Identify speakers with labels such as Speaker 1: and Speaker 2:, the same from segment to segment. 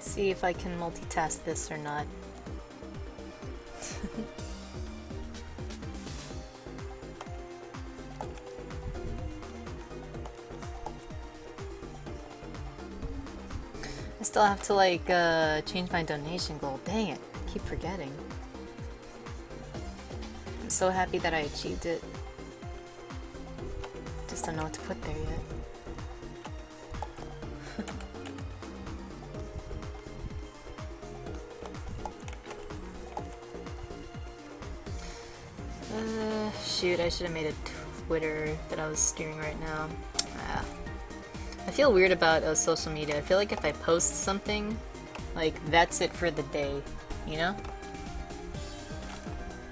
Speaker 1: See if I can multitask this or not. I still have to like change my donation goal. Dang it, I keep forgetting. I'm so happy that I achieved it. Just don't know what to put there yet. Shoot, I should have made a Twitter that I was streaming right now. I feel weird about social media. I feel like if I post something, like that's it for the day, you know?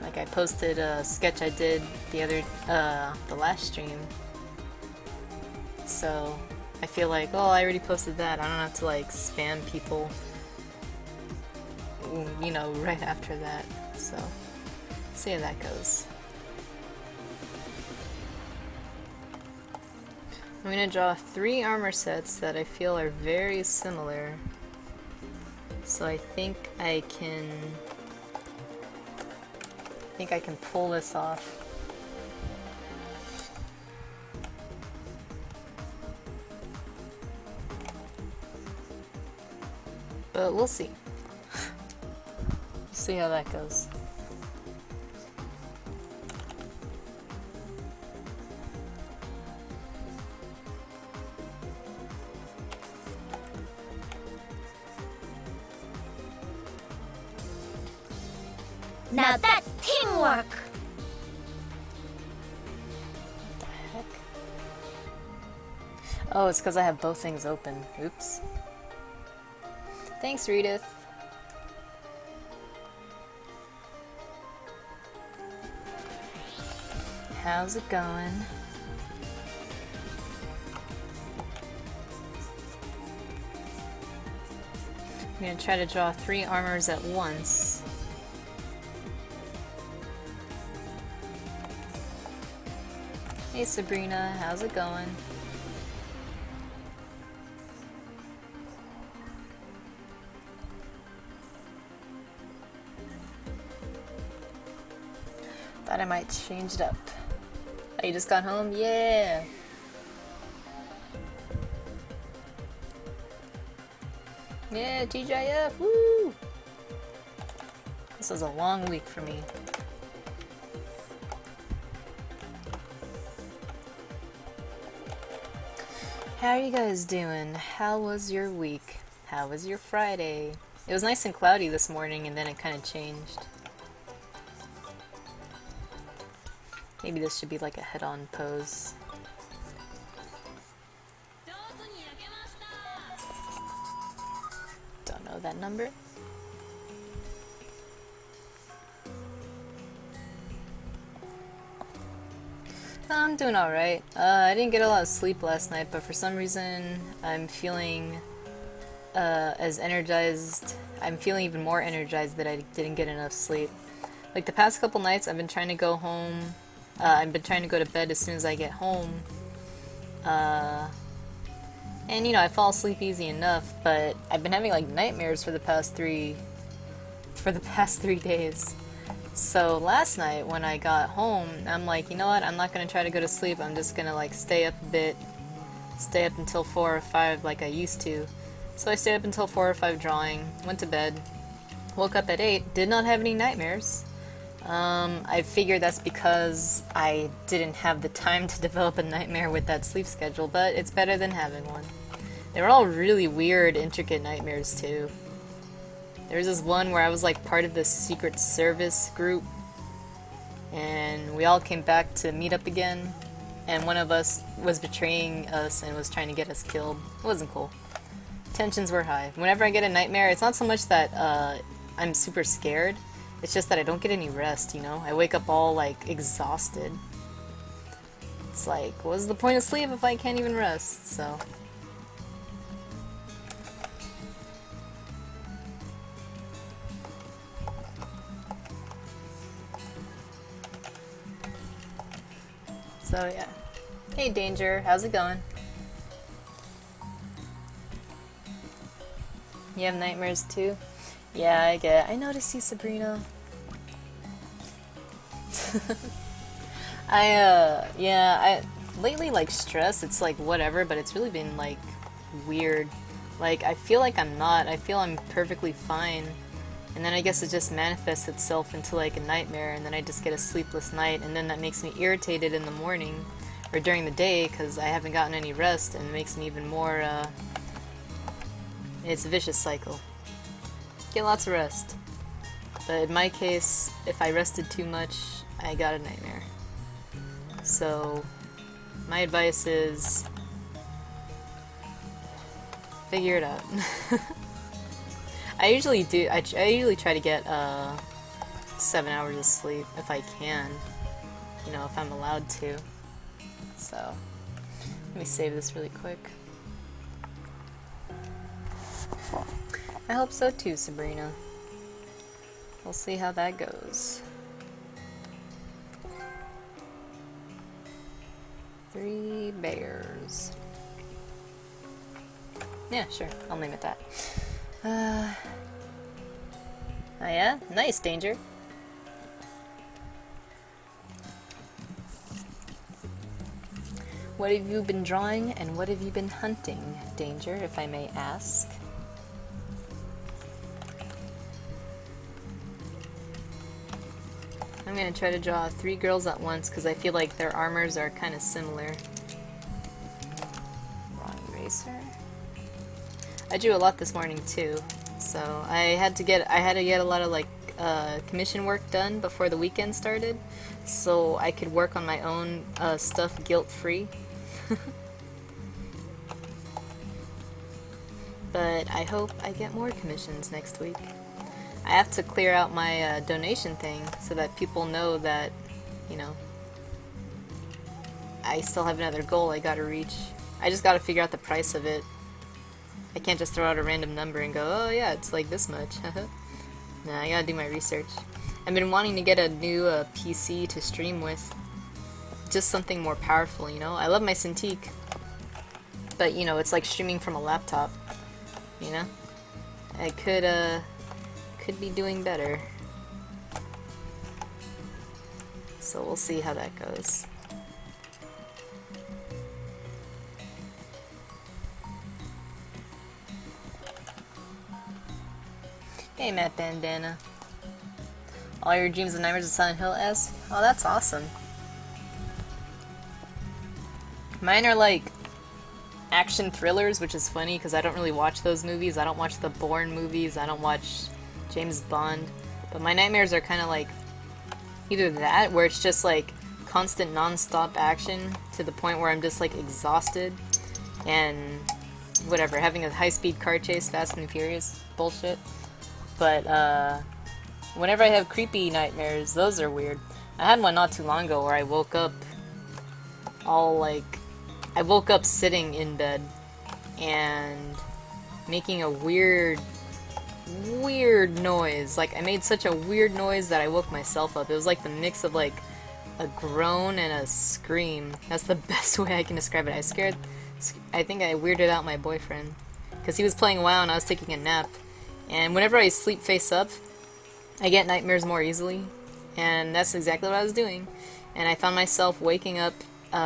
Speaker 1: Like I posted a sketch I did the last stream. So I feel like, oh, I already posted that. I don't have to like spam people, you know, right after that. So see how that goes. I'm gonna draw 3 armor sets that I feel are very similar. So I think I can pull this off. But we'll see. See how that goes.
Speaker 2: Now that's teamwork!
Speaker 1: What the heck? Oh, it's because I have both things open. Oops. Thanks, Redith. How's it going? I'm gonna try to draw 3 armors at once. Hey Sabrina, how's it going? Thought I might change it up. Oh, you just got home? Yeah! Yeah, TGIF! Woo! This was a long week for me. How are you guys doing? How was your week? How was your Friday? It was nice and cloudy this morning and then it kind of changed. Maybe this should be like a head-on pose. Don't know that number. I'm doing alright. I didn't get a lot of sleep last night, but for some reason I'm feeling as energized. I'm feeling even more energized that I didn't get enough sleep. Like the past couple nights I've been trying to go home. I've been trying to go to bed as soon as I get home. And you know, I fall asleep easy enough, but I've been having like nightmares for the past 3 days. So last night when I got home, I'm like, you know what, I'm not gonna try to go to sleep, I'm just gonna like stay up a bit, stay up until 4 or 5 like I used to. So I stayed up until 4 or 5 drawing, went to bed, woke up at 8, did not have any nightmares. I figured that's because I didn't have the time to develop a nightmare with that sleep schedule, but it's better than having one. They were all really weird, intricate nightmares too. There was this one where I was like part of this secret service group and we all came back to meet up again and one of us was betraying us and was trying to get us killed. It wasn't cool. Tensions were high. Whenever I get a nightmare, it's not so much that I'm super scared, it's just that I don't get any rest, you know? I wake up all like exhausted. It's like, what's the point of sleep if I can't even rest? So yeah. Hey Danger, how's it going? You have nightmares too? Yeah, I get it. I noticed you, Sabrina. Lately, like, stress, it's like whatever, but it's really been, like, weird. Like, I feel like I feel I'm perfectly fine. And then I guess it just manifests itself into, like, a nightmare, and then I just get a sleepless night, and then that makes me irritated in the morning, or during the day, because I haven't gotten any rest, and it makes me even more, it's a vicious cycle. Get lots of rest. But in my case, if I rested too much, I got a nightmare. So, my advice is figure it out. I usually try to get 7 hours of sleep if I can. You know, if I'm allowed to. So, let me save this really quick. I hope so too, Sabrina. We'll see how that goes. 3 bears. Yeah, sure. I'll name it that. Oh yeah? Nice, Danger. What have you been drawing and what have you been hunting, Danger, if I may ask? I'm gonna try to draw 3 girls at once because I feel like their armors are kind of similar. Wrong eraser. I drew a lot this morning too, so I had to get a lot of like commission work done before the weekend started, so I could work on my own stuff guilt-free. But I hope I get more commissions next week. I have to clear out my donation thing so that people know that, you know, I still have another goal I gotta reach. I just gotta figure out the price of it. I can't just throw out a random number and go, oh yeah, it's like this much. Nah, I gotta do my research. I've been wanting to get a new PC to stream with. Just something more powerful, you know? I love my Cintiq. But, you know, it's like streaming from a laptop. You know? I could be doing better. So we'll see how that goes. Hey, Matt Bandana. All your dreams and nightmares of Silent Hill S? Oh, that's awesome. Mine are like action thrillers, which is funny because I don't really watch those movies. I don't watch the Bourne movies. I don't watch James Bond. But my nightmares are kind of like either that, where it's just like constant non-stop action to the point where I'm just like exhausted and whatever, having a high-speed car chase, Fast and Furious bullshit. But whenever I have creepy nightmares, those are weird. I had one not too long ago where I woke up all like, I woke up sitting in bed and making a weird noise. Like, I made such a weird noise that I woke myself up. It was like the mix of like a groan and a scream. That's the best way I can describe it. I think I weirded out my boyfriend because he was playing WoW and I was taking a nap. And whenever I sleep face up, I get nightmares more easily. And that's exactly what I was doing. And I found myself waking up,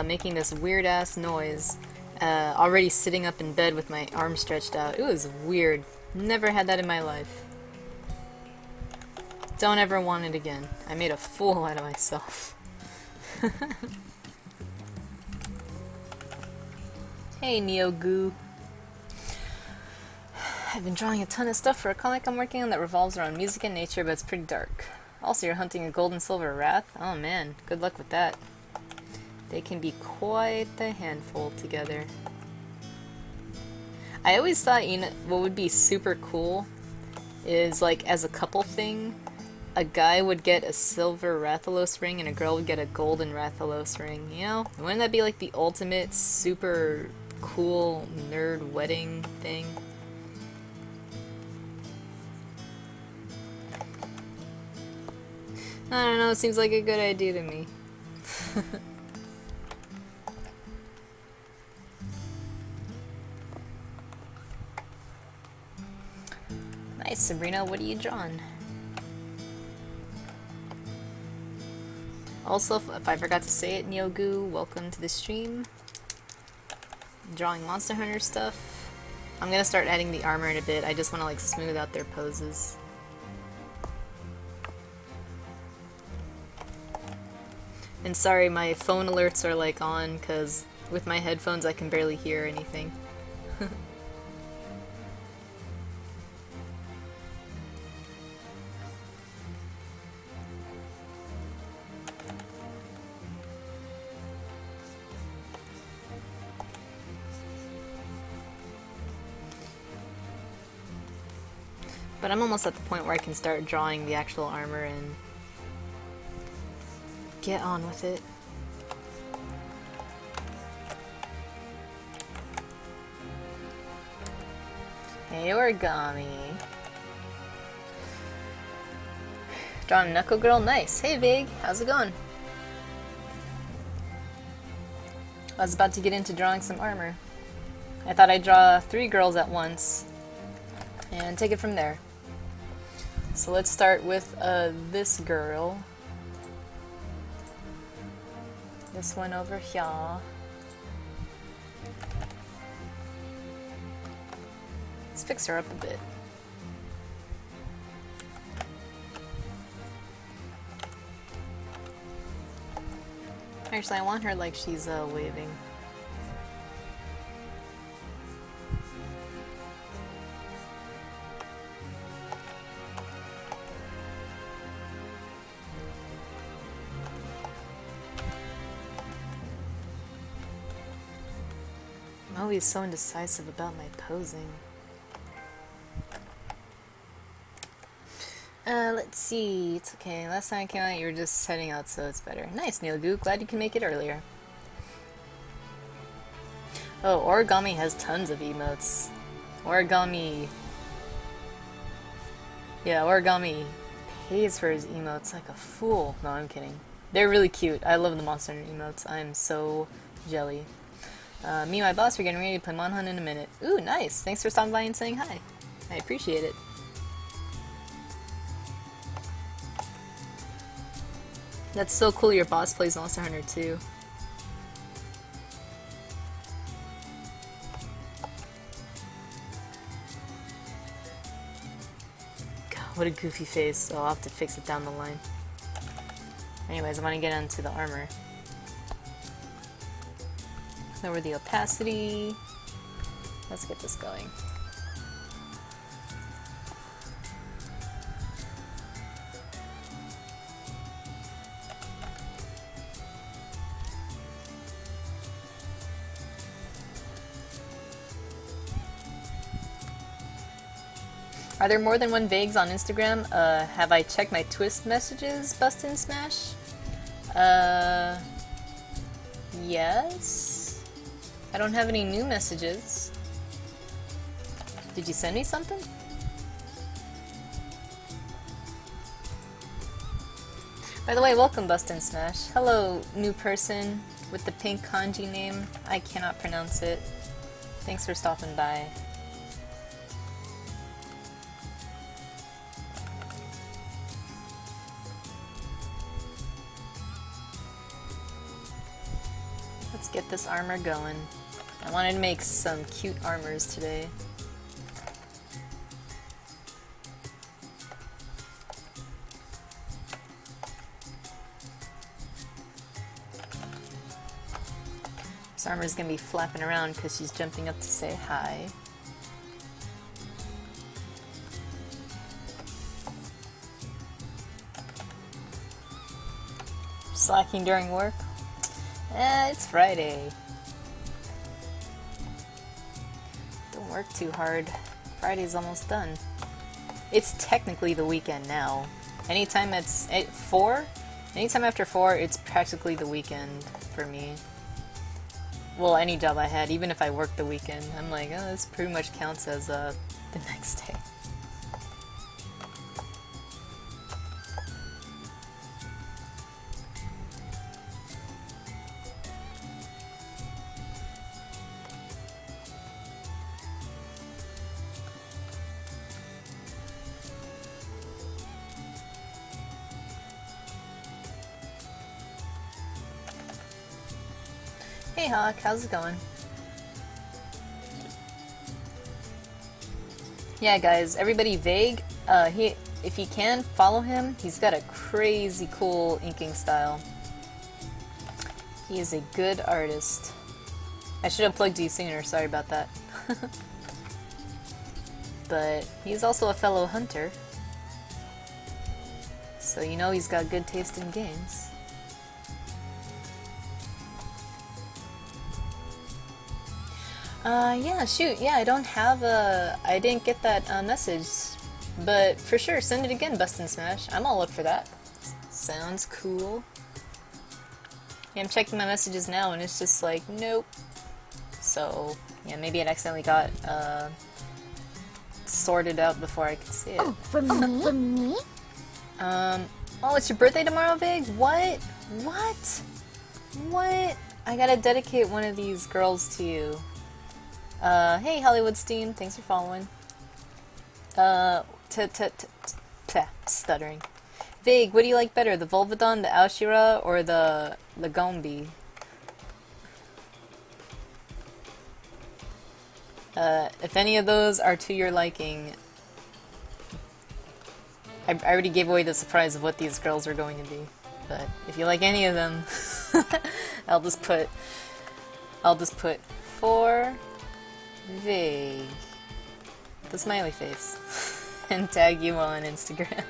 Speaker 1: making this weird-ass noise, already sitting up in bed with my arms stretched out. It was weird. Never had that in my life. Don't ever want it again. I made a fool out of myself. Hey, Neo Goo. I've been drawing a ton of stuff for a comic I'm working on that revolves around music and nature, but it's pretty dark. Also, you're hunting a gold and silver wrath? Oh man, good luck with that. They can be quite the handful together. I always thought, you know, what would be super cool is, like, as a couple thing, a guy would get a silver Rathalos ring and a girl would get a golden Rathalos ring, you know? Wouldn't that be, like, the ultimate super cool nerd wedding thing? I don't know, it seems like a good idea to me. Nice, Sabrina, what are you drawing? Also, if I forgot to say it, Neogoo, welcome to the stream. Drawing Monster Hunter stuff. I'm gonna start adding the armor in a bit. I just want to like smooth out their poses. And sorry, my phone alerts are like on because with my headphones I can barely hear anything. But I'm almost at the point where I can start drawing the actual armor and get on with it. Hey, Origami. Drawing Knuckle Girl, nice. Hey, Vig, how's it going? I was about to get into drawing some armor. I thought I'd draw 3 girls at once and take it from there. So let's start with this girl. This one over here. Let's fix her up a bit. Actually, I want her like she's waving. I'm always so indecisive about my posing. Let's see. It's okay. Last time I came out, you were just heading out, so it's better. Nice, Neilgoo. Glad you can make it earlier. Oh, Origami has tons of emotes. Origami... Yeah, Origami pays for his emotes like a fool. No, I'm kidding. They're really cute. I love the Monster Hunter emotes. I'm so jelly. Me and my boss are getting ready to play Mon Hun in a minute. Ooh, nice. Thanks for stopping by and saying hi. I appreciate it. That's so cool your boss plays Monster Hunter too. God, what a goofy face. I'll have to fix it down the line. Anyways, I want to get into the armor. Lower the opacity. Let's get this going. Are there more than one Vagues on Instagram? Have I checked my twist messages, Bustin' Smash? Yes? I don't have any new messages. Did you send me something? By the way, welcome Bustin' Smash. Hello, new person with the pink kanji name. I cannot pronounce it. Thanks for stopping by. Let's get this armor going. I wanted to make some cute armors today. This armor's gonna be flapping around because she's jumping up to say hi. Slacking during work? It's Friday. Don't work too hard. Friday's almost done. It's technically the weekend now. Anytime it's 4? Anytime after 4, it's practically the weekend for me. Well, any job I had, even if I worked the weekend, I'm like, oh, this pretty much counts as the next day. Hey Hawk, how's it going? Yeah guys, everybody vague, if you can, follow him. He's got a crazy cool inking style. He is a good artist. I should have plugged you sooner, sorry about that. But he's also a fellow hunter. So you know he's got good taste in games. Yeah, shoot, yeah, I don't have I didn't get that message. But for sure, send it again, Bust and Smash. I'm all up for that. Sounds cool. Yeah, I'm checking my messages now and it's just like, nope. So, yeah, maybe it accidentally got sorted out before I could see it.
Speaker 2: Oh, for me? For me?
Speaker 1: Oh, it's your birthday tomorrow, Big? What? What? What? I gotta dedicate one of these girls to you. Hey Hollywoodstein, thanks for following. Stuttering. Vig, what do you like better, the Volvidon, the Aoshira, or the Gombi? If any of those are to your liking, I already gave away the surprise of what these girls are going to be. But if you like any of them, I'll just put for Vig, the smiley face, and tag you on Instagram.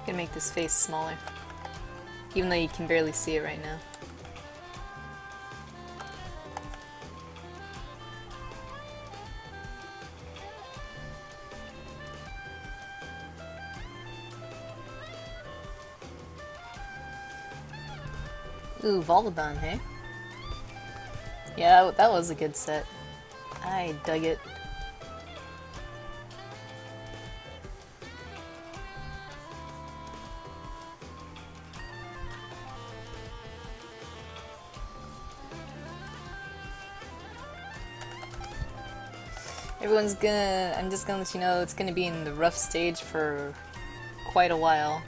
Speaker 1: Gonna make this face smaller, even though you can barely see it right now. Ooh, Volvidon, hey? Yeah, that was a good set. I dug it. I'm just gonna let you know it's gonna be in the rough stage for quite a while.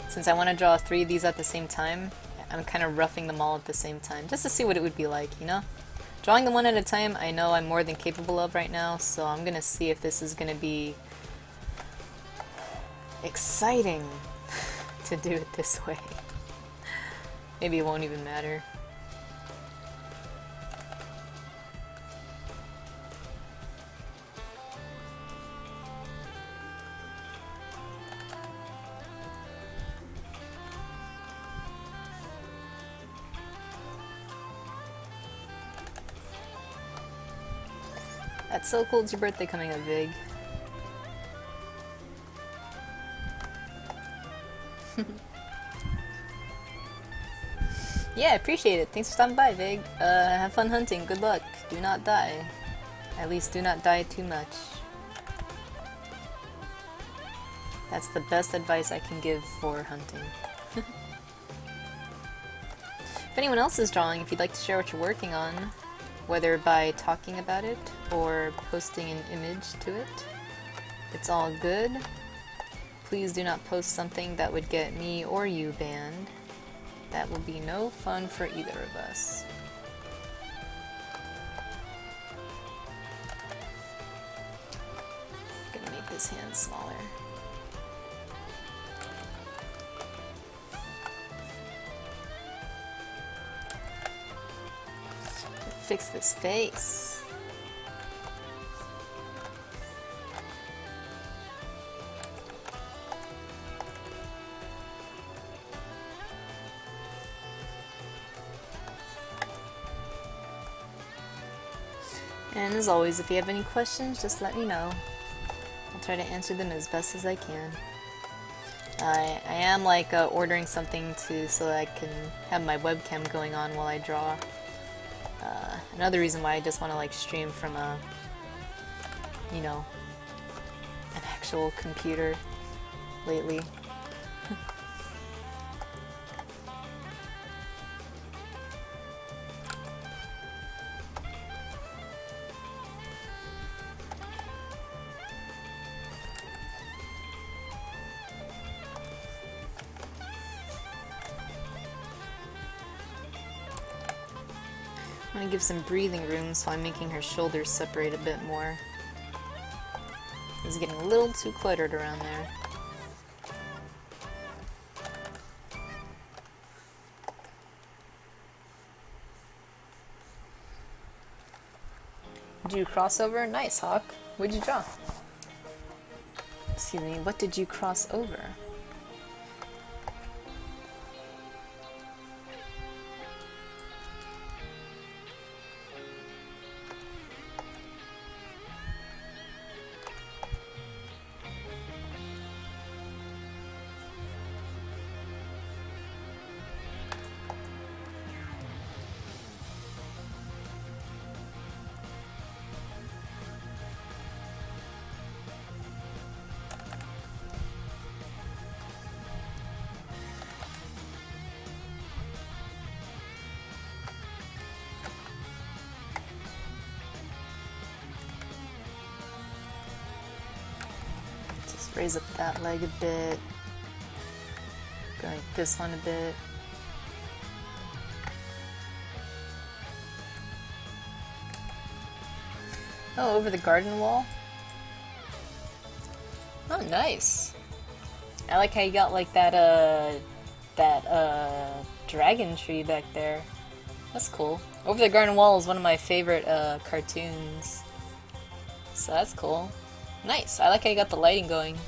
Speaker 1: Since I want to draw 3 of these at the same time, I'm kind of roughing them all at the same time, just to see what it would be like, you know? Drawing them one at a time, I know I'm more than capable of right now, so I'm gonna see if this is gonna be exciting to do it this way. Maybe it won't even matter. That's so cool, it's your birthday coming up, Vig. Yeah, I appreciate it. Thanks for stopping by, Vig. Have fun hunting. Good luck. Do not die. At least do not die too much. That's the best advice I can give for hunting. If anyone else is drawing, if you'd like to share what you're working on, whether by talking about it or posting an image to it, it's all good. Please do not post something that would get me or you banned. That will be no fun for either of us. I'm gonna make this hand smaller. Fix this face. And as always, if you have any questions, just let me know. I'll try to answer them as best as I can. I am like ordering something so that I can have my webcam going on while I draw. Another reason why I just want to like stream from a, you know, an actual computer lately. want to give some breathing room, so I'm making her shoulders separate a bit more. It's getting a little too cluttered around there. Did you cross over? Nice, Hawk. What'd you draw? Excuse me, what did you cross over? Raise up that leg a bit. Go like this one a bit. Oh, over the garden wall? Oh, nice. I like how you got like that dragon tree back there. That's cool. Over the garden wall is one of my favorite cartoons. So that's cool. Nice. I like how you got the lighting going.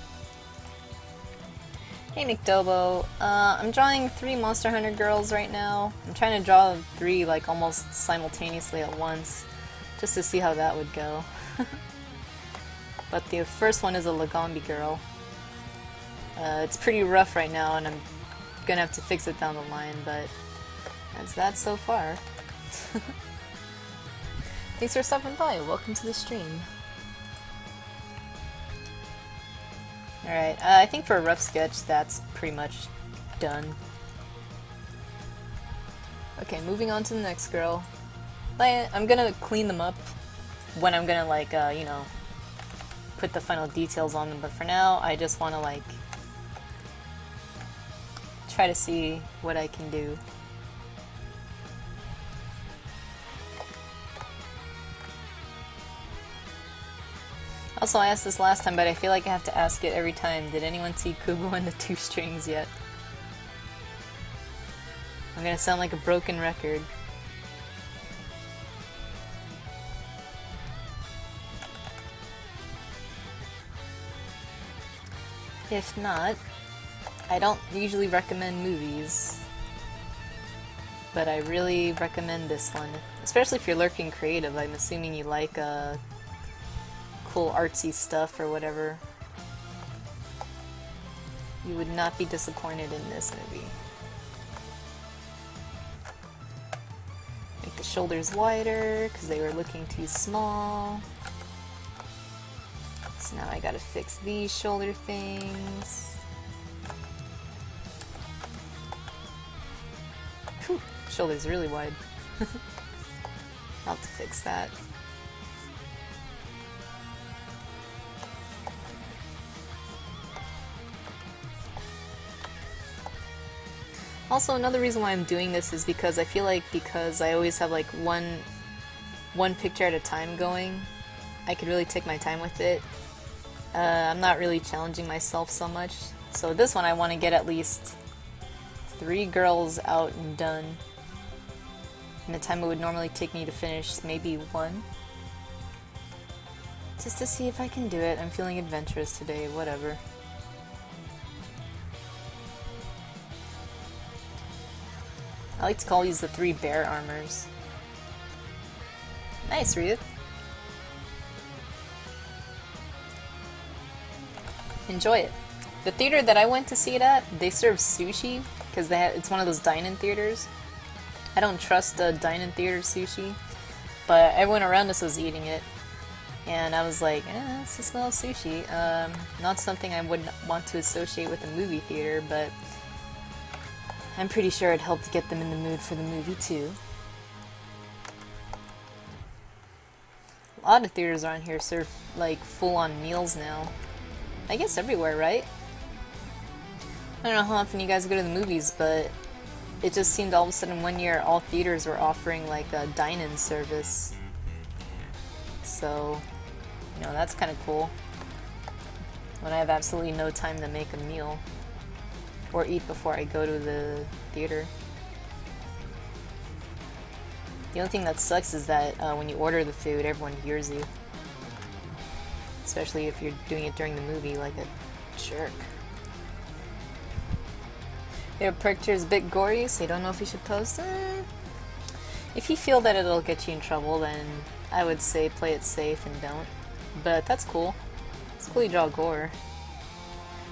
Speaker 1: Hey McDobo. I'm drawing 3 Monster Hunter girls right now. I'm trying to draw 3 like almost simultaneously at once, just to see how that would go. But the first one is a Lagombi girl. It's pretty rough right now, and I'm gonna have to fix it down the line, but that's that so far. Thanks for stopping by. Welcome to the stream. Alright, I think for a rough sketch, that's pretty much done. Okay, moving on to the next girl. I'm gonna clean them up when I'm gonna, like, you know, put the final details on them, but for now, I just wanna, like, try to see what I can do. Also, I asked this last time, but I feel like I have to ask it every time. Did anyone see Kubo and the 2 strings yet? I'm gonna sound like a broken record. If not, I don't usually recommend movies, but I really recommend this one. Especially if you're lurking creative. I'm assuming you like, cool artsy stuff or whatever. You would not be disappointed in this movie. Make the shoulders wider because they were looking too small. So now I gotta fix these shoulder things. Whew, shoulders really wide. I'll have to fix that. Also, another reason why I'm doing this is because I feel like because I always have like one picture at a time going, I could really take my time with it. I'm not really challenging myself so much. So this one I want to get at least 3 girls out and done in the time it would normally take me to finish maybe 1. Just to see if I can do it. I'm feeling adventurous today, whatever. I like to call these the 3 bear armors. Nice, Ryuk. Enjoy it. The theater that I went to see it at, they serve sushi because it's one of those dine-in theaters. I don't trust dine-in theater sushi, but everyone around us was eating it, and I was like, it's the smell of sushi. Not something I would want to associate with a movie theater, but I'm pretty sure it helped get them in the mood for the movie too. A lot of theaters around here serve like full-on meals now. I guess everywhere, right? I don't know how often you guys go to the movies, but it just seemed all of a sudden one year all theaters were offering like a dine-in service. So, you know, that's kind of cool. When I have absolutely no time to make a meal or eat before I go to the theater. The only thing that sucks is that when you order the food, everyone hears you. Especially if you're doing it during the movie like a jerk. Your picture is a bit gory, so you don't know if you should post. If you feel that it'll get you in trouble, then I would say play it safe and don't. But that's cool. It's cool you draw gore.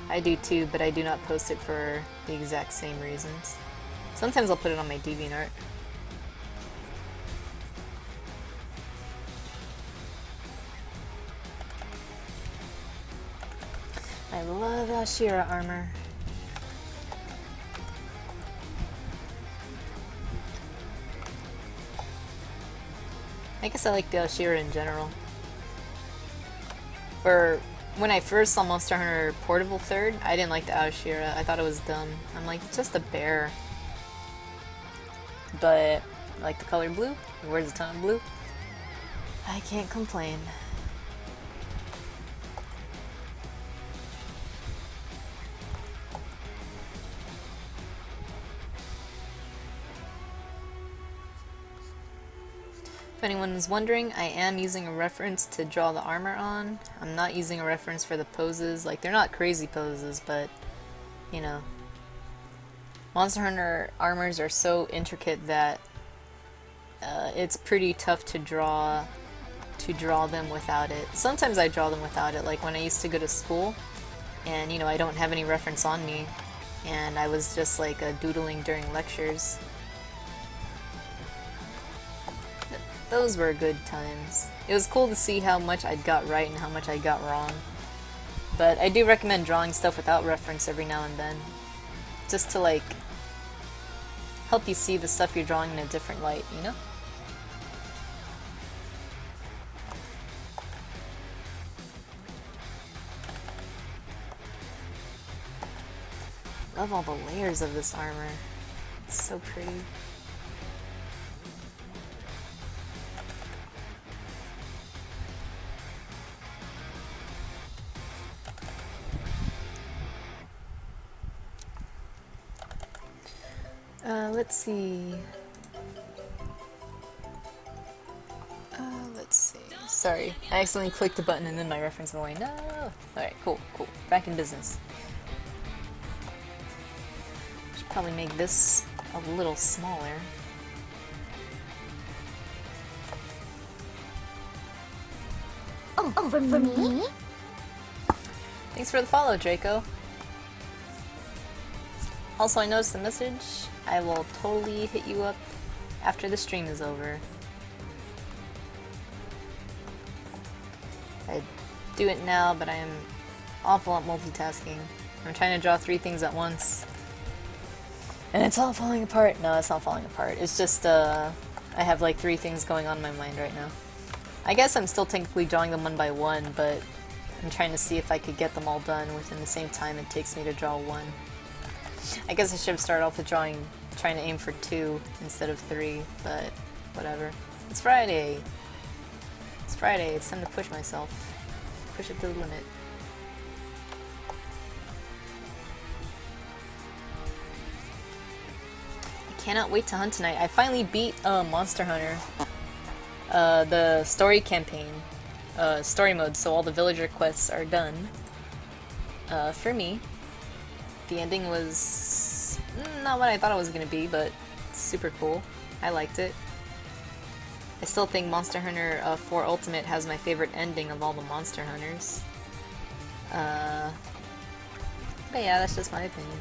Speaker 1: I do too, but I do not post it for the exact same reasons. Sometimes I'll put it on my DeviantArt. I love Ashira armor. I guess I like the Ashira in general. For when I first saw Monster Hunter Portable 3rd, I didn't like the Ashira. I thought it was dumb. I'm like, it's just a bear. But I like the color blue. It wears a ton of blue. I can't complain. If anyone is wondering, I am using a reference to draw the armor on. I'm not using a reference for the poses. Like, they're not crazy poses, but, you know. Monster Hunter armors are so intricate that it's pretty tough to draw them without it. Sometimes I draw them without it, like when I used to go to school, and, you know, I don't have any reference on me, and I was just, like, doodling during lectures. Those were good times. It was cool to see how much I got right and how much I got wrong. But I do recommend drawing stuff without reference every now and then. Just to, like, help you see the stuff you're drawing in a different light, you know? Love all the layers of this armor. It's so pretty. Let's see. Let's see. Sorry, I accidentally clicked the button and then my reference went away. No! Alright, cool. Back in business. Should probably make this a little smaller.
Speaker 2: Oh, for me?
Speaker 1: Thanks for the follow, Draco. Also, I noticed the message. I will totally hit you up after the stream is over. I do it now, but I am awful at multitasking. I'm trying to draw 3 things at once. And it's all falling apart. No, it's not falling apart. It's just, I have like 3 things going on in my mind right now. I guess I'm still technically drawing them one by one, but I'm trying to see if I could get them all done within the same time it takes me to draw 1. I guess I should have started off with trying to aim for 2 instead of 3, but whatever. It's Friday! It's Friday, it's time to push myself. Push it to the limit. I cannot wait to hunt tonight. I finally beat Monster Hunter. The story campaign. Story mode, so all the villager quests are done. For me. The ending was not what I thought it was going to be, but super cool. I liked it. I still think Monster Hunter 4 Ultimate has my favorite ending of all the Monster Hunters. But yeah, that's just my opinion.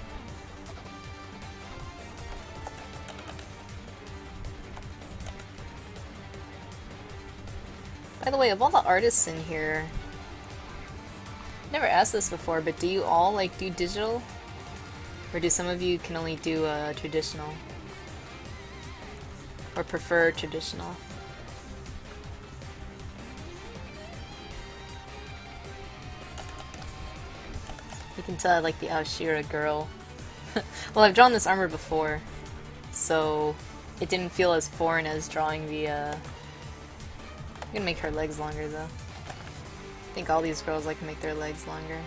Speaker 1: By the way, of all the artists in here, never asked this before, but do you all like do digital? Or do some of you can only do traditional? Or prefer traditional? You can tell I like the Aoshira girl. Well, I've drawn this armor before. so it didn't feel as foreign as drawing the, I'm gonna make her legs longer though. I think all these girls like to make their legs longer.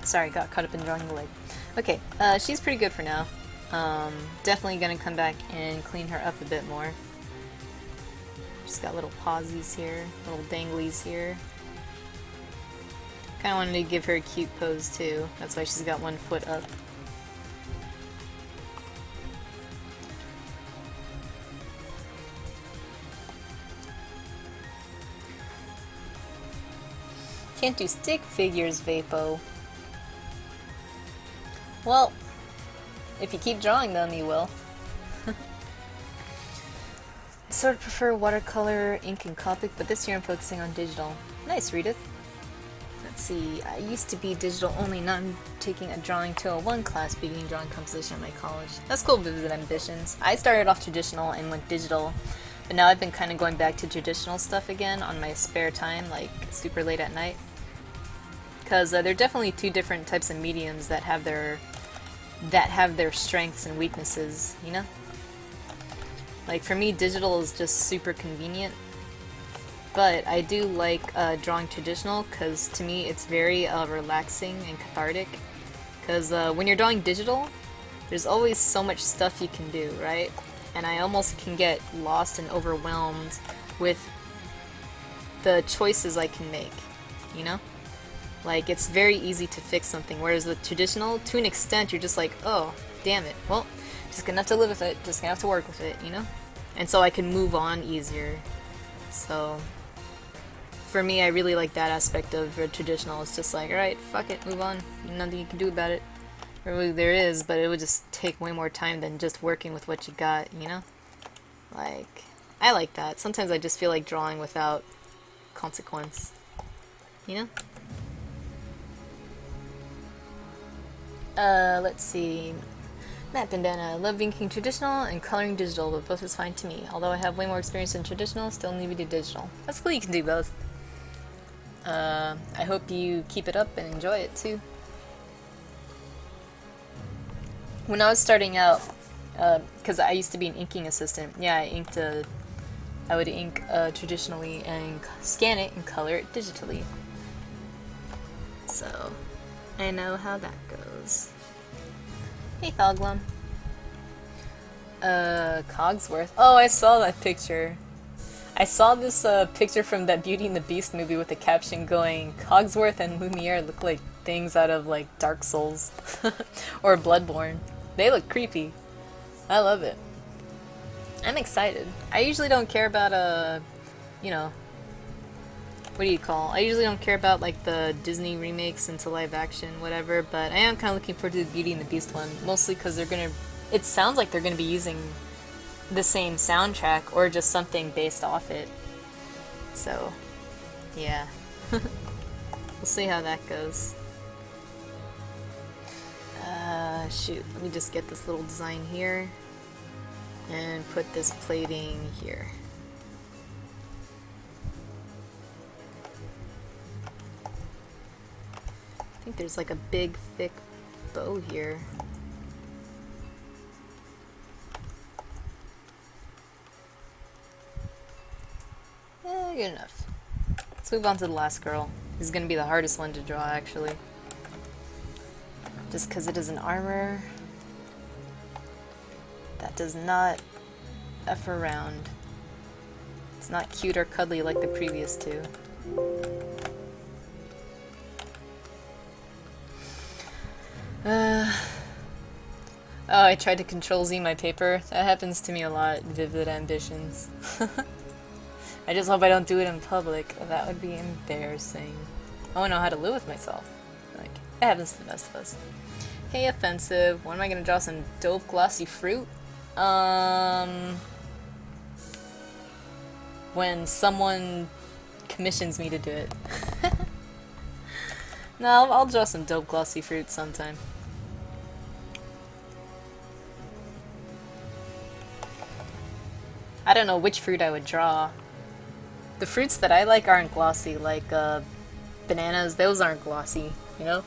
Speaker 1: Sorry, got caught up in drawing the leg. Okay, she's pretty good for now. Definitely gonna come back and clean her up a bit more. She's got little pawsies here, little danglies here. Kinda wanted to give her a cute pose too. That's why she's got one foot up. Can't do stick figures, Vapo. Well, if you keep drawing them, you will. I sort of prefer watercolor, ink, and Copic, but this year I'm focusing on digital. Nice, Redith. Let's see, I used to be digital only, now I'm taking a drawing 201 class, beginning drawing composition at my college. That's cool, vivid ambitions. I started off traditional and went digital, but now I've been kind of going back to traditional stuff again on my spare time, like super late at night. Because there are definitely two different types of mediums that have their strengths and weaknesses, you know? Like for me, digital is just super convenient, but I do like drawing traditional because to me it's very relaxing and cathartic. Because when you're drawing digital, there's always so much stuff you can do, right? And I almost can get lost and overwhelmed with the choices I can make, you know? Like, it's very easy to fix something, whereas with traditional, to an extent, you're just like, oh, damn it, well, just gonna have to live with it, just gonna have to work with it, you know? And so I can move on easier. So, for me, I really like that aspect of traditional. It's just like, alright, fuck it, move on, nothing you can do about it. Really, there is, but it would just take way more time than just working with what you got, you know? Like, I like that. Sometimes I just feel like drawing without consequence, you know? Let's see. Matt Bandana. I love inking traditional and coloring digital, but both is fine to me. Although I have way more experience in traditional, still need to do digital. That's cool, you can do both. I hope you keep it up and enjoy it too. When I was starting out, because I used to be an inking assistant, yeah, I would ink traditionally and scan it and color it digitally. So, I know how that goes. Hey, Thoglum. Cogsworth. Oh, I saw that picture. I saw this picture from that Beauty and the Beast movie with the caption going, Cogsworth and Lumiere look like things out of, like, Dark Souls. Or Bloodborne. They look creepy. I love it. I'm excited. I usually don't care about, you know, what do you call? I usually don't care about like the Disney remakes into live action, whatever, but I am kind of looking forward to the Beauty and the Beast one, mostly because it sounds like they're gonna be using the same soundtrack or just something based off it. So, yeah. We'll see how that goes. Shoot, let me just get this little design here and put this plating here. I think there's like a big, thick bow here. Good enough. Let's move on to the last girl. This is going to be the hardest one to draw, actually. Just because it is an armor that does not F around. It's not cute or cuddly like the previous two. Oh, I tried to Control-Z my paper. That happens to me a lot. Vivid ambitions. I just hope I don't do it in public. That would be embarrassing. I don't know how to live with myself. Like, it happens to the best of us. Hey, offensive. When am I gonna draw some dope glossy fruit? When someone commissions me to do it. No, I'll draw some dope glossy fruit sometime. I don't know which fruit I would draw. The fruits that I like aren't glossy, like bananas, those aren't glossy, you know?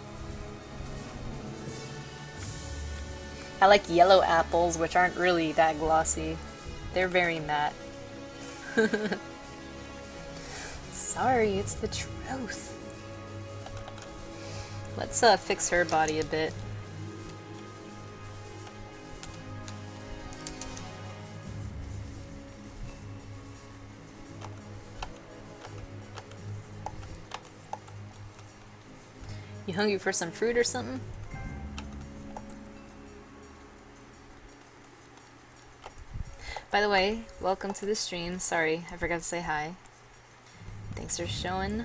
Speaker 1: I like yellow apples, which aren't really that glossy. They're very matte. Sorry, it's the truth. Let's fix her body a bit. You hungry for some fruit or something? By the way, welcome to the stream. Sorry, I forgot to say hi. Thanks for showing.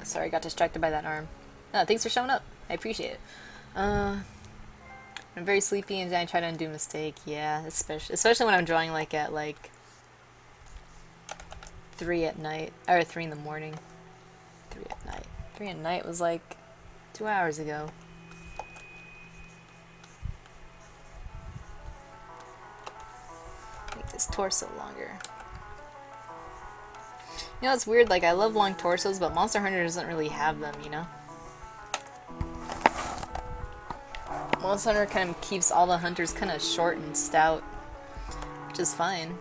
Speaker 1: Sorry, I got distracted by that arm. Thanks for showing up. I appreciate it. I'm very sleepy and I try to undo mistake. Yeah, especially when I'm drawing like at like 3 at night, or 3 in the morning. 3 at night. 3 at night was like 2 hours ago. Make this torso longer. You know, it's weird, like I love long torsos, but Monster Hunter doesn't really have them, you know? Monster Hunter kind of keeps all the hunters kind of short and stout, which is fine.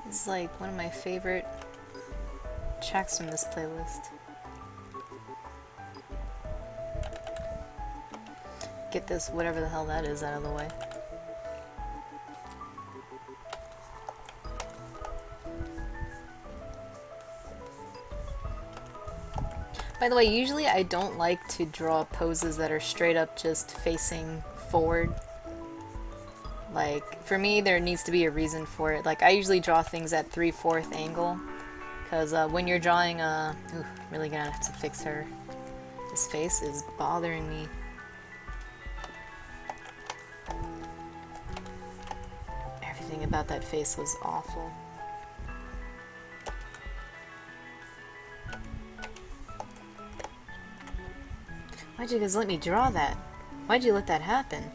Speaker 1: This is like one of my favorite tracks from this playlist. Get this, whatever the hell that is, out of the way. By the way, usually I don't like to draw poses that are straight up just facing forward. Like, for me, there needs to be a reason for it. Like, I usually draw things at 3/4 angle. Because when you're drawing, ooh, really gonna have to fix her. This face is bothering me. Everything about that face was awful. Why'd you guys let me draw that? Why'd you let that happen?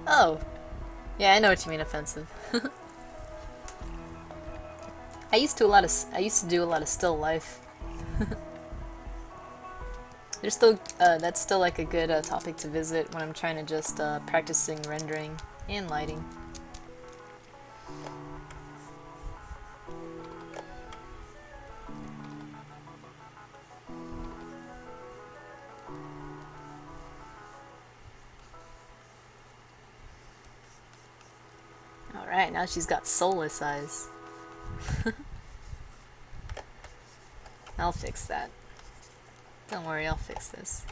Speaker 1: Oh, yeah, I know what you mean, offensive. I used to do a lot of still life. There's still that's still like a good topic to visit when I'm trying to just practicing rendering and lighting. Alright, now she's got soulless eyes. I'll fix that. Don't worry, I'll fix this.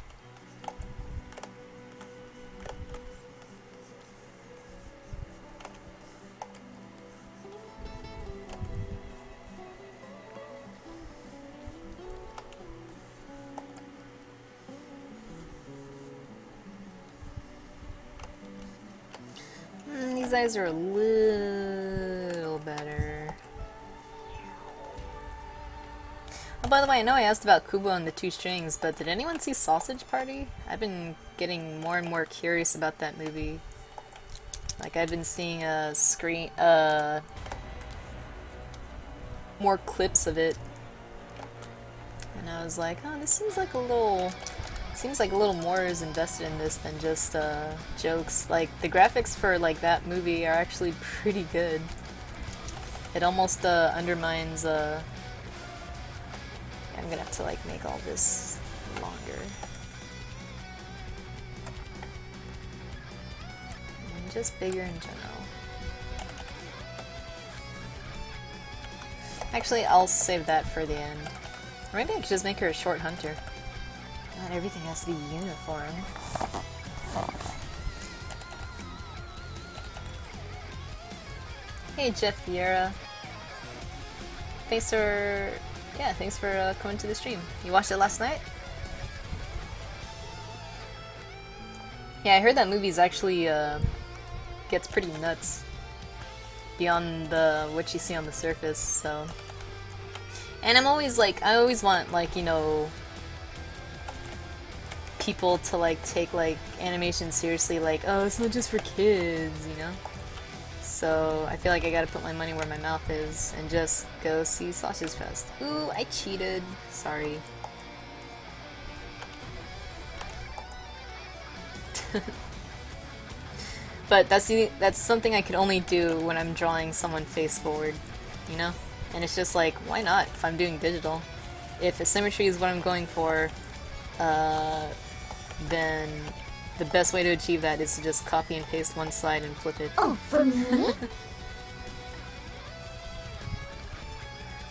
Speaker 1: These eyes are a little better. Oh, by the way, I know I asked about Kubo and the 2 strings, but did anyone see Sausage Party? I've been getting more and more curious about that movie. Like, I've been seeing more clips of it. And I was like, oh, this seems like a little Seems like a little more is invested in this than just jokes. Like the graphics for like that movie are actually pretty good. It almost undermines. I'm gonna have to like make all this longer. And just bigger in general. Actually, I'll save that for the end. Or maybe I could just make her a short hunter. Not everything has to be uniform. Hey Jeff Vieira. Thanks for coming to the stream. You watched it last night? Yeah, I heard that movie's actually gets pretty nuts beyond what you see on the surface. So, and I'm always like, I always want like, you know, people to like take like animation seriously. Like, oh, it's not just for kids, you know. So I feel like I gotta put my money where my mouth is and just go see Sausage Fest. Ooh, I cheated. Sorry. But that's something I could only do when I'm drawing someone face forward, you know? And it's just like, why not if I'm doing digital? If asymmetry is what I'm going for, then the best way to achieve that is to just copy and paste one side and flip it.
Speaker 2: Oh, for me?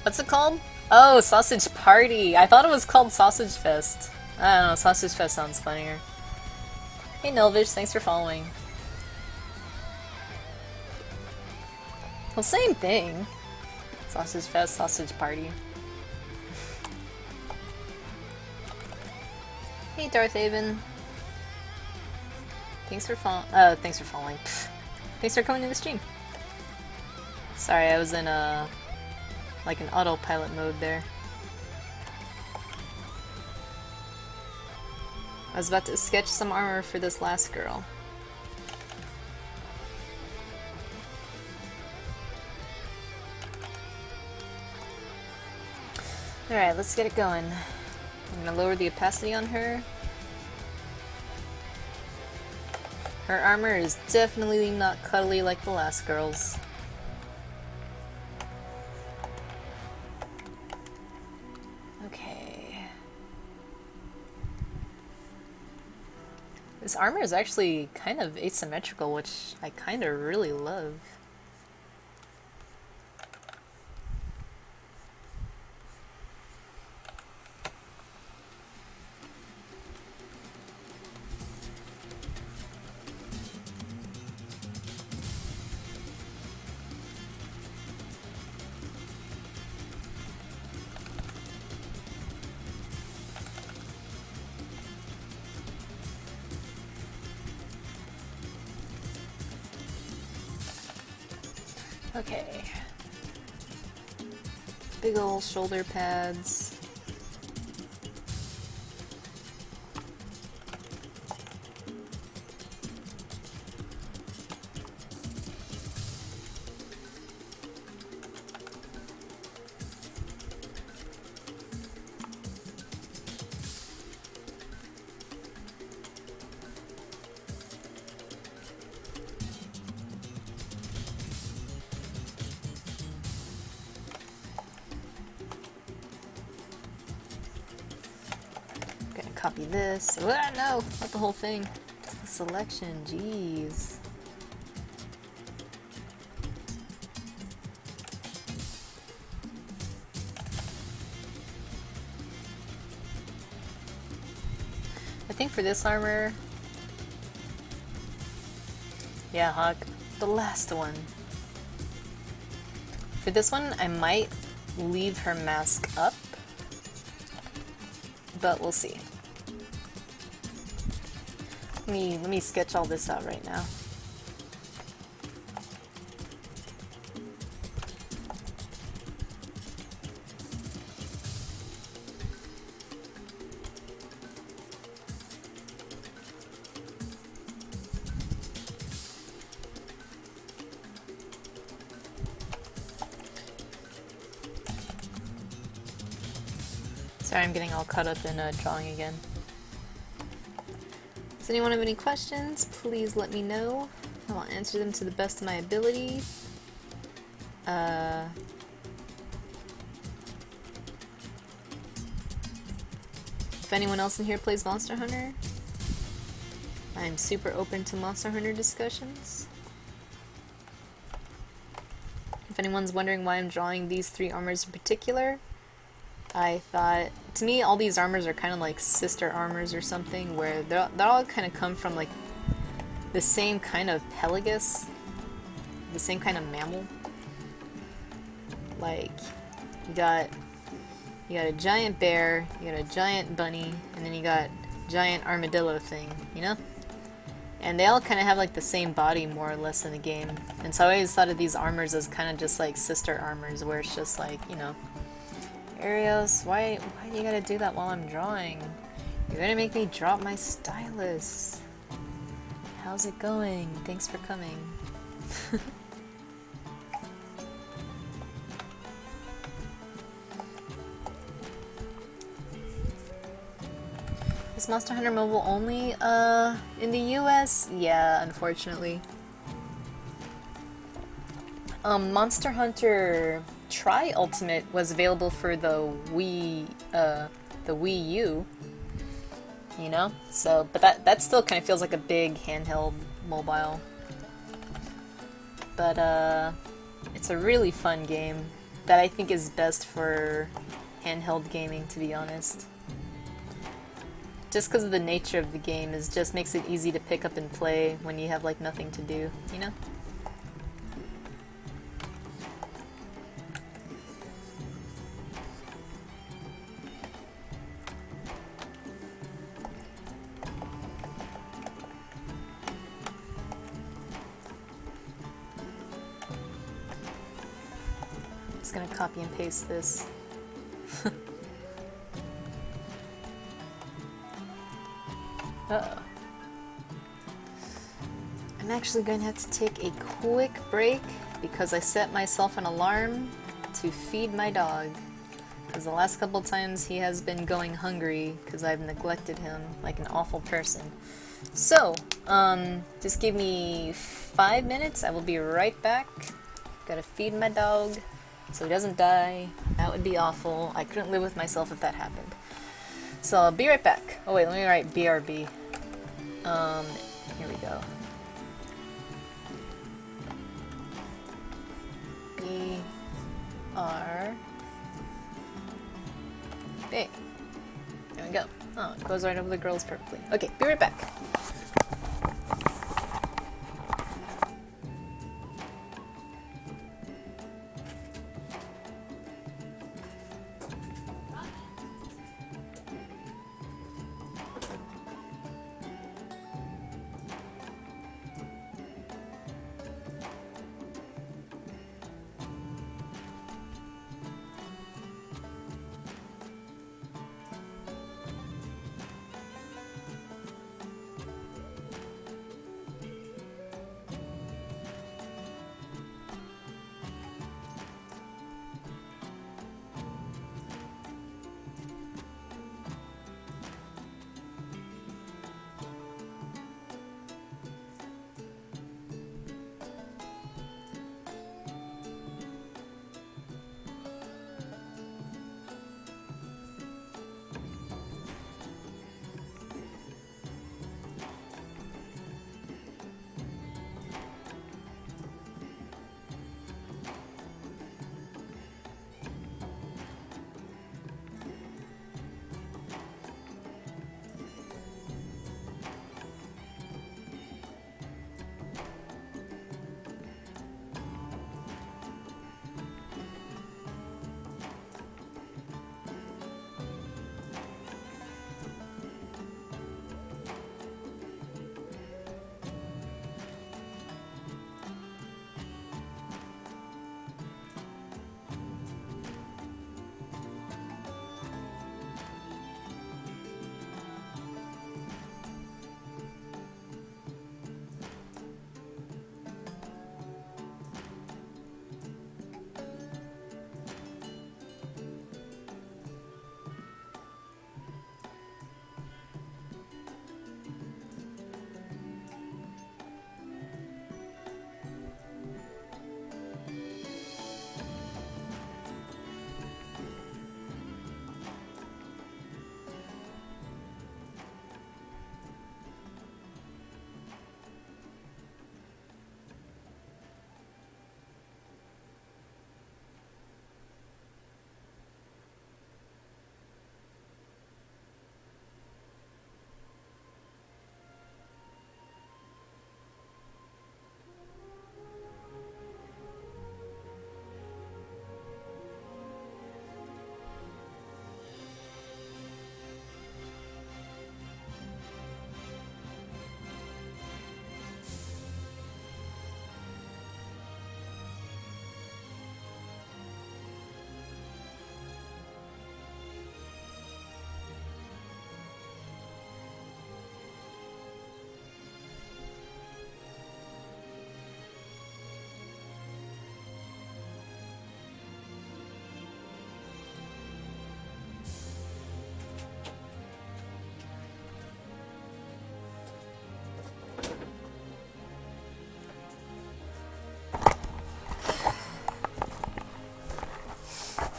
Speaker 1: What's it called? Oh, Sausage Party! I thought it was called Sausage Fest. I don't know, Sausage Fest sounds funnier. Hey Nelvish, thanks for following. Well, same thing. Sausage Fest, Sausage Party. Hey Darth Haven. Thanks for following. Pfft. Thanks for coming to the stream. Sorry, I was in like an autopilot mode there. I was about to sketch some armor for this last girl. Alright, let's get it going. I'm gonna lower the opacity on her. Her armor is definitely not cuddly like the last girl's. Okay. This armor is actually kind of asymmetrical, which I kind of really love. Okay. Big ol' shoulder pads. Copy this. Ah, no, not the whole thing. Just the selection. Jeez. I think for this armor, yeah, Hawk, the last one. For this one, I might leave her mask up, but we'll see. Let me sketch all this out right now. Sorry, I'm getting all caught up in drawing again. Does anyone have any questions? Please let me know. I will answer them to the best of my ability. If anyone else in here plays Monster Hunter, I'm super open to Monster Hunter discussions. If anyone's wondering why I'm drawing these 3 armors in particular, I thought, to me, all these armors are kind of like sister armors or something, where they all kind of come from like the same kind of pelagus, the same kind of mammal. Like, you got a giant bear, you got a giant bunny, and then you got giant armadillo thing, you know? And they all kind of have like the same body more or less in the game. And so I always thought of these armors as kind of just like sister armors, where it's just like, you know, Arios, why do you gotta do that while I'm drawing? You're gonna make me drop my stylus. How's it going? Thanks for coming. Is Monster Hunter mobile only? In the US? Yeah, unfortunately. Monster Hunter Tri-Ultimate was available for the Wii U, you know? So, but that still kind of feels like a big handheld mobile. But, it's a really fun game that I think is best for handheld gaming, to be honest. Just because of the nature of the game just makes it easy to pick up and play when you have like nothing to do, you know? Just gonna copy and paste this. Uh-oh. I'm actually going to have to take a quick break because I set myself an alarm to feed my dog. Because the last couple times he has been going hungry because I've neglected him like an awful person. So, just give me 5 minutes. I will be right back. Gotta feed my dog so he doesn't die. That would be awful. I couldn't live with myself if that happened. So I'll be right back. Oh wait, let me write BRB. Here we go. B-R-B. There we go. Oh, it goes right over the girls perfectly. Okay, be right back.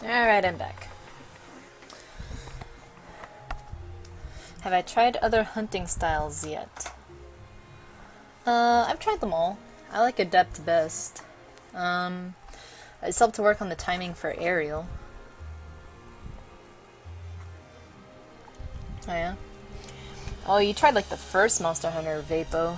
Speaker 1: Alright, I'm back. Have I tried other hunting styles yet? I've tried them all. I like Adept best. I still have to work on the timing for aerial. Oh yeah? Oh, you tried like the first Monster Hunter, Vapo.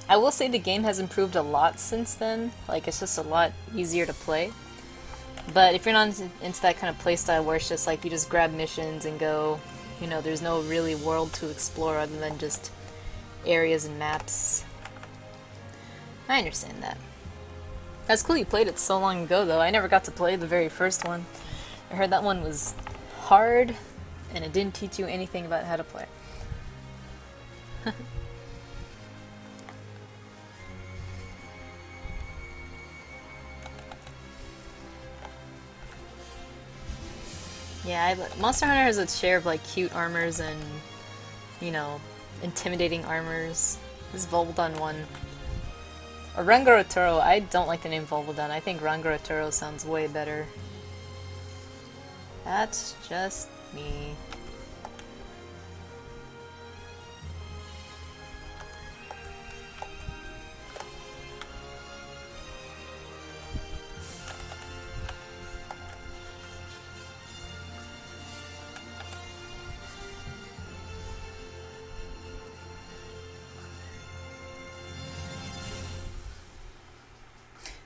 Speaker 1: I will say the game has improved a lot since then. Like, it's just a lot easier to play. But if you're not into that kind of playstyle where it's just like you just grab missions and go, you know, there's no really world to explore other than just areas and maps. I understand that. That's cool you played it so long ago, though. I never got to play the very first one. I heard that one was hard, and it didn't teach you anything about how to play. Yeah, Monster Hunter has its share of like cute armors and, you know, intimidating armors. This Volvodon one. Or Rangaratoro, I don't like the name Volvodon. I think Rangaratoro sounds way better. That's just me.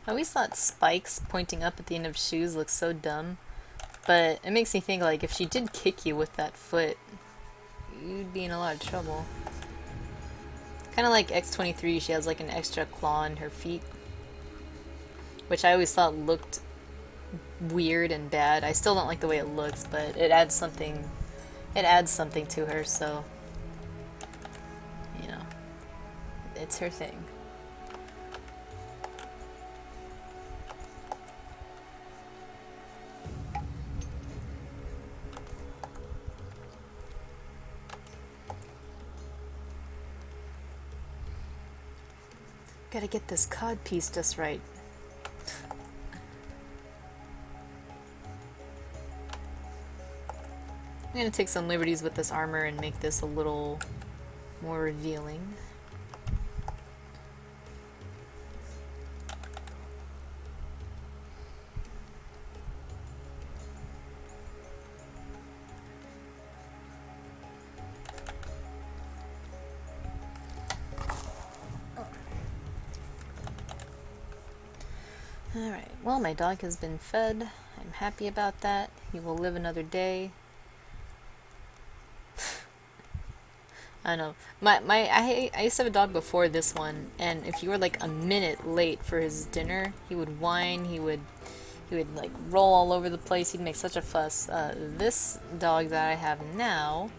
Speaker 1: I always thought spikes pointing up at the end of shoes look so dumb, but it makes me think like if she did kick you with that foot, you'd be in a lot of trouble. Kind of like X-23, she has like an extra claw in her feet, which I always thought looked weird and bad. I still don't like the way it looks, but it adds something. It adds something to her, so you know, it's her thing. Gotta get this cod piece just right. I'm gonna take some liberties with this armor and make this a little more revealing. Alright, well, my dog has been fed. I'm happy about that. He will live another day. I know. I used to have a dog before this one, and if you were like a minute late for his dinner, he would whine, he would like roll all over the place, he'd make such a fuss. This dog that I have now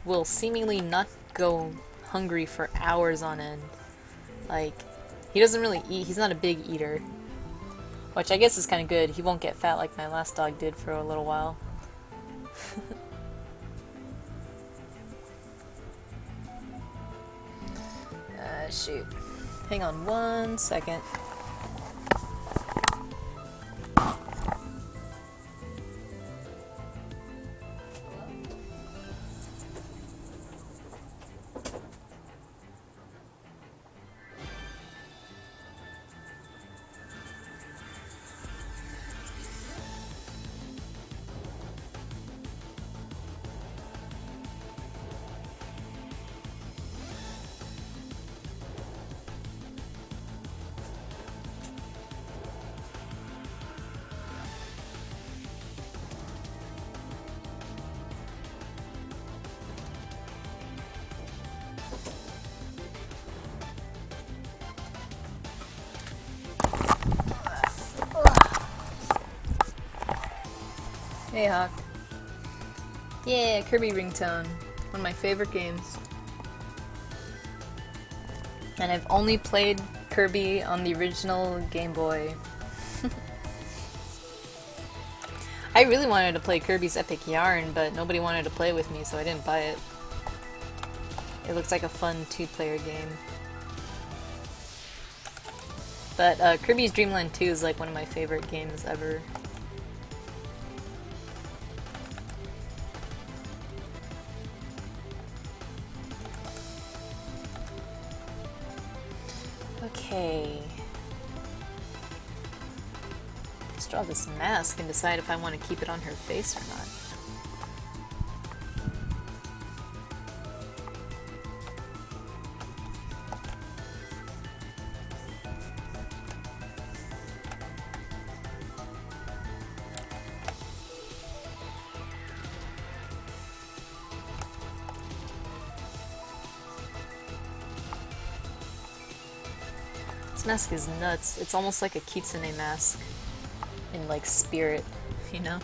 Speaker 1: will seemingly not go hungry for hours on end. Like, he doesn't really eat. He's not a big eater. Which I guess is kind of good. He won't get fat like my last dog did for a little while. Shoot. Hang on 1 second. Hey, Hawk. Yeah, Kirby ringtone. One of my favorite games. And I've only played Kirby on the original Game Boy. I really wanted to play Kirby's Epic Yarn, but nobody wanted to play with me, so I didn't buy it. It looks like a fun two-player game. But Kirby's Dream Land 2 is like one of my favorite games ever. Okay. Let's draw this mask and decide if I want to keep it on her face or not. This mask is nuts. It's almost like a kitsune mask in like spirit, you know?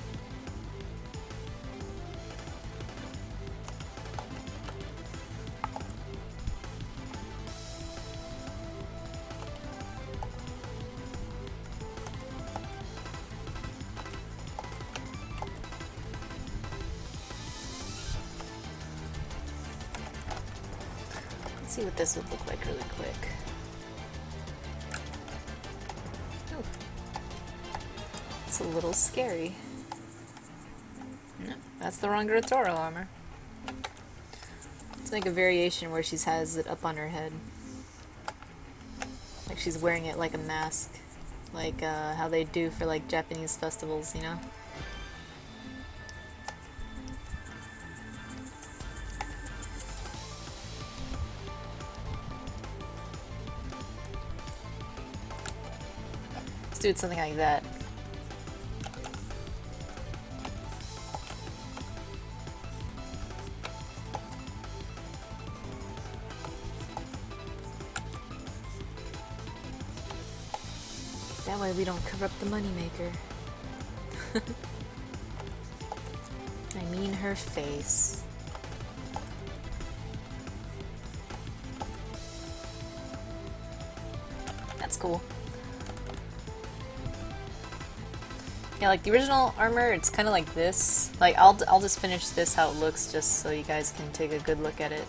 Speaker 1: Let's see what this would look like really quick. Ooh. It's a little scary. No, that's the wrong Grotoro armor. Let's make a variation where she has it up on her head. Like she's wearing it like a mask. Like how they do for like Japanese festivals, you know? Let's do it something like that. That way we don't cover up the moneymaker. I mean her face. That's cool. Yeah, like the original armor, it's kind of like this. Like I'll just finish this how it looks just so you guys can take a good look at it.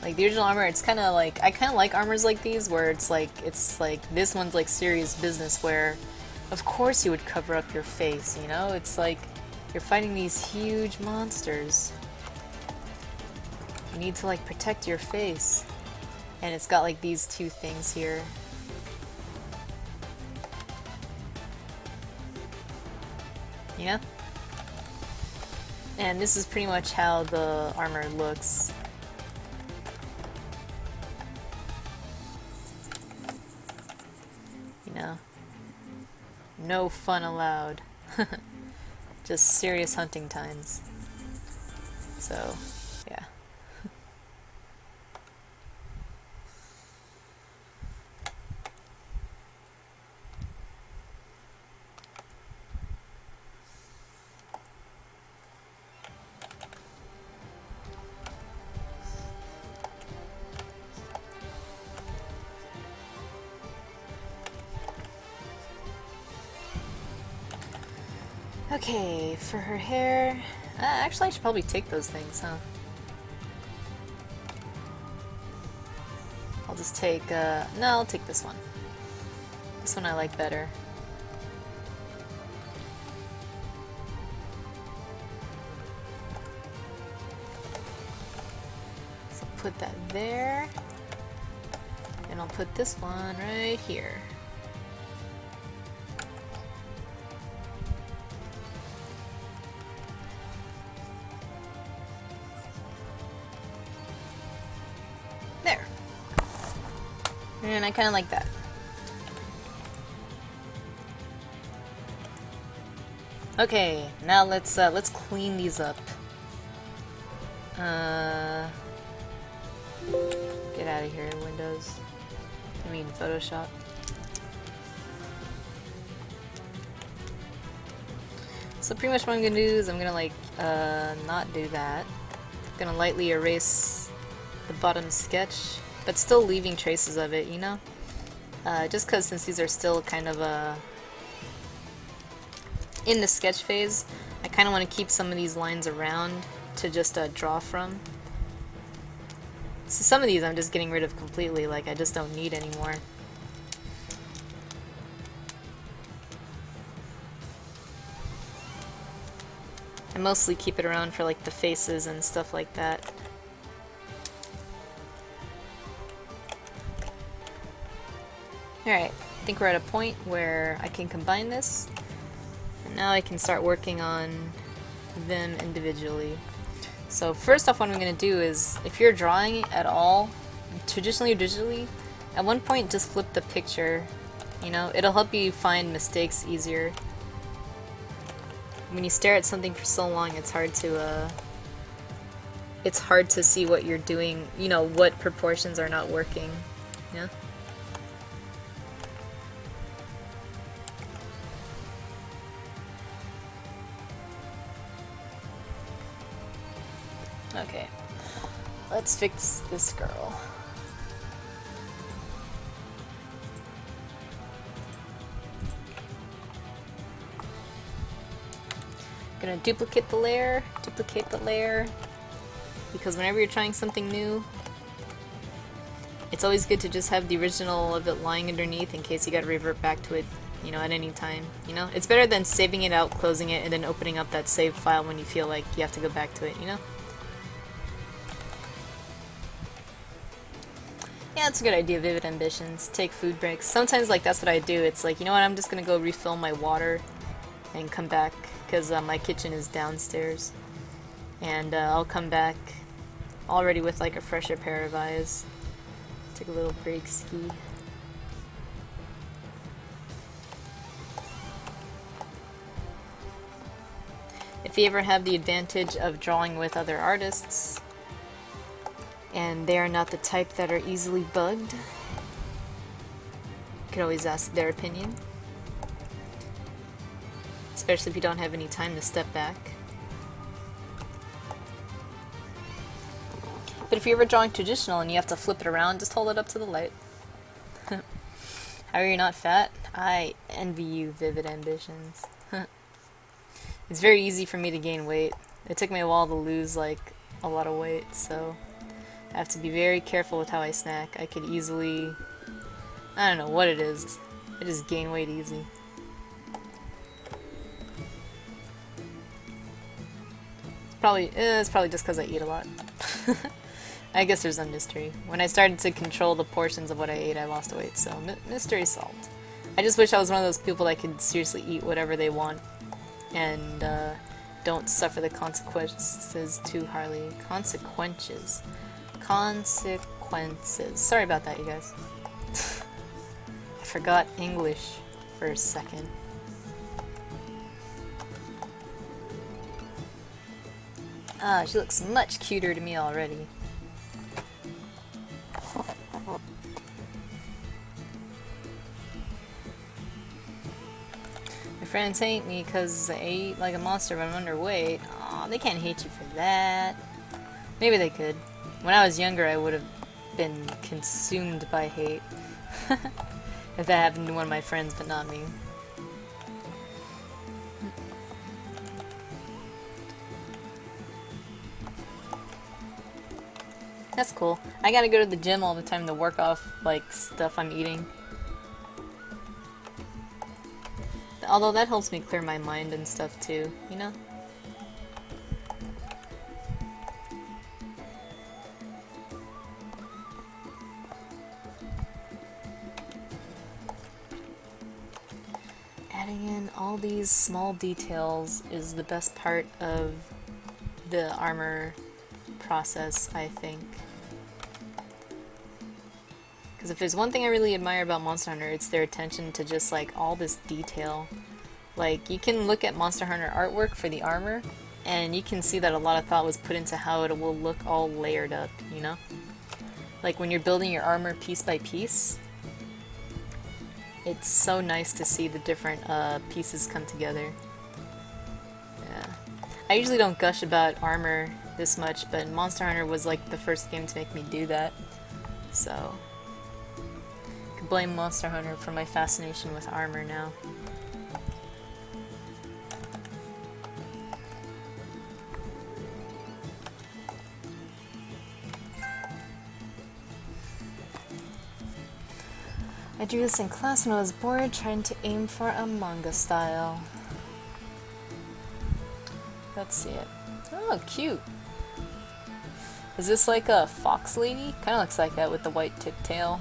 Speaker 1: Like the original armor, it's kind of like, I kind of like armors like these where it's like this one's like serious business where of course you would cover up your face, you know? It's like you're fighting these huge monsters. You need to like protect your face. And it's got like these two things here. You know? And this is pretty much how the armor looks. You know? No fun allowed. Just serious hunting times. So, yeah. Okay, for her hair... actually, I should probably take those things, huh? I'll just take, no, I'll take this one. This one I like better. So put that there. And I'll put this one right here. There. And I kind of like that. Okay, now let's clean these up. Get out of here, Windows. I mean Photoshop. So pretty much what I'm gonna do is I'm gonna like not do that. I'm gonna lightly erase the bottom sketch, but still leaving traces of it, you know? Just because since these are still kind of in the sketch phase, I kind of want to keep some of these lines around to just draw from. So some of these I'm just getting rid of completely, like I just don't need anymore. I mostly keep it around for like the faces and stuff like that. Alright, I think we're at a point where I can combine this, and now I can start working on them individually. So first off, what I'm going to do is, if you're drawing at all, traditionally or digitally, at one point just flip the picture, you know, it'll help you find mistakes easier. When you stare at something for so long, it's hard to see what you're doing, you know, what proportions are not working, yeah? Okay, let's fix this girl. Gonna duplicate the layer, because whenever you're trying something new, it's always good to just have the original of it lying underneath in case you gotta revert back to it, you know, at any time, you know? It's better than saving it out, closing it, and then opening up that save file when you feel like you have to go back to it, you know? Yeah, that's a good idea, Vivid Ambitions. Take food breaks. Sometimes, like, that's what I do. It's like, you know what, I'm just gonna go refill my water and come back, because my kitchen is downstairs. And I'll come back already with, like, a fresher pair of eyes. Take a little break ski. If you ever have the advantage of drawing with other artists, and they are not the type that are easily bugged, you can always ask their opinion. Especially if you don't have any time to step back. But if you're ever drawing traditional and you have to flip it around, just hold it up to the light. How are you not fat? I envy you, Vivid Ambitions. It's very easy for me to gain weight. It took me a while to lose, like, a lot of weight, so I have to be very careful with how I snack. I could easily... I don't know what it is. I just gain weight easy. It's probably just because I eat a lot. I guess there's a mystery. When I started to control the portions of what I ate, I lost weight, so mystery solved. I just wish I was one of those people that could seriously eat whatever they want and don't suffer the consequences too hardly. Consequences. Sorry about that, you guys. I forgot English for a second. Ah, she looks much cuter to me already. My friends hate me because I ate like a monster but I'm underweight. Aw, they can't hate you for that. Maybe they could. When I was younger, I would have been consumed by hate. If that happened to one of my friends, but not me. That's cool. I gotta go to the gym all the time to work off, like, stuff I'm eating. Although that helps me clear my mind and stuff too, you know? Adding in all these small details is the best part of the armor process, I think. Because if there's one thing I really admire about Monster Hunter, it's their attention to just like all this detail. Like, you can look at Monster Hunter artwork for the armor, and you can see that a lot of thought was put into how it will look all layered up, you know? Like when you're building your armor piece by piece, it's so nice to see the different pieces come together. Yeah. I usually don't gush about armor this much, but Monster Hunter was like the first game to make me do that. So, I can blame Monster Hunter for my fascination with armor now. I drew this in class when I was bored, trying to aim for a manga style. Let's see it. Oh, cute. Is this like a fox lady? Kind of looks like that with the white tip tail.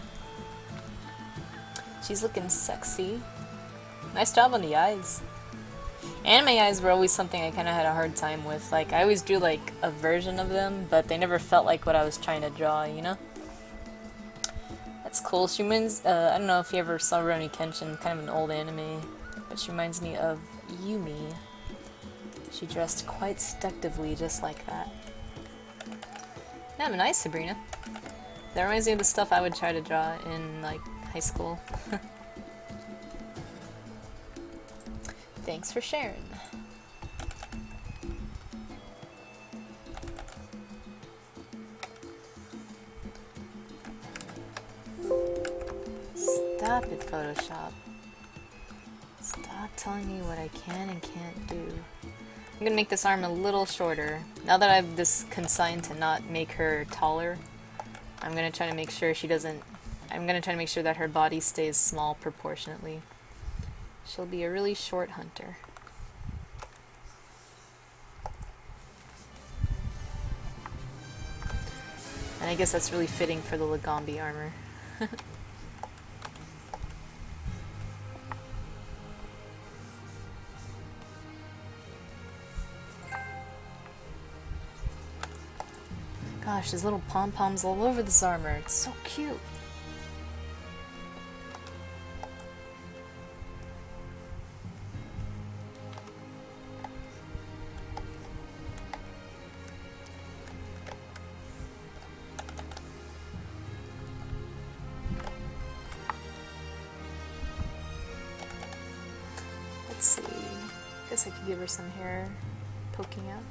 Speaker 1: She's looking sexy. Nice job on the eyes. Anime eyes were always something I kind of had a hard time with. Like, I always drew like a version of them, but they never felt like what I was trying to draw, you know? That's cool. She reminds, I don't know if you ever saw Rurouni Kenshin, kind of an old anime, but she reminds me of Yumi. She dressed quite seductively just like that. Yeah, nice, Sabrina. That reminds me of the stuff I would try to draw in, like, high school. Thanks for sharing. Stop it, Photoshop. Stop telling me what I can and can't do. I'm gonna make this arm a little shorter. Now that I've this consigned to not make her taller, I'm gonna try to make sure she doesn't... I'm gonna try to make sure that her body stays small proportionately. She'll be a really short hunter. And I guess that's really fitting for the Legambi armor. Gosh, there's little pom-poms all over this armor. It's so cute. Let's see. I guess I could give her some hair poking out.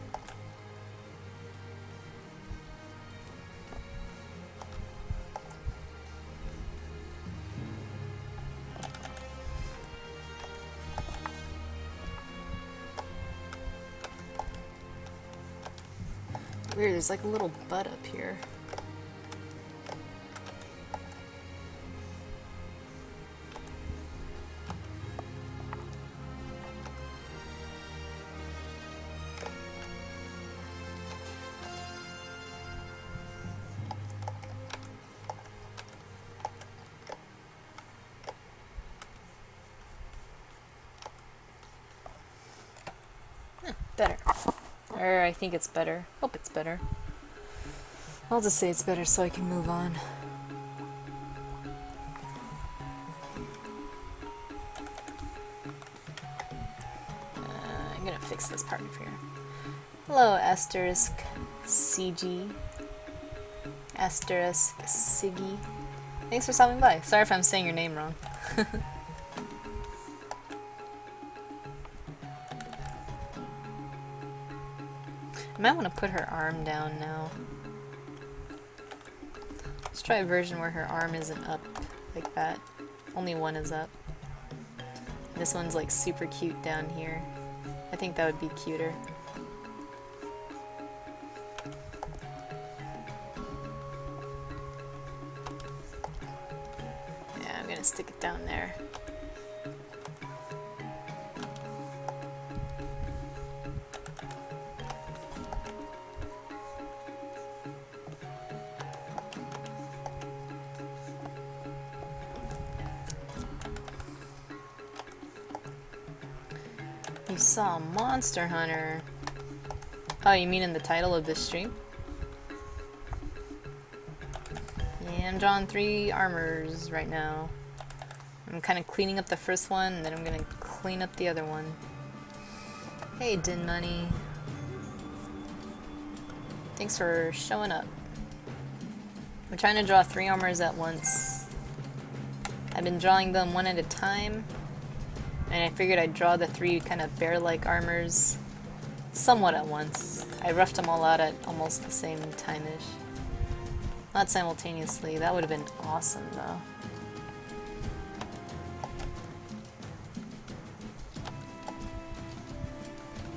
Speaker 1: Weird, there's like a little butt up here. Better. Or I think it's better. Hope it's better. I'll just say it's better so I can move on. I'm gonna fix this part of here. Hello, asterisk CG. Asterisk Siggy. Thanks for stopping by. Sorry if I'm saying your name wrong. I might want to put her arm down now. Let's try a version where her arm isn't up like that. Only one is up. This one's like super cute down here. I think that would be cuter. Yeah, I'm gonna stick it down there. You saw Monster Hunter. Oh, you mean in the title of this stream? Yeah, I'm drawing 3 armors right now. I'm kind of cleaning up the first one, and then I'm gonna clean up the other one. Hey, Din Money. Thanks for showing up. I'm trying to draw 3 armors at once. I've been drawing them one at a time. And I figured I'd draw the 3 kind of bear-like armors somewhat at once. I roughed them all out at almost the same time-ish. Not simultaneously. That would have been awesome, though.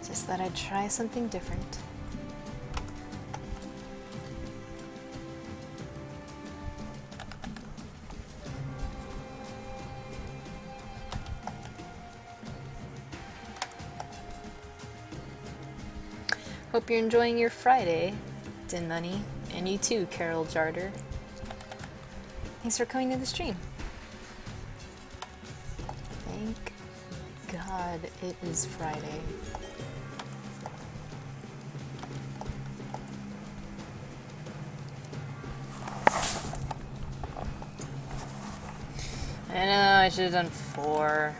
Speaker 1: Just thought I'd try something different. Hope you're enjoying your Friday, Din Money, and you too, Carol Jarder. Thanks for coming to the stream. Thank God it is Friday. I know, I should have done 4.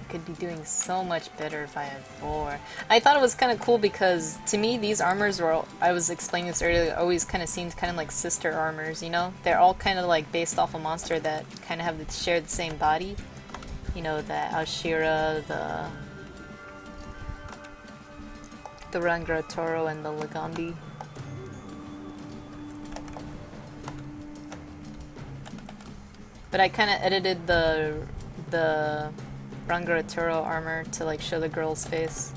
Speaker 1: Could be doing so much better if I had 4. I thought it was kind of cool because to me these armors were, I was explaining this earlier, always kind of seemed kind of like sister armors, you know? They're all kind of like based off a monster that kind of have shared the same body. You know, the Ashira, the Rangratoro, and the Lagambi. But I kind of edited the Rangratoro armor to like show the girl's face.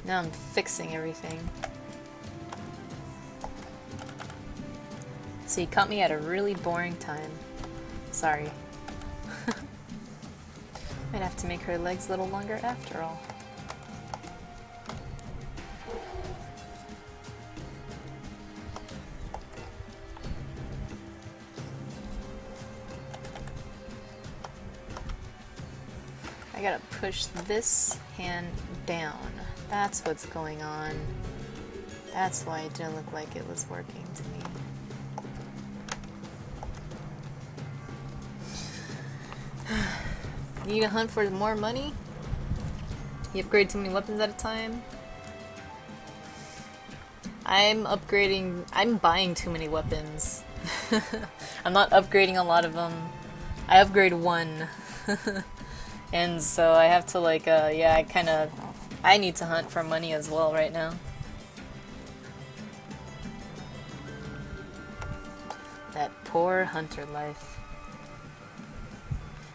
Speaker 1: Now I'm fixing everything. So you caught me at a really boring time. Sorry. Might have to make her legs a little longer after all. I gotta push this hand down. That's what's going on. That's why it didn't look like it was working to me. Need to hunt for more money? You upgrade too many weapons at a time? I'm buying too many weapons. I'm not upgrading a lot of them. I upgrade 1. And so I have to like, yeah, I need to hunt for money as well right now. That poor hunter life.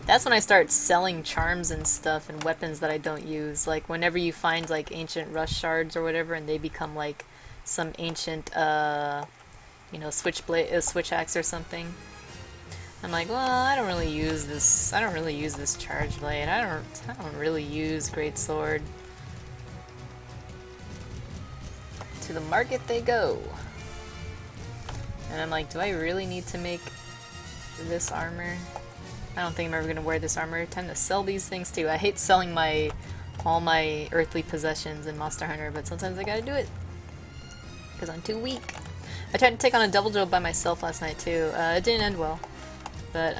Speaker 1: That's when I start selling charms and stuff and weapons that I don't use. Like whenever you find like ancient rush shards or whatever and they become like some ancient, you know, switch axe or something. I'm like, well, I don't really use this. I don't really use this charge blade. I don't really use great sword. To the market they go. And I'm like, do I really need to make this armor? I don't think I'm ever gonna wear this armor. I tend to sell these things too. I hate selling all my earthly possessions in Monster Hunter, but sometimes I gotta do it. Because I'm too weak. I tried to take on a Double Joe by myself last night too. It didn't end well. But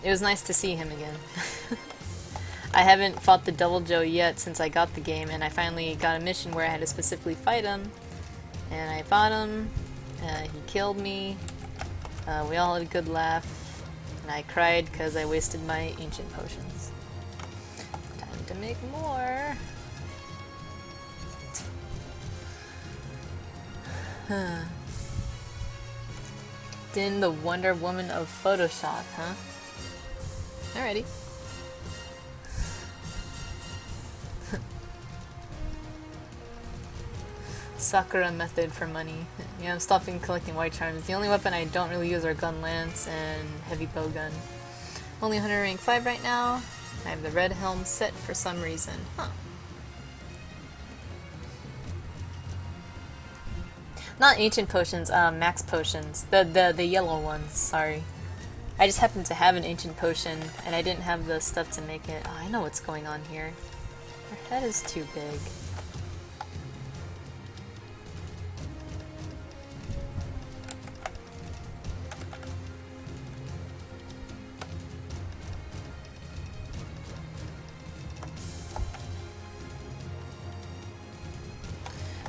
Speaker 1: it was nice to see him again. I haven't fought the Double Joe yet since I got the game, and I finally got a mission where I had to specifically fight him. And I fought him. He killed me. We all had a good laugh. And I cried because I wasted my ancient potions. Time to make more. Din, the Wonder Woman of Photoshop, huh? Alrighty. Sakura method for money. Yeah, I'm stopping collecting white charms. The only weapon I don't really use are gun lance and heavy bow gun. Only hunter rank 5 right now. I have the red helm set for some reason. Huh. Not ancient potions, max potions. The yellow ones, sorry. I just happened to have an ancient potion and I didn't have the stuff to make it. Oh, I know what's going on here. Her head is too big.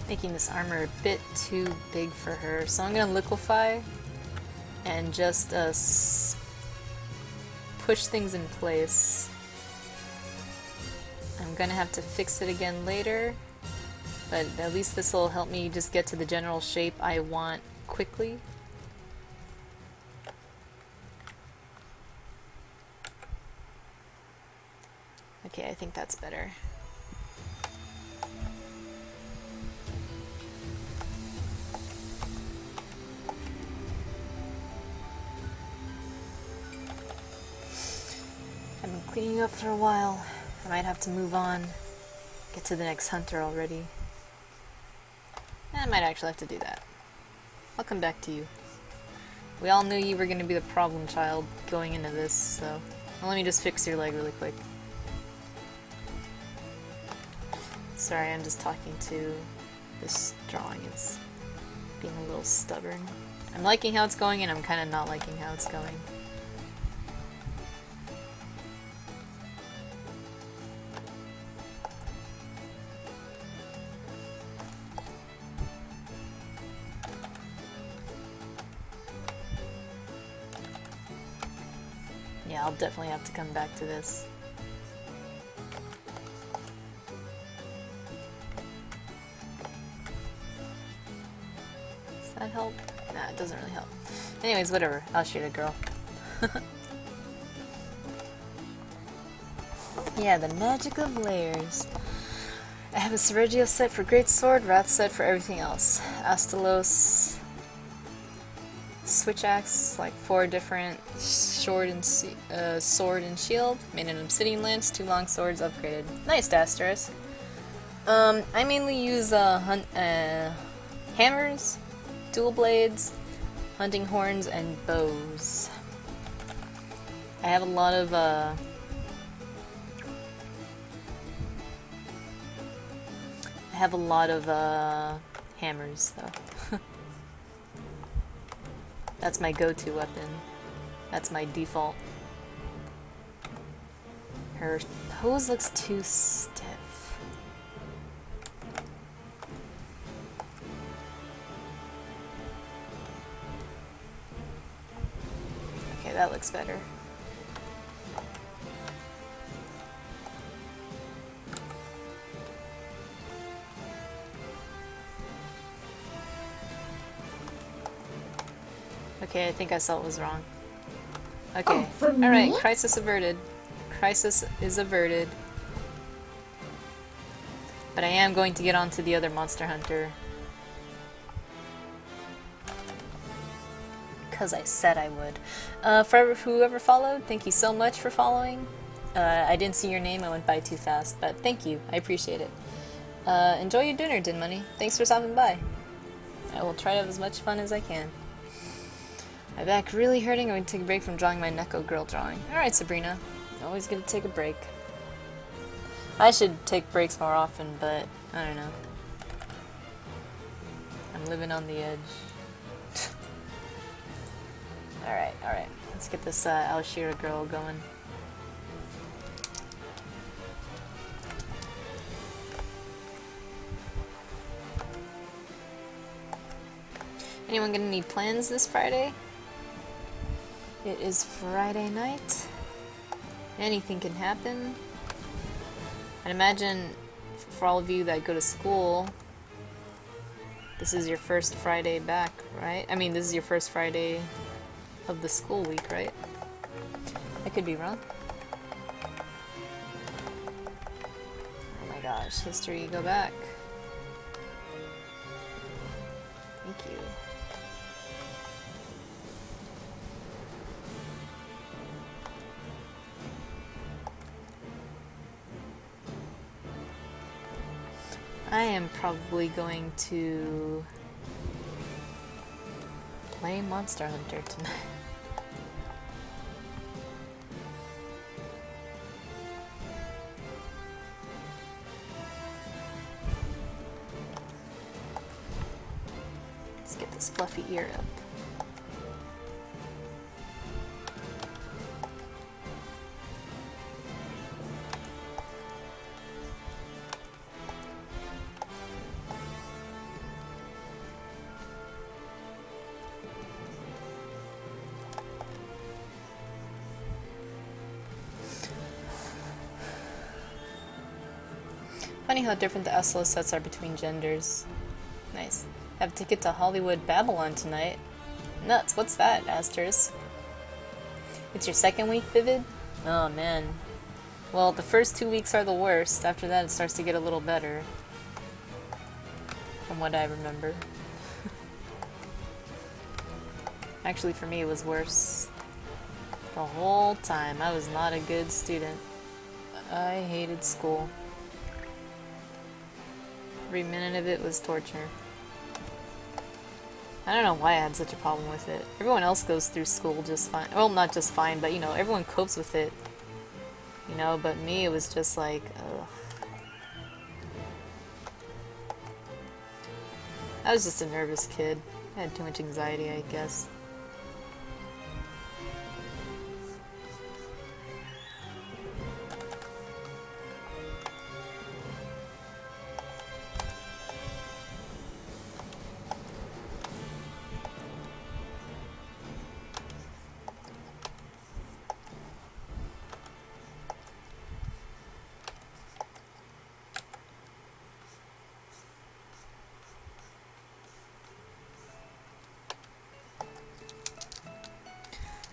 Speaker 1: Making this armor a bit too big for her, so I'm gonna liquefy and just push things in place. I'm gonna have to fix it again later, but at least this will help me just get to the general shape I want quickly. Okay, I think that's better. cleaning up for a while. I might have to move on. Get to the next hunter already. I might actually have to do that. I'll come back to you. We all knew you were going to be the problem child going into this, so... Well, let me just fix your leg really quick. Sorry, I'm just talking to this drawing. It's being a little stubborn. I'm liking how it's going, and I'm kind of not liking how it's going. Yeah, I'll definitely have to come back to this. Does that help? Nah, it doesn't really help. Anyways, whatever. I'll shoot a girl. Yeah, the magic of layers. I have a Sergio set for Great Sword, Wrath set for everything else. Astalos, Switch Axe, like 4 different sword and shield. Made an Obsidian Lance, 2 long swords upgraded. Nice, Asterisk. I mainly use hammers, dual blades, hunting horns, and bows. I have a lot of hammers though. That's my go-to weapon. That's my default. Her pose looks too stiff. Okay, that looks better. Okay, I think I saw what was wrong. Okay, alright, crisis averted. Crisis is averted. But I am going to get on to the other monster hunter. Because I said I would. For whoever followed, thank you so much for following. I didn't see your name, I went by too fast, but thank you, I appreciate it. Enjoy your dinner, Din Money. Thanks for stopping by. I will try to have as much fun as I can. My back really hurting. I'm going to take a break from drawing my Neko girl drawing. Alright, Sabrina. Always going to take a break. I should take breaks more often, but I don't know. I'm living on the edge. Alright, alright. Let's get this Alshira girl going. Anyone got any plans this Friday? It is Friday night. Anything can happen. I'd imagine for all of you that go to school, this is your first Friday back, right? I mean, this is your first Friday of the school week, right? I could be wrong. Oh my gosh, history, go back. Thank you. I am probably going to play Monster Hunter tonight. Let's get this fluffy ear up. Funny how different the Aslo sets are between genders. Nice. Have a ticket to Hollywood Babylon tonight. Nuts, what's that, Asters? It's your second week, Vivid? Oh man. Well, the first 2 weeks are the worst. After that, it starts to get a little better. From what I remember. Actually, for me, it was worse. The whole time. I was not a good student. I hated school. Every minute of it was torture. I don't know why I had such a problem with it. Everyone else goes through school just fine. Well, not just fine, but you know, everyone copes with it. You know, but me, it was just like, ugh. I was just a nervous kid. I had too much anxiety, I guess.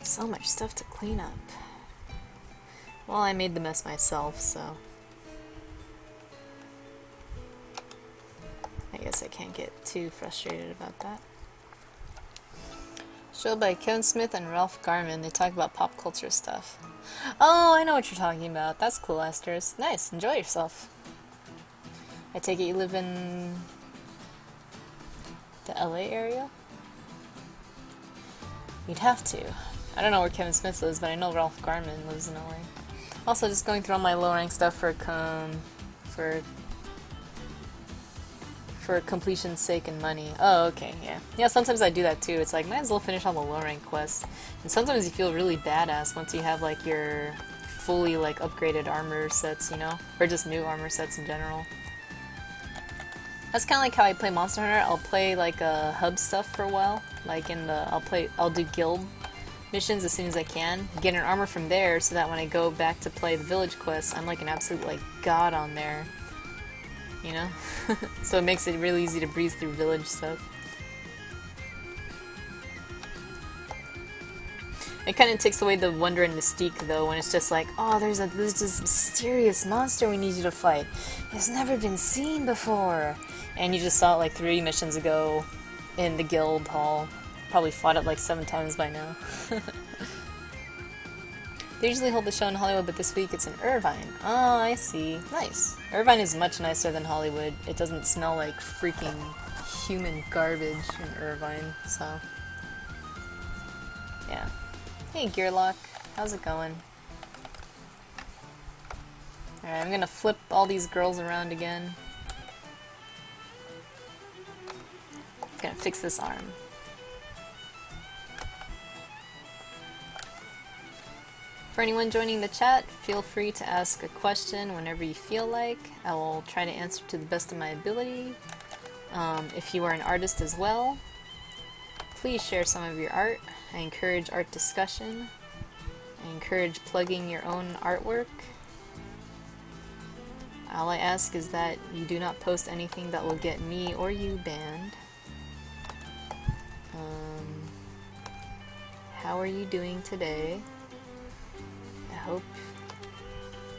Speaker 1: So much stuff to clean up. Well, I made the mess myself, so I guess I can't get too frustrated about that. Show by Kevin Smith and Ralph Garman. They talk about pop culture stuff. Oh, I know what you're talking about. That's cool, Asters. Nice. Enjoy yourself. I take it you live in the LA area? You'd have to. I don't know where Kevin Smith lives, but I know Ralph Garman lives in LA. Also, just going through all my low rank stuff for completion's sake and money. Oh, okay, yeah. Yeah, sometimes I do that too. It's like, might as well finish all the low rank quests. And sometimes you feel really badass once you have like your fully like upgraded armor sets, you know? Or just new armor sets in general. That's kind of like how I play Monster Hunter. I'll play like hub stuff for a while. Like I'll do guild missions as soon as I can. Get an armor from there so that when I go back to play the village quests, I'm like an absolute like god on there. You know? So it makes it really easy to breeze through village stuff. It kind of takes away the wonder and mystique though when it's just like, oh, there's this mysterious monster we need you to fight. It's never been seen before. And you just saw it like 3 missions ago in the guild hall. Probably fought it like 7 times by now. They usually hold the show in Hollywood, but this week it's in Irvine. Oh, I see. Nice. Irvine is much nicer than Hollywood. It doesn't smell like freaking human garbage in Irvine, so... yeah. Hey, Gearlock. How's it going? Alright, I'm gonna flip all these girls around again. Gonna fix this arm. For anyone joining the chat, feel free to ask a question whenever you feel like. I will try to answer to the best of my ability. If you are an artist as well, please share some of your art. I encourage art discussion. I encourage plugging your own artwork. All I ask is that you do not post anything that will get me or you banned. How are you doing today? I hope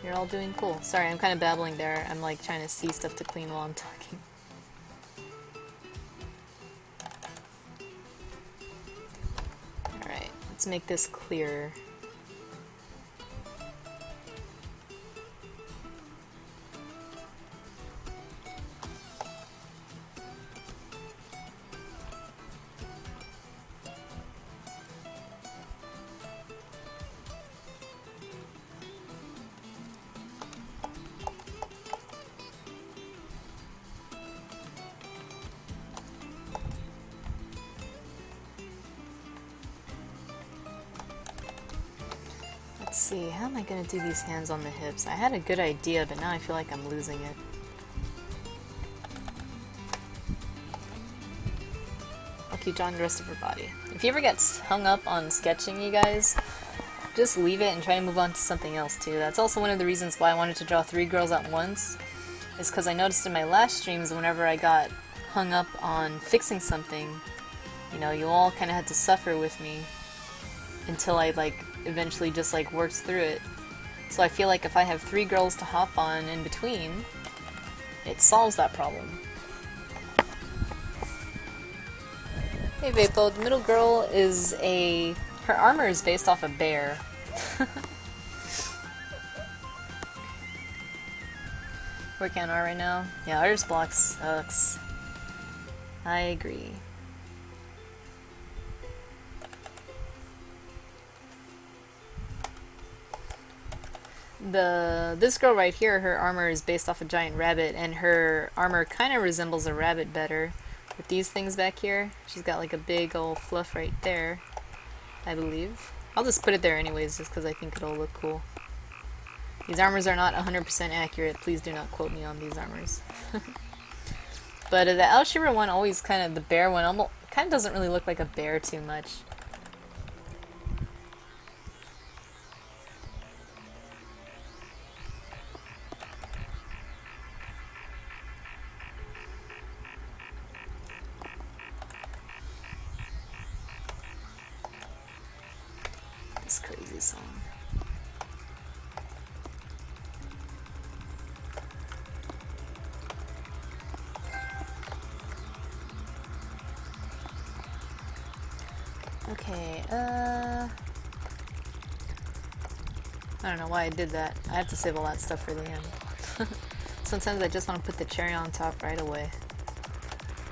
Speaker 1: you're all doing cool. Sorry, I'm kind of babbling there. I'm like trying to see stuff to clean while I'm talking. Alright, let's make this clearer. Let's see, how am I gonna do these hands on the hips? I had a good idea, but now I feel like I'm losing it. I'll keep drawing the rest of her body. If you ever get hung up on sketching, you guys, just leave it and try to move on to something else too. That's also one of the reasons why I wanted to draw 3 girls at once, is because I noticed in my last streams whenever I got hung up on fixing something, you know, you all kind of had to suffer with me until I like eventually just like worked through it. So I feel like if I have 3 girls to hop on in between, it solves that problem. Hey Vapo, the middle girl is her armor is based off a bear. Working on art right now. Yeah, artist block sucks. I agree. This girl right here, her armor is based off a giant rabbit, and her armor kind of resembles a rabbit better. With these things back here, she's got like a big old fluff right there, I believe. I'll just put it there anyways, just because I think it'll look cool. These armors are not 100% accurate. Please do not quote me on these armors. But the Alshira one always kind of, the bear one, almost kind of doesn't really look like a bear too much. This crazy song. Okay, I don't know why I did that. I have to save all that stuff for the end. Sometimes I just want to put the cherry on top right away.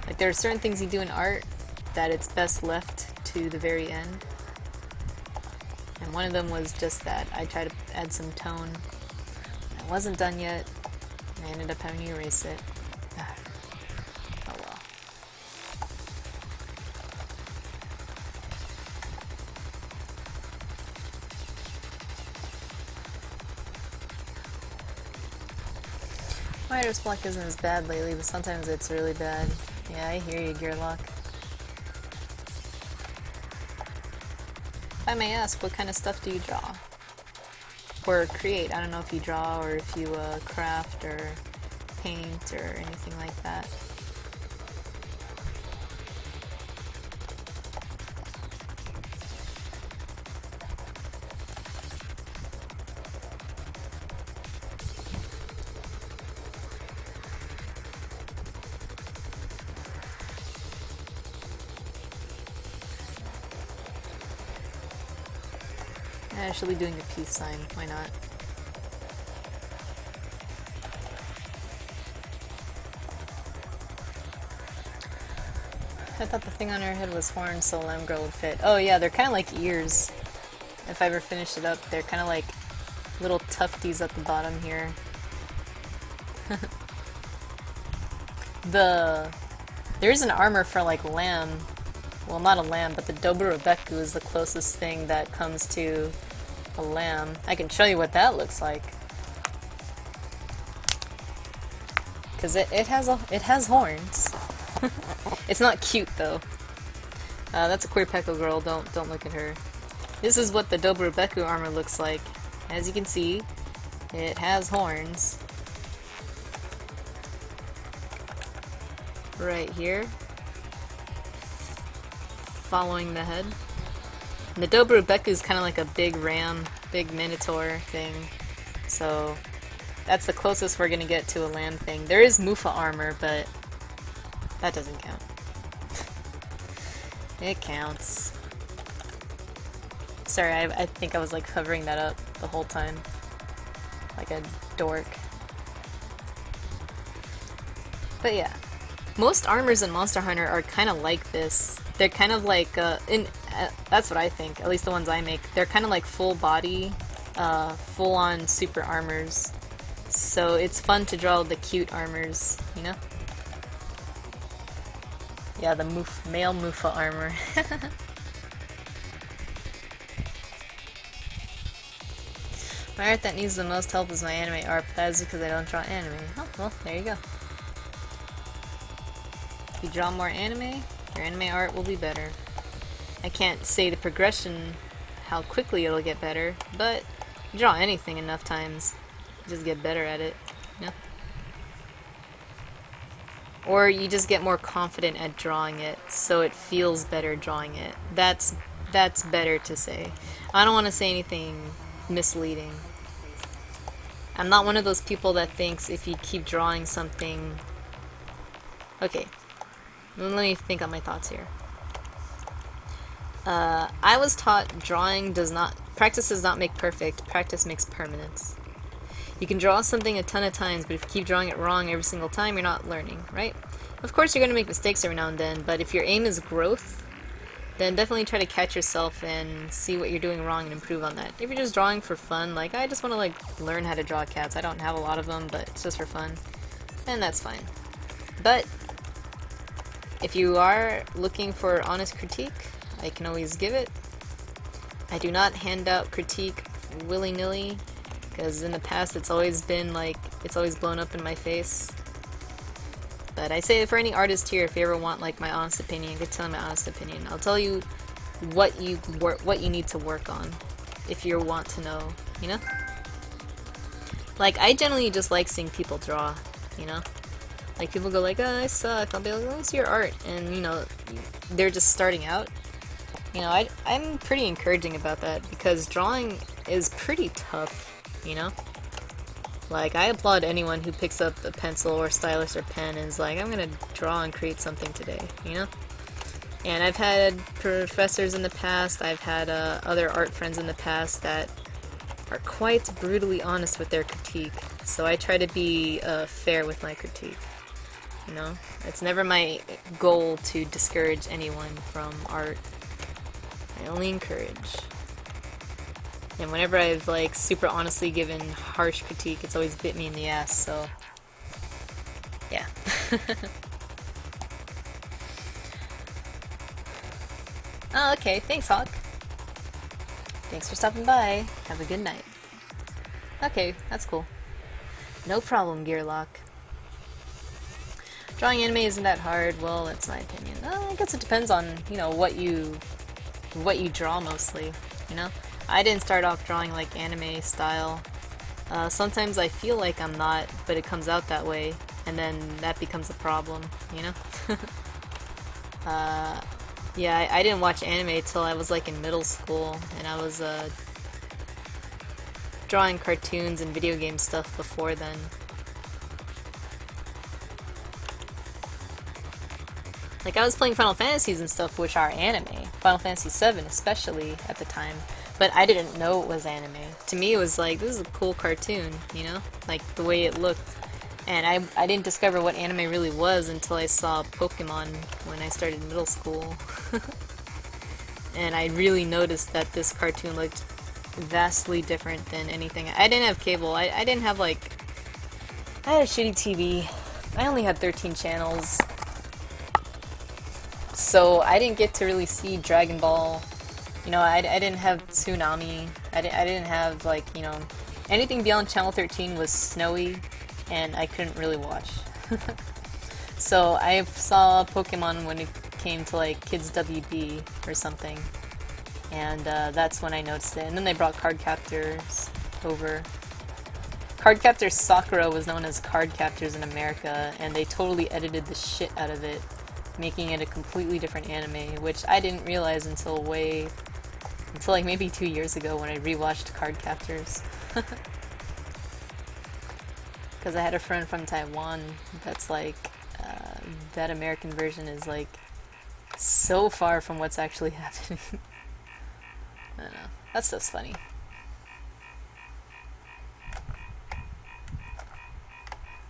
Speaker 1: Like, there are certain things you do in art that it's best left to the very end. And one of them was just that. I tried to add some tone. I wasn't done yet. And I ended up having to erase it. Oh well. My writer's block isn't as bad lately, but sometimes it's really bad. Yeah, I hear you, Gearlock. If I may ask, what kind of stuff do you draw? Or create? I don't know if you draw or if you craft or paint or anything like that. I should be doing a peace sign, why not? I thought the thing on her head was horns, so Lamb Girl would fit. Oh yeah, they're kind of like ears. If I ever finish it up, they're kind of like little tufties at the bottom here. There's an armor for like lamb. Well, not a lamb, but the Dobrobeku is the closest thing that comes to a lamb. I can show you what that looks like. Cause it has horns. It's not cute though. That's a queer Peko girl. Don't look at her. This is what the Dobrobeku armor looks like. As you can see, it has horns. Right here. Following the head. And the Dobrobeku is kind of like a big ram, big minotaur thing. So that's the closest we're gonna get to a lamb thing. There is Mufa armor, but that doesn't count. It counts. Sorry, I think I was like covering that up the whole time. Like a dork. But yeah. Most armors in Monster Hunter are kind of like this. They're kind of like, that's what I think, at least the ones I make. They're kind of like full body, full-on super armors. So it's fun to draw the cute armors, you know? Yeah, the male Mufa armor. My art that needs the most help is my anime art, but that is because I don't draw anime. Oh, well, there you go. If you draw more anime, your anime art will be better. I can't say the progression, how quickly it'll get better, but you draw anything enough times, you just get better at it, you know? Or you just get more confident at drawing it, so it feels better drawing it. That's better to say. I don't want to say anything misleading. I'm not one of those people that thinks if you keep drawing something... Okay. Let me think on my thoughts here. I was taught drawing does not practice does not make perfect, practice makes permanence. You can draw something a ton of times, but if you keep drawing it wrong every single time, you're not learning, right? Of course you're going to make mistakes every now and then, but if your aim is growth, then definitely try to catch yourself and see what you're doing wrong and improve on that. If you're just drawing for fun, like, I just want to, like, learn how to draw cats. I don't have a lot of them, but it's just for fun. And that's fine. But if you are looking for honest critique, I can always give it. I do not hand out critique willy-nilly, because in the past it's always been, like, it's always blown up in my face. But I say for any artist here, if you ever want, like, my honest opinion, you can tell me my honest opinion. I'll tell you what you need to work on, if you want to know, you know? Like, I generally just like seeing people draw, you know? Like, people go like, oh, I suck. I'll be like, what's your art? And, you know, they're just starting out. You know, I'm pretty encouraging about that, because drawing is pretty tough, you know? Like, I applaud anyone who picks up a pencil or stylus or pen and is like, I'm gonna draw and create something today, you know? And I've had professors in the past, I've had other art friends in the past that are quite brutally honest with their critique. So I try to be fair with my critique, you know? It's never my goal to discourage anyone from art. I only encourage. And whenever I've, like, super honestly given harsh critique, it's always bit me in the ass, so... yeah. Oh, okay. Thanks, Hawk. Thanks for stopping by. Have a good night. Okay, that's cool. No problem, Gearlock. Drawing anime isn't that hard. Well, that's my opinion. I guess it depends on, you know, what you draw mostly, you know? I didn't start off drawing like anime style. Sometimes I feel like I'm not, but it comes out that way, and then that becomes a problem, you know? Yeah, I didn't watch anime till I was like in middle school, and I was drawing cartoons and video game stuff before then. Like, I was playing Final Fantasies and stuff, which are anime. Final Fantasy VII especially at the time. But I didn't know it was anime. To me, it was like, this is a cool cartoon, you know? Like, the way it looked. And I didn't discover what anime really was until I saw Pokemon when I started middle school. And I really noticed that this cartoon looked vastly different than anything. I didn't have cable. I didn't have, like... I had a shitty TV. I only had 13 channels. So I didn't get to really see Dragon Ball. You know, I didn't have Tsunami. I didn't have, like, you know... Anything beyond Channel 13 was snowy, and I couldn't really watch. So I saw Pokemon when it came to, like, Kids WB or something. And that's when I noticed it. And then they brought Card Captors over. Card Captors Sakura was known as Card Captors in America, and they totally edited the shit out of it, making it a completely different anime, which I didn't realize until like maybe 2 years ago when I rewatched Card Captors. Because I had a friend from Taiwan that's like, that American version is like so far from what's actually happening. I don't know. That stuff's funny.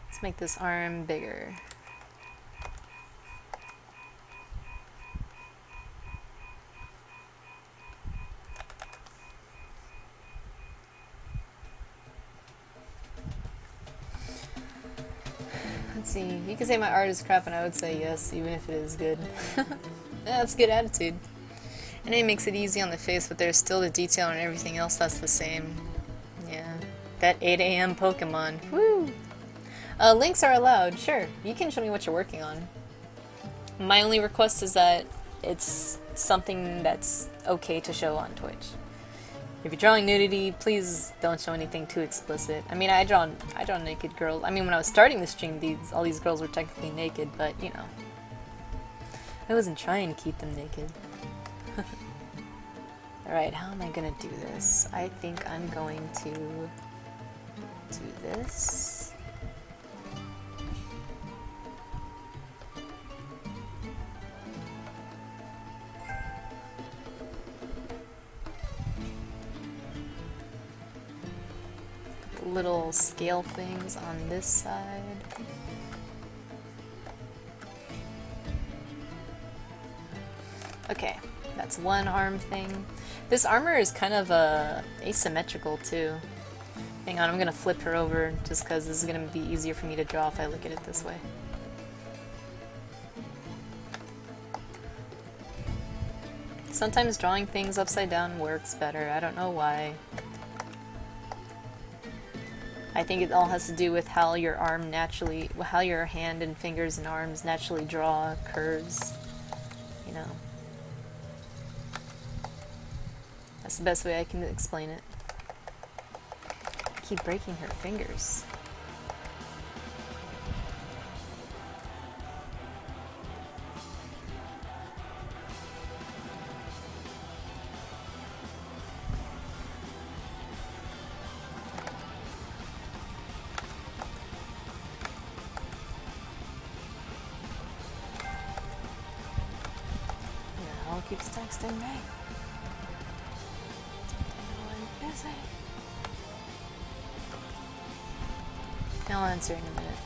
Speaker 1: Let's make this arm bigger. Let's see, you can say my art is crap and I would say yes, even if it is good. Yeah, that's a good attitude. And it makes it easy on the face, but there's still the detail and everything else that's the same. Yeah. That 8 AM Pokemon. Woo! Links are allowed, sure. You can show me what you're working on. My only request is that it's something that's okay to show on Twitch. If you're drawing nudity, please don't show anything too explicit. I mean, I draw naked girls. I mean, when I was starting the stream, all these girls were technically naked, but, you know. I wasn't trying to keep them naked. Alright, how am I gonna do this? I think I'm going to do this. little scale things on this side. Okay, that's one arm thing. This armor is kind of asymmetrical too. Hang on, I'm gonna flip her over just because this is gonna be easier for me to draw if I look at it this way. Sometimes drawing things upside down works better. I don't know why. I think it all has to do with how your arm naturally, how your hand and fingers and arms naturally draw curves, you know. That's the best way I can explain it. I keep breaking her fingers. No, keeps texting me. I'm busy. I'll answer in a minute.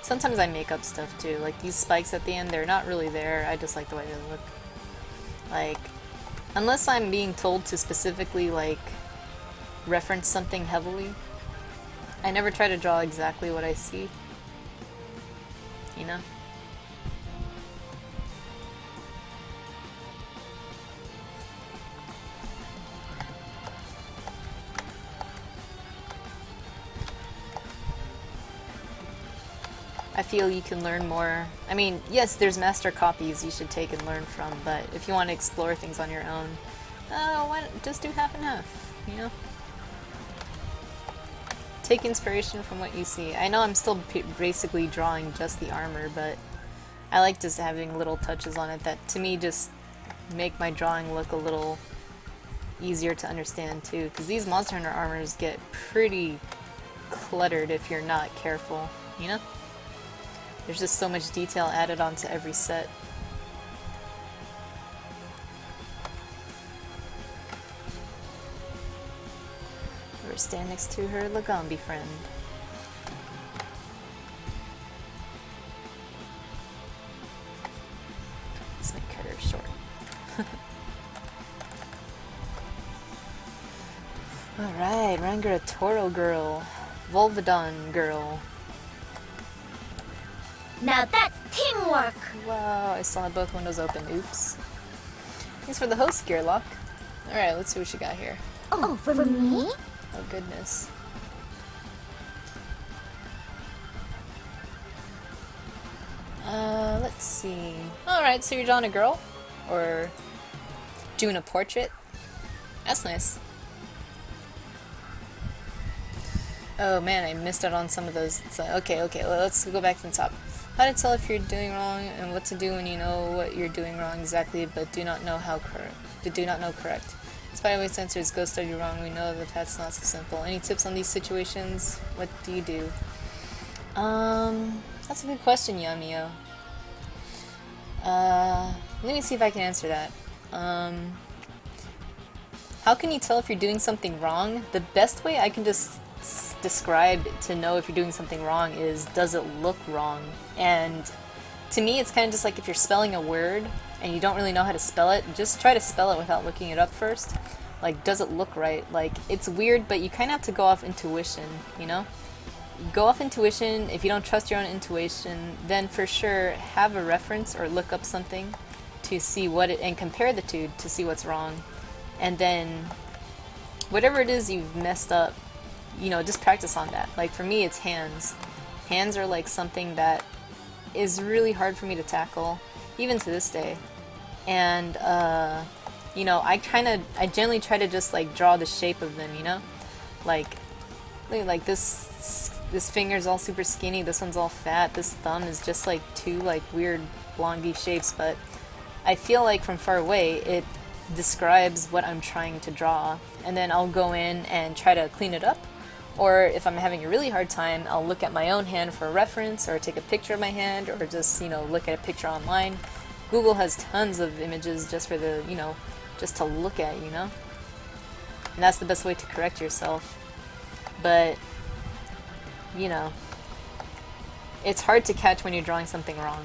Speaker 1: Sometimes I make up stuff too, like these spikes at the end, they're not really there, I just like the way they look. Like, unless I'm being told to specifically, like, reference something heavily, I never try to draw exactly what I see. You know? I feel you can learn more. I mean, yes, there's master copies you should take and learn from, but if you want to explore things on your own, why not just do half and half, you know? Take inspiration from what you see. I know I'm still basically drawing just the armor, but I like just having little touches on it that, to me, just make my drawing look a little easier to understand, too, because these Monster Hunter armors get pretty cluttered if you're not careful, you know? There's just so much detail added onto every set. Or stand next to her Lagombi friend. Let's make her short. Alright, Rangara Toro girl. Volvidon girl.
Speaker 2: Now that's teamwork!
Speaker 1: Wow, I still have both windows open. Oops. Thanks for the host, Gearlock. Alright, let's see what you got here.
Speaker 2: Oh, for me?
Speaker 1: Oh, goodness. Let's see. Alright, so you're drawing a girl? Or doing a portrait? That's nice. Oh man, I missed out on some of those. So, okay, let's go back to the top. How to tell if you're doing wrong and what to do when you know what you're doing wrong exactly, but do not know how correct. Spiderway sensors go study wrong. We know that that's not so simple. Any tips on these situations? What do you do? That's a good question, Yamio. Let me see if I can answer that. How can you tell if you're doing something wrong? The best way I can just describe to know if you're doing something wrong is, does it look wrong? And to me, it's kind of just like if you're spelling a word and you don't really know how to spell it, just try to spell it without looking it up first. Like, does it look right? Like, it's weird, but you kind of have to go off intuition, you know? Go off intuition. If you don't trust your own intuition, then for sure have a reference or look up something to see what it, and compare the two to see what's wrong. And then whatever it is you've messed up, you know, just practice on that. Like, for me, it's hands. Hands are like something that is really hard for me to tackle, even to this day. And, you know, I generally try to just, like, draw the shape of them, you know? Like this finger's all super skinny, this one's all fat, this thumb is just, like, two, like, weird blondie shapes, but I feel like from far away, it describes what I'm trying to draw. And then I'll go in and try to clean it up, Or if I'm having a really hard time, I'll look at my own hand for a reference, or take a picture of my hand, or just, look at a picture online. Google has tons of images just for the, just to look at, And that's the best way to correct yourself. But, it's hard to catch when you're drawing something wrong.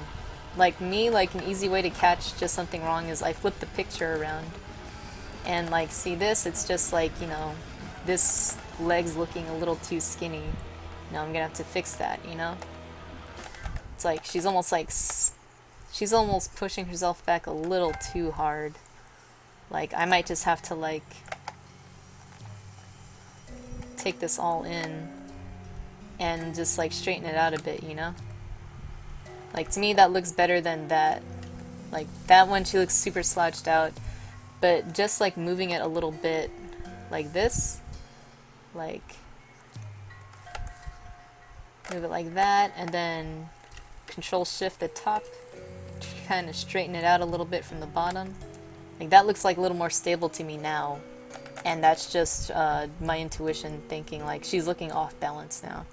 Speaker 1: Like me, like an easy way to catch just something wrong is I flip the picture around. And like, see this? It's just like, this leg's looking a little too skinny. Now I'm gonna have to fix that, It's like she's almost pushing herself back a little too hard. Like I might just have to like take this all in and just like straighten it out a bit, Like to me that looks better than that. Like that one she looks super slouched out, but just like moving it a little bit like this, like move it like that, and then Control Shift the top to kind of straighten it out a little bit from the bottom. Like that looks like a little more stable to me now, and that's just my intuition thinking like she's looking off balance now.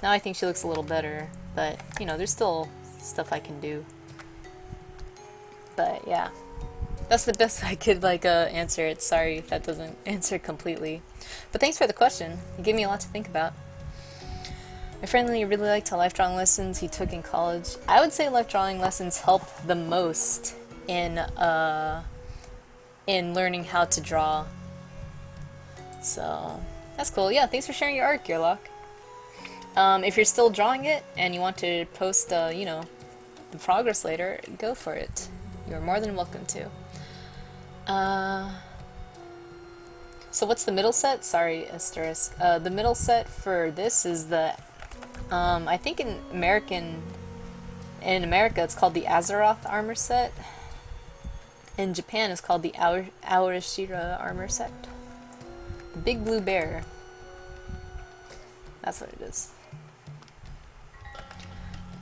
Speaker 1: Now I think she looks a little better, but there's still stuff I can do. But yeah, that's the best I could answer it. Sorry if that doesn't answer completely. But thanks for the question. It gave me a lot to think about. My friend really liked how life drawing lessons he took in college. I would say life drawing lessons help the most in learning how to draw. So that's cool. Yeah, thanks for sharing your art, Gearlock. If you're still drawing it and you want to post, the progress later, go for it. You're more than welcome to. So what's the middle set? Sorry, Asterisk. The middle set for this is the, I think in America it's called the Azeroth armor set. In Japan it's called the Aorishira armor set. The big blue bear. That's what it is.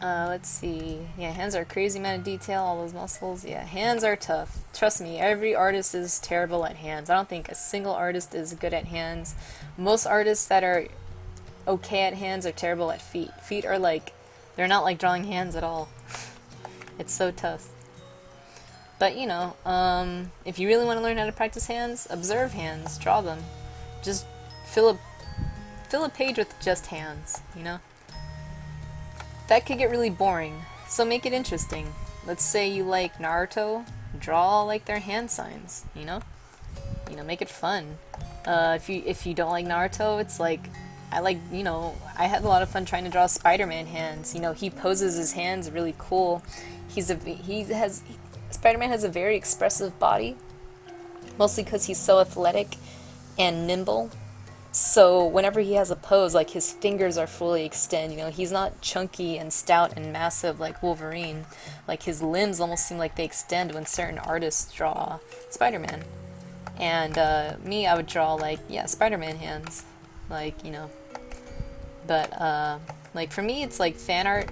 Speaker 1: Let's see. Yeah, hands are a crazy amount of detail, all those muscles. Yeah, hands are tough. Trust me, every artist is terrible at hands. I don't think a single artist is good at hands. Most artists that are okay at hands are terrible at feet. Feet are like, they're not like drawing hands at all. It's so tough. But if you really want to learn how to practice hands, observe hands, draw them. Just fill a page with just hands, That could get really boring, so make it interesting. Let's say you like Naruto, draw like their hand signs, make it fun. If you don't like Naruto, it's like I had a lot of fun trying to draw Spider-Man hands. He poses his hands really cool. Spider-Man has a very expressive body, mostly because he's so athletic and nimble. So whenever he has a pose, like his fingers are fully extended, he's not chunky and stout and massive like Wolverine. Like his limbs almost seem like they extend when certain artists draw Spider-Man. And me, I would draw Spider-Man hands, But for me, it's like fan art.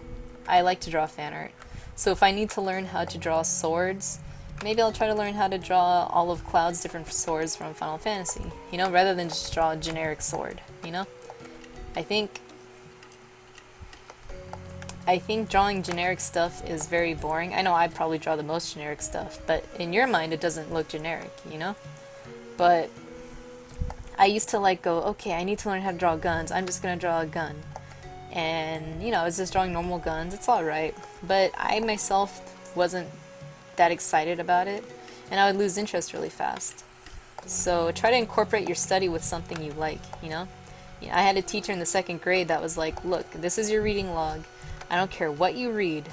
Speaker 1: I like to draw fan art. So if I need to learn how to draw swords, maybe I'll try to learn how to draw all of Cloud's different swords from Final Fantasy, rather than just draw a generic sword, I think drawing generic stuff is very boring. I know I'd probably draw the most generic stuff, but in your mind it doesn't look generic, But I used to go, okay, I need to learn how to draw guns. I'm just gonna draw a gun. And, I was just drawing normal guns. It's alright. But I myself wasn't that excited about it, and I would lose interest really fast. So try to incorporate your study with something you like, I had a teacher in the 2nd grade that was like, look, this is your reading log. I don't care what you read.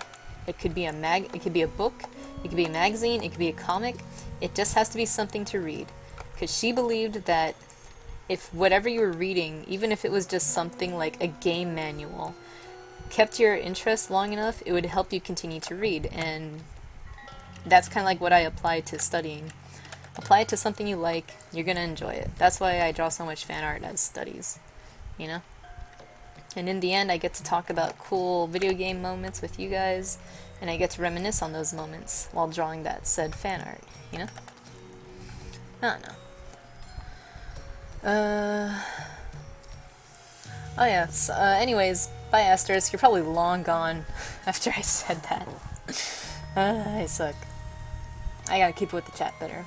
Speaker 1: It could be a book, it could be a magazine, it could be a comic. It just has to be something to read. Because she believed that if whatever you were reading, even if it was just something like a game manual, kept your interest long enough, it would help you continue to read. And that's kind of like what I apply to studying. Apply it to something you like, you're going to enjoy it. That's why I draw so much fan art as studies, And in the end, I get to talk about cool video game moments with you guys, and I get to reminisce on those moments while drawing that said fan art, I don't know. Oh yeah, so, anyways, bye Asterisk, you're probably long gone after I said that. I suck. I gotta keep with the chat better.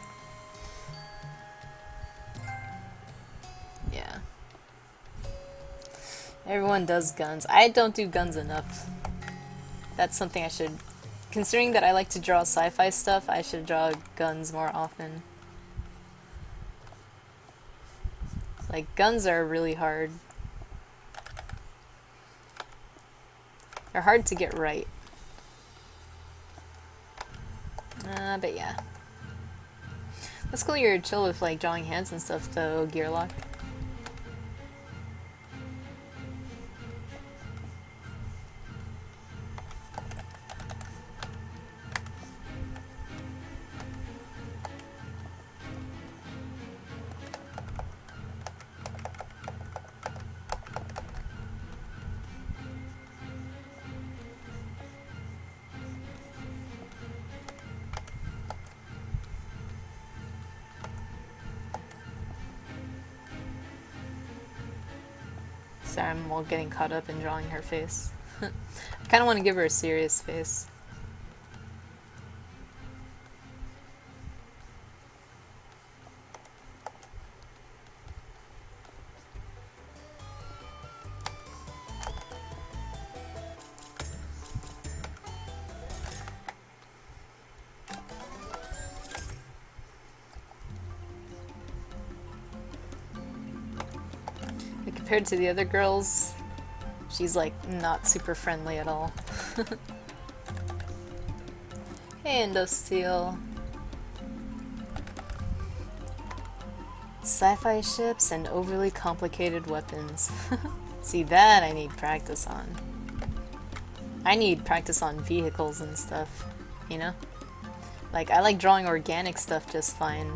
Speaker 1: Yeah. Everyone does guns. I don't do guns enough. That's something I should... Considering that I like to draw sci-fi stuff, I should draw guns more often. Like, guns are really hard. They're hard to get right. But yeah. That's cool you're chill with, like, drawing hands and stuff, though, Gearlock. Sorry, I'm all getting caught up in drawing her face. I kind of want to give her a serious face. Compared to the other girls, she's like not super friendly at all. Hey, Indosteel. Sci-fi ships and overly complicated weapons. See, that I need practice on. I need practice on vehicles and stuff, you know? Like, I like drawing organic stuff just fine,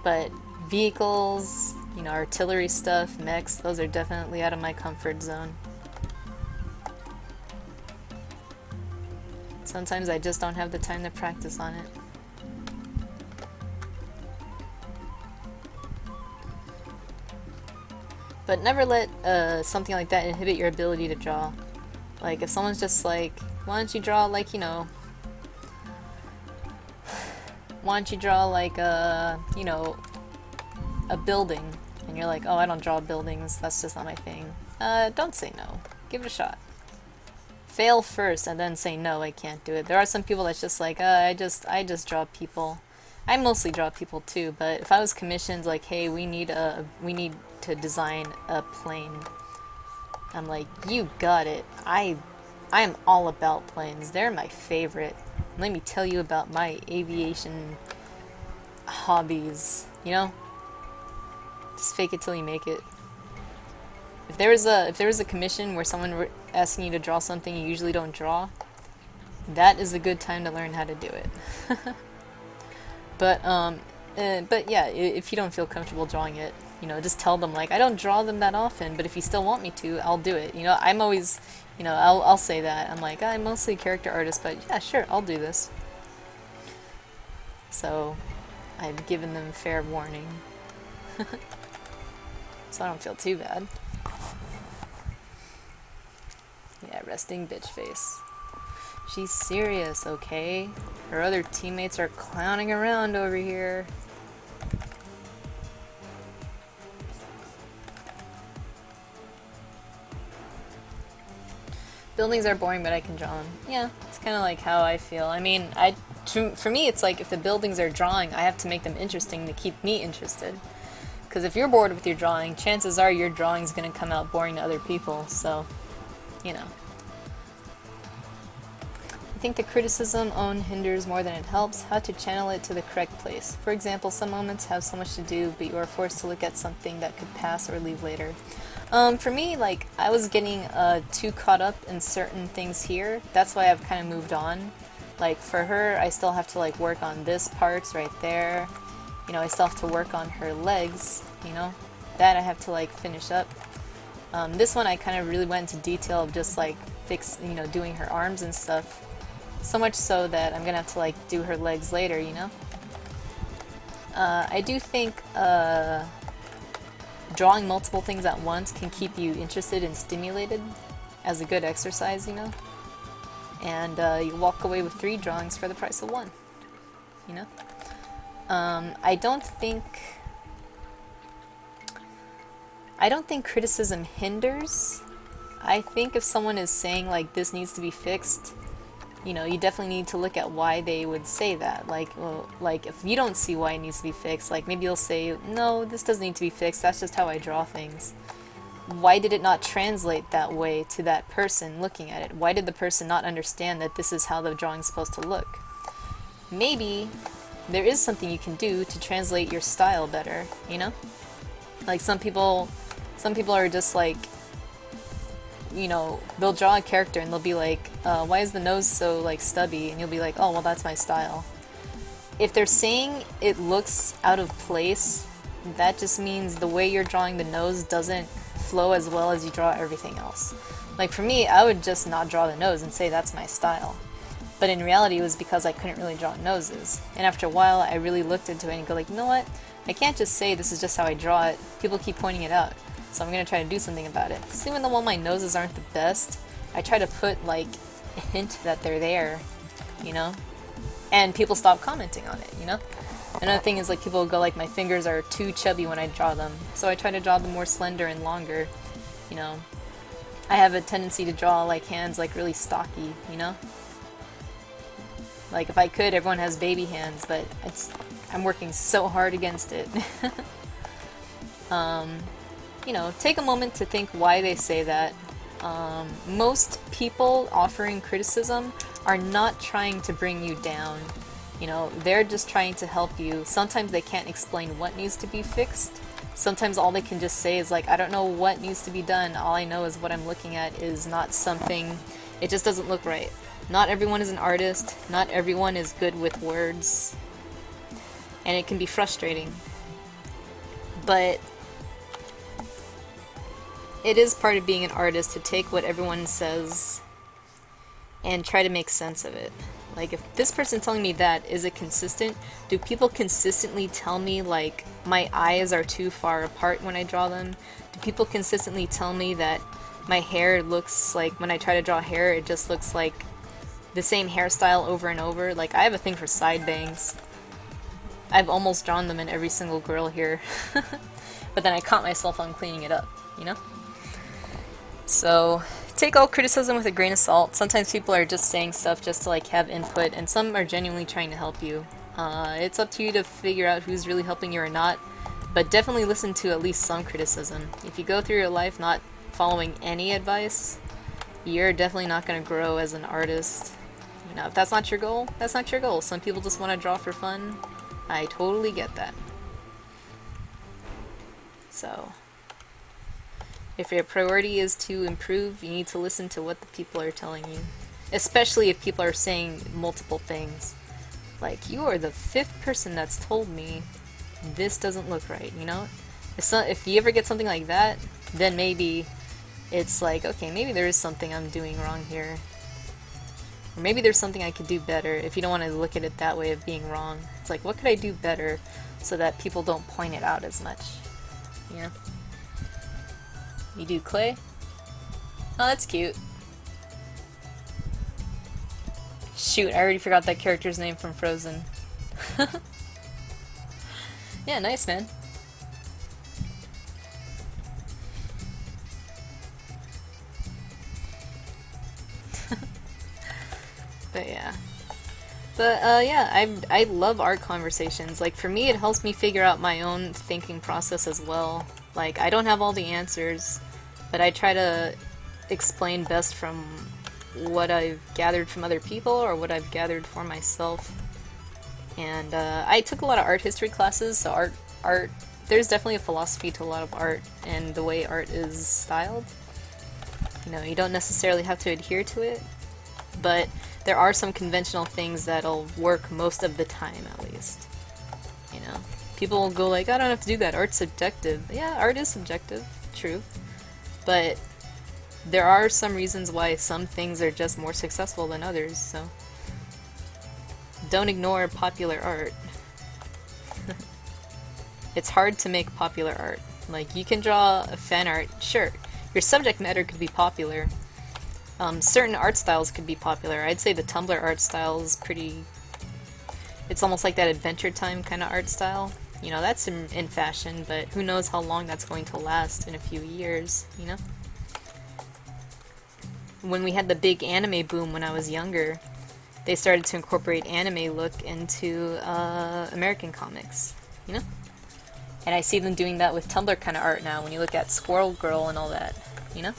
Speaker 1: but vehicles, you know, artillery stuff, mechs, those are definitely out of my comfort zone. Sometimes I just don't have the time to practice on it. But never let something like that inhibit your ability to draw. Like, if someone's just like, why don't you draw like, you know, why don't you draw like you know, a building, and you're like, oh, I don't draw buildings, that's just not my thing. Don't say no. Give it a shot. Fail first and then say no, I can't do it. There are some people that's just like, I just draw people. I mostly draw people too, but if I was commissioned like, hey, we need to design a plane, I'm like, you got it. I am all about planes. They're my favorite. Let me tell you about my aviation hobbies, you know? Just fake it till you make it. If there was a commission where someone were asking you to draw something you usually don't draw, that is a good time to learn how to do it. But yeah, if you don't feel comfortable drawing it, you know, just tell them like, I don't draw them that often, but if you still want me to, I'll do it. You know, I'm always, you know, I'll say that. I'm like, I'm mostly a character artist, but yeah, sure, I'll do this. So, I've given them fair warning. So I don't feel too bad. Yeah, resting bitch face. She's serious, okay? Her other teammates are clowning around over here. Buildings are boring, but I can draw them. Yeah, it's kind of like how I feel. I mean, for me, it's like if the buildings are drawing, I have to make them interesting to keep me interested. Because if you're bored with your drawing, chances are your drawing's going to come out boring to other people, so, you know. I think the criticism on hinders more than it helps. How to channel it to the correct place. For example, some moments have so much to do, but you are forced to look at something that could pass or leave later. For me, like, I was getting too caught up in certain things here. That's why I've kind of moved on. Like, for her, I still have to, like, work on this parts right there. You know, I still have to work on her legs, you know? That I have to, like, finish up. This one I kind of really went into detail of just, like, doing her arms and stuff. So much so that I'm gonna have to, like, do her legs later, you know? I do think, drawing multiple things at once can keep you interested and stimulated as a good exercise, you know? And you walk away with 3 drawings for the price of 1, you know? I don't think criticism hinders. I think if someone is saying like this needs to be fixed, you know, you definitely need to look at why they would say that. Like, well, like if you don't see why it needs to be fixed, like maybe you'll say, no, this doesn't need to be fixed, that's just how I draw things. Why did it not translate that way to that person looking at it? Why did the person not understand that this is how the drawing's supposed to look? Maybe there is something you can do to translate your style better, you know? Like some people are just like, you know, they'll draw a character and they'll be like, why is the nose so like stubby? And you'll be like, oh, well, that's my style. If they're saying it looks out of place, that just means the way you're drawing the nose doesn't flow as well as you draw everything else. Like for me, I would just not draw the nose and say that's my style. But in reality, it was because I couldn't really draw noses. And after a while, I really looked into it and go like, you know what? I can't just say this is just how I draw it. People keep pointing it out. So I'm going to try to do something about it. So even though all my noses aren't the best, I try to put like a hint that they're there, you know? And people stop commenting on it, you know? Another thing is like people will go like my fingers are too chubby when I draw them. So I try to draw them more slender and longer, you know? I have a tendency to draw like hands like really stocky, you know? Like if I could, everyone has baby hands, but I'm working so hard against it. You know, take a moment to think why they say that. Most people offering criticism are not trying to bring you down. You know, they're just trying to help you. Sometimes they can't explain what needs to be fixed. Sometimes all they can just say is like, I don't know what needs to be done. All I know is what I'm looking at is not something, it just doesn't look right. Not everyone is an artist. Not everyone is good with words. And it can be frustrating. But it is part of being an artist to take what everyone says and try to make sense of it. Like, if this person's telling me that, is it consistent? Do people consistently tell me, like, my eyes are too far apart when I draw them? Do people consistently tell me that my hair looks like, when I try to draw hair, it just looks like the same hairstyle over and over? Like, I have a thing for side bangs. I've almost drawn them in every single girl here. But then I caught myself on cleaning it up, you know? So, take all criticism with a grain of salt. Sometimes people are just saying stuff just to like have input, and some are genuinely trying to help you. It's up to you to figure out who's really helping you or not, but definitely listen to at least some criticism. If you go through your life not following any advice, you're definitely not going to grow as an artist. You know, if that's not your goal, that's not your goal. Some people just want to draw for fun. I totally get that. So, if your priority is to improve, you need to listen to what the people are telling you. Especially if people are saying multiple things. Like, you are the 5th person that's told me this doesn't look right, you know? If you ever get something like that, then maybe it's like, okay, maybe there is something I'm doing wrong here. Or maybe there's something I could do better, if you don't want to look at it that way of being wrong. It's like, what could I do better so that people don't point it out as much? You know? You do clay? Oh, that's cute. Shoot, I already forgot that character's name from Frozen. Yeah, nice, man. But yeah. But yeah, I love art conversations. Like, for me, it helps me figure out my own thinking process as well. Like, I don't have all the answers, but I try to explain best from what I've gathered from other people or what I've gathered for myself. And I took a lot of art history classes, so art, there's definitely a philosophy to a lot of art and the way art is styled. You know, you don't necessarily have to adhere to it, but there are some conventional things that'll work most of the time, at least. You know? People will go like, I don't have to do that, art's subjective. Yeah, art is subjective, true. But there are some reasons why some things are just more successful than others, so don't ignore popular art. It's hard to make popular art. Like, you can draw a fan art, sure. Your subject matter could be popular. Certain art styles could be popular. I'd say the Tumblr art style is pretty... It's almost like that Adventure Time kind of art style. You know, that's in fashion, but who knows how long that's going to last in a few years, you know? When we had the big anime boom when I was younger, they started to incorporate anime look into American comics, you know? And I see them doing that with Tumblr kind of art now when you look at Squirrel Girl and all that, you know?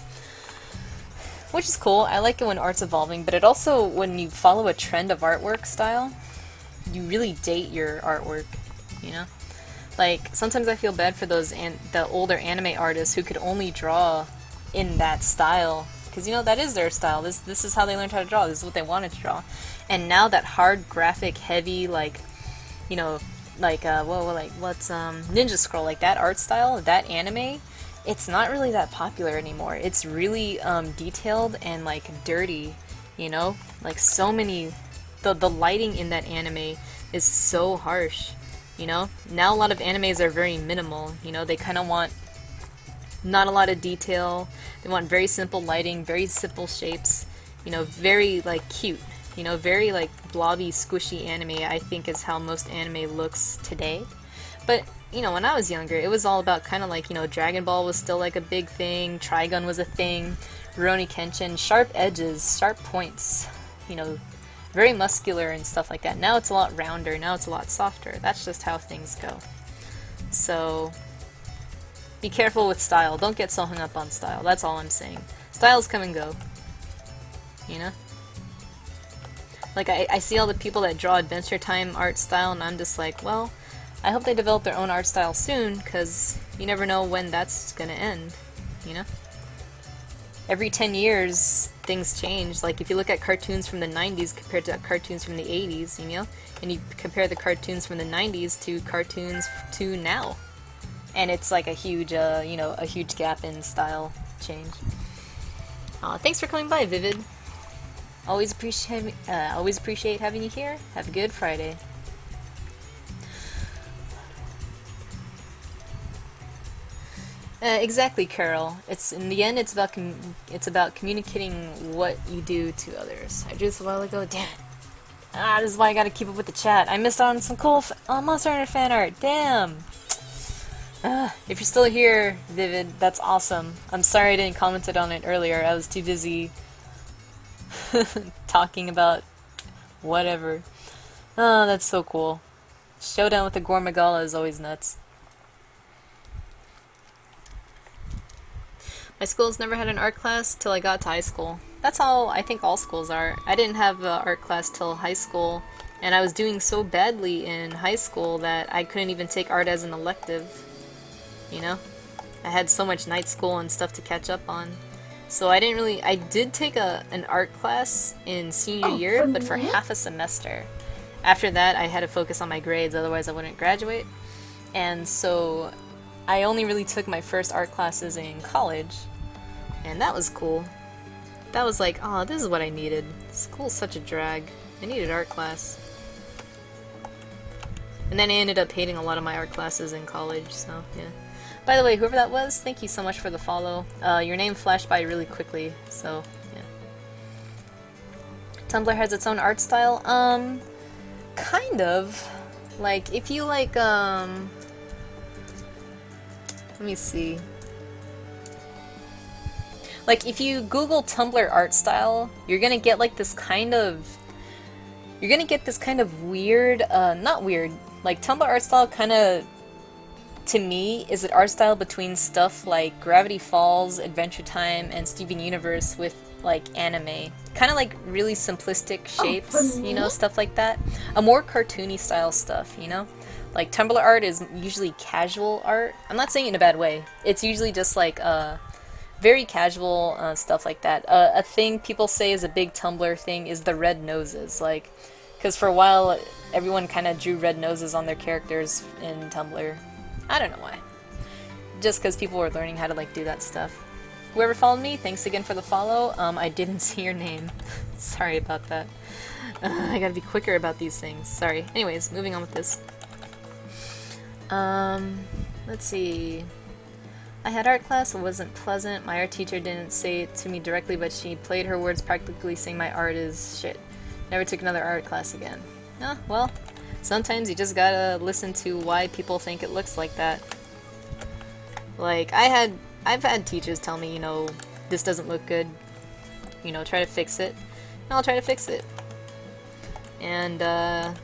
Speaker 1: Which is cool. I like it when art's evolving, but it also, when you follow a trend of artwork style, you really date your artwork, you know? Like, sometimes I feel bad for those the older anime artists who could only draw in that style. Because, you know, that is their style. This is how they learned how to draw. This is what they wanted to draw. And now that hard graphic, heavy, like, you know, like, what's Ninja Scroll, like that art style, that anime, it's not really that popular anymore. It's really detailed and like dirty, you know? Like so many, the lighting in that anime is so harsh, you know? Now a lot of animes are very minimal, you know? They kind of want not a lot of detail. They want very simple lighting, very simple shapes, you know, very like cute, you know, very like blobby, squishy anime, I think is how most anime looks today. But, you know, when I was younger, it was all about kind of like, you know, Dragon Ball was still like a big thing, Trigun was a thing, Rurouni Kenshin, sharp edges, sharp points, you know, very muscular and stuff like that. Now it's a lot rounder, now it's a lot softer. That's just how things go. So, be careful with style. Don't get so hung up on style. That's all I'm saying. Styles come and go. You know? Like, I see all the people that draw Adventure Time art style, and I'm just like, well, I hope they develop their own art style soon, because you never know when that's gonna end, you know? Every 10 years, things change. Like, if you look at cartoons from the 90s compared to cartoons from the 80s, you know? And you compare the cartoons from the 90s to cartoons to now. And it's like a huge, you know, a huge gap in style change. Thanks for coming by, Vivid. Always appreciate having you here. Have a good Friday. Exactly, Carol. It's in the end, it's about communicating what you do to others. I drew this a while ago. Damn it! This is why I gotta keep up with the chat. I missed out on some cool Monster Hunter fan art. Damn. If you're still here, Vivid, that's awesome. I'm sorry I didn't comment on it earlier. I was too busy talking about whatever. Oh, that's so cool. Showdown with the Gormagala is always nuts. My school's never had an art class till I got to high school. That's how I think all schools are. I didn't have an art class till high school, and I was doing so badly in high school that I couldn't even take art as an elective. You know? I had so much night school and stuff to catch up on. So I did take an art class in senior year, but for half a semester. After that, I had to focus on my grades, otherwise I wouldn't graduate. And so I only really took my first art classes in college, and that was cool. That was like, oh, this is what I needed. School's such a drag. I needed art class. And then I ended up hating a lot of my art classes in college, so yeah. By the way, whoever that was, thank you so much for the follow. Your name flashed by really quickly, so yeah. Tumblr has its own art style? Kind of. Like, if you like, let me see. Like, if you Google Tumblr art style, you're gonna get like this kind of... You're gonna get this kind of weird, not weird, like Tumblr art style kinda, to me, is an art style between stuff like Gravity Falls, Adventure Time, and Steven Universe with like anime. Kind of like really simplistic shapes, you know, stuff like that. A more cartoony style stuff, you know? Like Tumblr art is usually casual art. I'm not saying it in a bad way. It's usually just like very casual stuff like that. A thing people say is a big Tumblr thing is the red noses. Like, because for a while everyone kind of drew red noses on their characters in Tumblr. I don't know why. Just because people were learning how to like do that stuff. Whoever followed me, thanks again for the follow. I didn't see your name. Sorry about that. I gotta be quicker about these things. Sorry. Anyways, moving on with this. Let's see. I had art class, it wasn't pleasant. My art teacher didn't say it to me directly, but she played her words practically saying my art is shit. Never took another art class again. Well, sometimes you just gotta listen to why people think it looks like that. Like, I've had teachers tell me, this doesn't look good, try to fix it. And I'll try to fix it. And,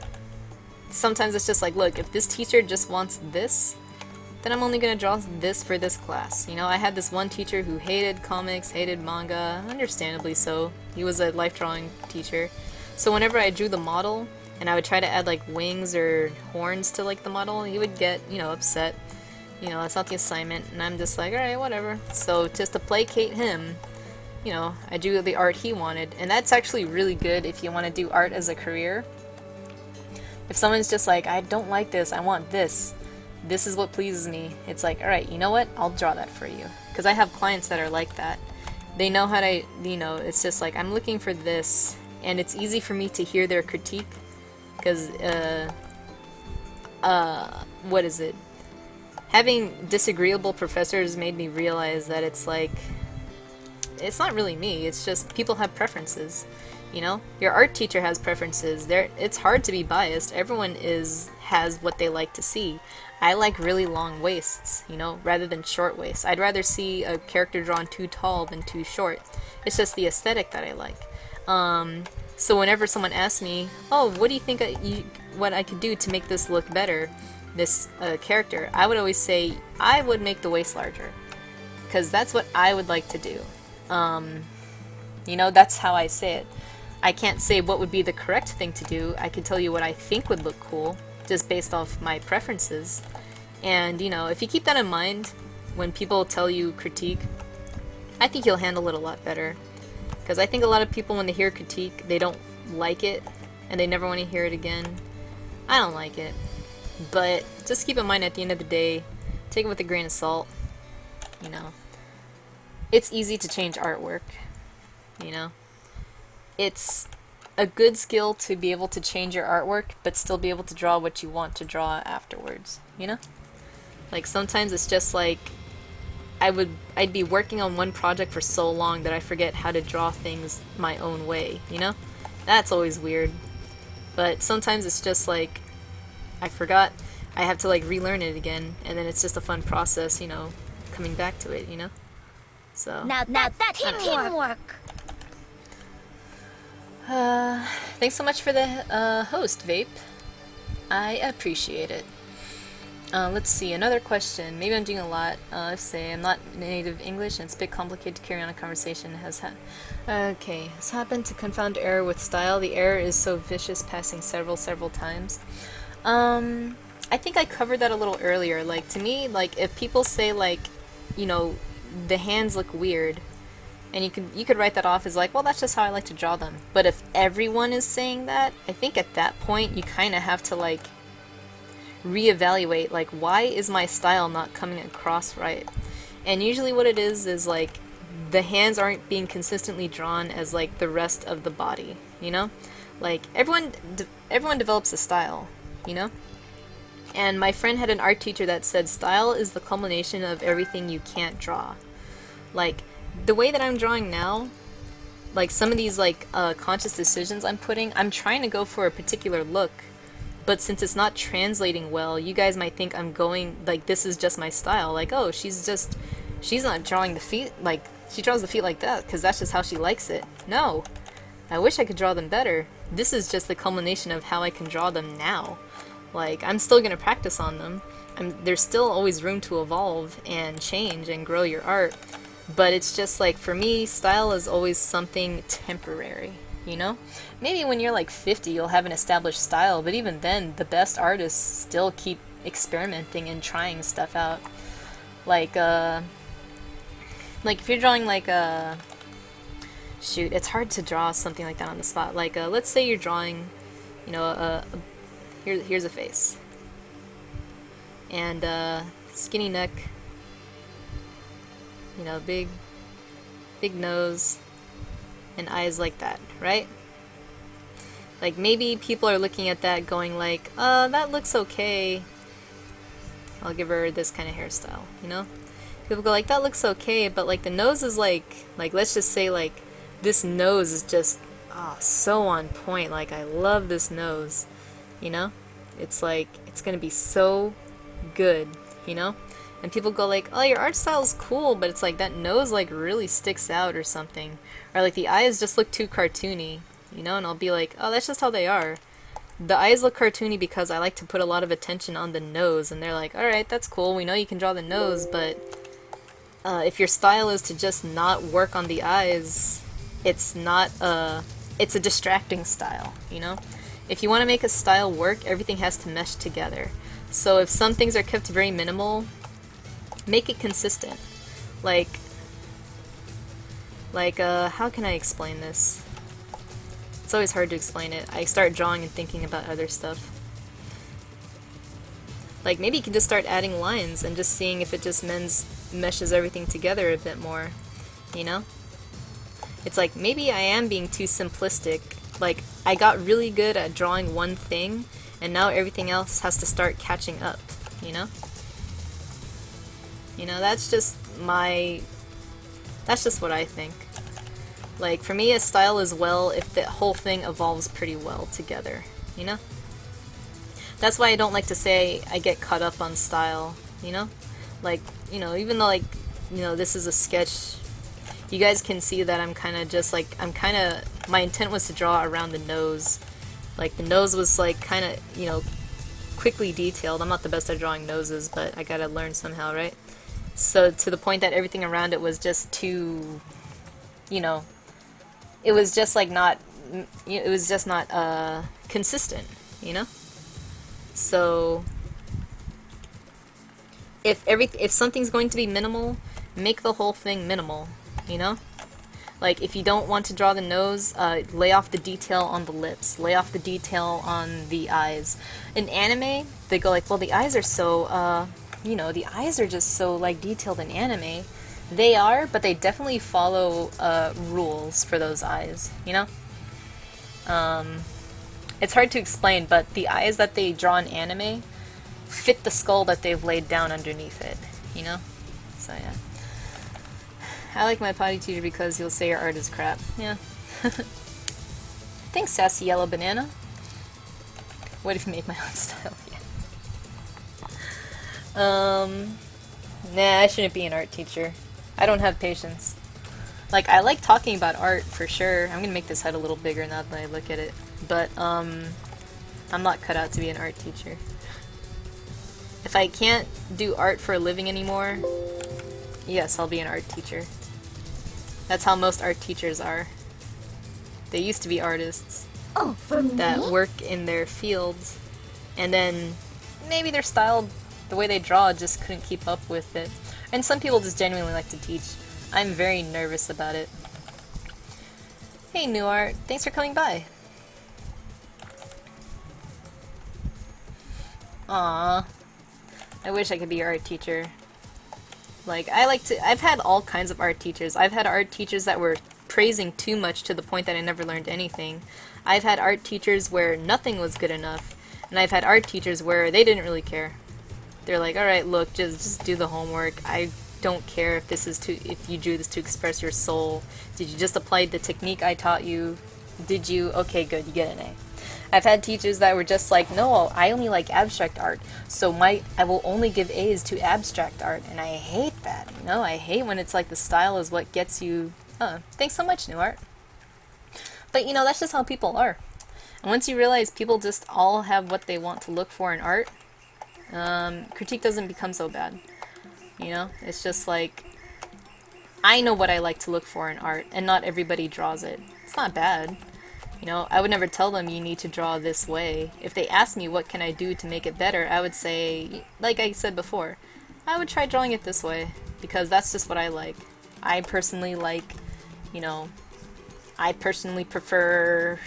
Speaker 1: sometimes it's just like, look, if this teacher just wants this, then I'm only gonna draw this for this class. I had this one teacher who hated comics, hated manga, understandably so. He was a life drawing teacher. So whenever I drew the model, and I would try to add like wings or horns to like the model, he would get, upset. That's not the assignment, and I'm just like, alright, whatever. So just to placate him, I drew the art he wanted, and that's actually really good if you want to do art as a career. If someone's just like, I don't like this, I want this. This is what pleases me. It's like, alright, you know what? I'll draw that for you. Because I have clients that are like that. They know how to, it's just like, I'm looking for this. And it's easy for me to hear their critique. Because, what is it? Having disagreeable professors made me realize that it's like, it's not really me. It's just people have preferences. Your art teacher has preferences. It's hard to be biased. Everyone has what they like to see. I like really long waists, rather than short waists. I'd rather see a character drawn too tall than too short. It's just the aesthetic that I like. So whenever someone asks me, oh, what do you think what I could do to make this look better, this character, I would always say, I would make the waist larger. Because that's what I would like to do. That's how I say it. I can't say what would be the correct thing to do. I can tell you what I think would look cool, just based off my preferences. And, if you keep that in mind when people tell you critique, I think you'll handle it a lot better. Because I think a lot of people, when they hear critique, they don't like it, and they never want to hear it again. I don't like it. But just keep in mind, at the end of the day, take it with a grain of salt. It's easy to change artwork. It's a good skill to be able to change your artwork, but still be able to draw what you want to draw afterwards, Like, sometimes it's just like, I'd be working on one project for so long that I forget how to draw things my own way, That's always weird. But sometimes it's just like, I forgot, I have to like relearn it again, and then it's just a fun process, coming back to it, So.
Speaker 2: Now that's teamwork.
Speaker 1: Thanks so much for the host, Vape. I appreciate it. Let's see, another question. Maybe I'm doing a lot. Let's say I'm not native English and it's a bit complicated to carry on a conversation. Has happened to confound error with style. The error is so vicious, passing several times. I think I covered that a little earlier. Like, to me, like, if people say, like, the hands look weird, and you could write that off as like, well, that's just how I like to draw them. But if everyone is saying that, I think at that point you kind of have to like reevaluate, like, why is my style not coming across right? And usually what it is like the hands aren't being consistently drawn as like the rest of the body, Like, everyone develops a style, And my friend had an art teacher that said style is the culmination of everything you can't draw. Like, the way that I'm drawing now, like some of these like conscious decisions I'm trying to go for a particular look, but since it's not translating well, you guys might think I'm going like, this is just my style, like, oh, she's not drawing the feet, like, she draws the feet like that because that's just how she likes it. No, I wish I could draw them better. This is just the culmination of how I can draw them now. Like, I'm still gonna practice on them. There's still always room to evolve and change and grow your art. But it's just like, for me, style is always something temporary, Maybe when you're like 50, you'll have an established style, but even then, the best artists still keep experimenting and trying stuff out. Like if you're drawing like shoot, it's hard to draw something like that on the spot. Like, let's say you're drawing, here's a face. And skinny neck, big nose, and eyes like that, right? Like, maybe people are looking at that going like, that looks okay, I'll give her this kind of hairstyle, you know? People go like, that looks okay, but like the nose is like let's just say like this nose is just so on point. Like I love this nose, you know? It's like, it's gonna be so good, you know? And people go like, oh, your art style is cool, but it's like that nose like really sticks out or something. Or like the eyes just look too cartoony, you know? And I'll be like, oh, that's just how they are. The eyes look cartoony because I like to put a lot of attention on the nose, and they're like, alright, that's cool, we know you can draw the nose, but if your style is to just not work on the eyes, it's not it's a distracting style, you know? If you want to make a style work, everything has to mesh together. So if some things are kept very minimal, make it consistent. Like, how can I explain this? It's always hard to explain it. I start drawing and thinking about other stuff. Like, maybe you can just start adding lines and just seeing if it just meshes everything together a bit more, you know? It's like, maybe I am being too simplistic. Like, I got really good at drawing one thing, and now everything else has to start catching up, you know? You know, that's just what I think. Like, for me, a style is well if the whole thing evolves pretty well together, you know? That's why I don't like to say I get caught up on style, you know? Like, you know, even though, like, you know, this is a sketch, you guys can see that I'm kind of just, like, my intent was to draw around the nose. Like, the nose was, like, kind of, you know, quickly detailed. I'm not the best at drawing noses, but I gotta learn somehow, right? So, to the point that everything around it was just too, you know, it was just like not, it was just not consistent, you know? So if something's going to be minimal, make the whole thing minimal, you know? Like if you don't want to draw the nose, lay off the detail on the lips, lay off the detail on the eyes. In anime, they go like, well, the eyes are so, you know, the eyes are just so like detailed in anime. They are, but they definitely follow rules for those eyes, you know? It's hard to explain, but the eyes that they draw in anime fit the skull that they've laid down underneath it, you know? So, yeah. I like my potty teacher because he'll say your art is crap. Yeah. Thanks, Sassy Yellow Banana. What if you make my own style? Yeah. Nah, I shouldn't be an art teacher. I don't have patience. Like, I like talking about art, for sure. I'm gonna make this head a little bigger now that I look at it. But, I'm not cut out to be an art teacher. If I can't do art for a living anymore, yes, I'll be an art teacher. That's how most art teachers are. They used to be artists that work in their fields, and then maybe their style, the way they draw, just couldn't keep up with it. And some people just genuinely like to teach. I'm very nervous about it. Hey, New Art. Thanks for coming by. Aww. I wish I could be your art teacher. Like, I've had all kinds of art teachers. I've had art teachers that were praising too much to the point that I never learned anything. I've had art teachers where nothing was good enough. And I've had art teachers where they didn't really care. They're like, alright, look, just do the homework. I don't care if you drew this to express your soul. Did you just apply the technique I taught you? Did you? Okay, good, you get an A. I've had teachers that were just like, no, I only like abstract art, so I will only give A's to abstract art, and I hate that, you know? I hate when it's like the style is what gets you, thanks so much, New Art. But, you know, that's just how people are. And once you realize people just all have what they want to look for in art, critique doesn't become so bad. You know? It's just like, I know what I like to look for in art, and not everybody draws it. It's not bad. You know, I would never tell them you need to draw this way. If they ask me what can I do to make it better, I would say, like I said before, I would try drawing it this way, because that's just what I like. I personally like, you know, I personally prefer,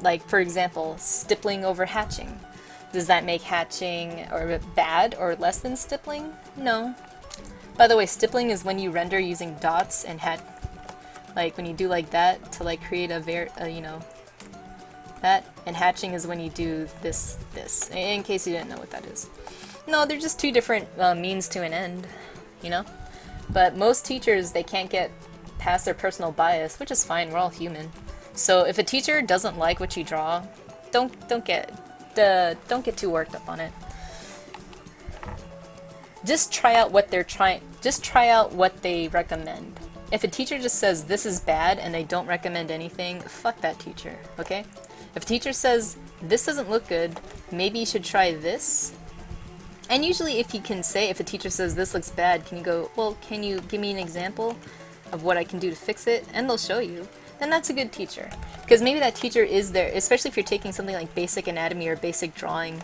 Speaker 1: like, for example, stippling over hatching. Does that make hatching or bad or less than stippling? No. By the way, stippling is when you render using dots and like when you do like that to like create a you know, that, and hatching is when you do this, in case you didn't know what that is. No, they're just two different means to an end, you know? But most teachers, they can't get past their personal bias, which is fine, we're all human. So if a teacher doesn't like what you draw, don't get too worked up on it. Just try out what they recommend. If a teacher just says this is bad and they don't recommend anything, fuck that teacher, okay? If a teacher says this doesn't look good, maybe you should try this. And usually if a teacher says this looks bad, can you go, well, can you give me an example of what I can do to fix it? And they'll show you. Then that's a good teacher. Because maybe that teacher is there, especially if you're taking something like basic anatomy or basic drawing.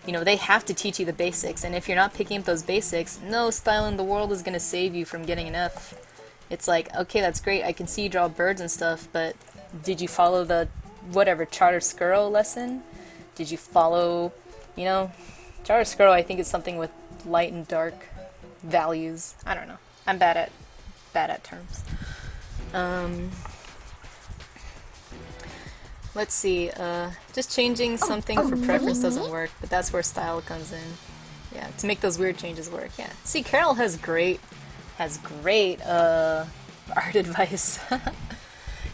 Speaker 1: You know, they have to teach you the basics, and if you're not picking up those basics, no style in the world is going to save you from getting an F. It's like, okay, that's great, I can see you draw birds and stuff, but did you follow the, whatever, Chiaroscuro lesson? Did you follow, you know, Chiaroscuro I think is something with light and dark values. I don't know. I'm bad at terms. Let's see, just changing something for preference doesn't work, but that's where style comes in. Yeah, to make those weird changes work, yeah. See, Carol has great art advice.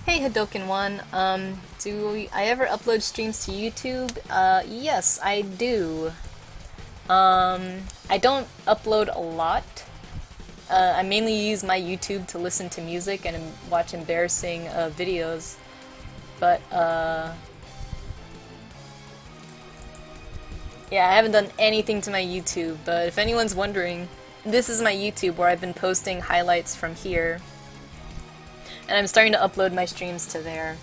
Speaker 1: Hey, Hadoken1, do I ever upload streams to YouTube? Yes, I do. I don't upload a lot. I mainly use my YouTube to listen to music and watch embarrassing videos. But, yeah, I haven't done anything to my YouTube, but if anyone's wondering, this is my YouTube where I've been posting highlights from here. And I'm starting to upload my streams to there.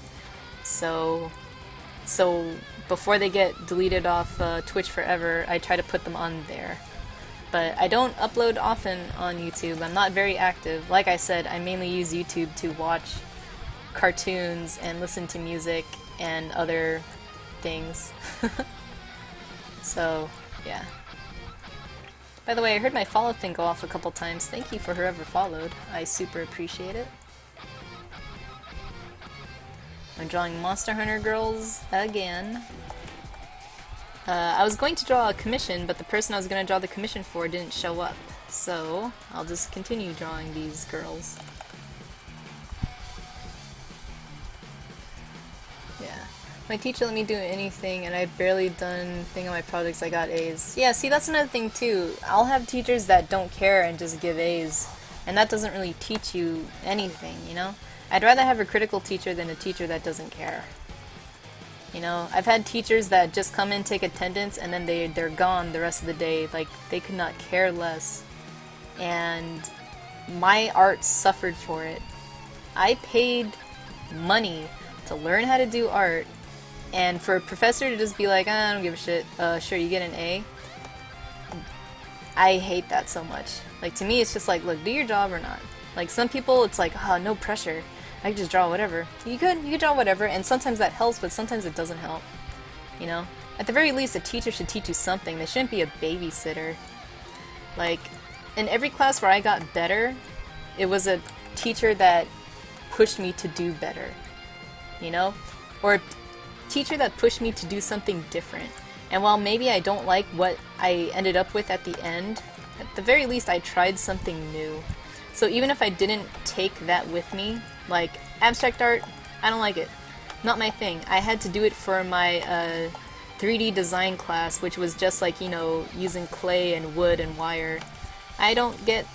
Speaker 1: So before they get deleted off Twitch forever, I try to put them on there. But I don't upload often on YouTube. I'm not very active. Like I said, I mainly use YouTube to watch cartoons and listen to music and other things. So, yeah. By the way, I heard my follow thing go off a couple times. Thank you for whoever followed. I super appreciate it. I'm drawing Monster Hunter girls again. I was going to draw a commission, but the person I was going to draw the commission for didn't show up. So, I'll just continue drawing these girls. Yeah. My teacher let me do anything, and I've barely done anything on my projects. I got A's. Yeah, see, that's another thing, too. I'll have teachers that don't care and just give A's, and that doesn't really teach you anything, you know? I'd rather have a critical teacher than a teacher that doesn't care. You know, I've had teachers that just come in, take attendance, and then they're gone the rest of the day. Like, they could not care less. And my art suffered for it. I paid money to learn how to do art, and for a professor to just be like, I don't give a shit, sure, you get an A. I hate that so much. Like, to me, it's just like, look, do your job or not. Like, some people, it's like, oh, no pressure. I can just draw whatever. You could draw whatever, and sometimes that helps, but sometimes it doesn't help. You know? At the very least, a teacher should teach you something. They shouldn't be a babysitter. Like, in every class where I got better, it was a teacher that pushed me to do better. You know? Or a teacher that pushed me to do something different. And while maybe I don't like what I ended up with at the end, at the very least I tried something new. So even if I didn't take that with me, like abstract art, I don't like it. Not my thing. I had to do it for my 3D design class, which was just like, you know, using clay and wood and wire. I don't get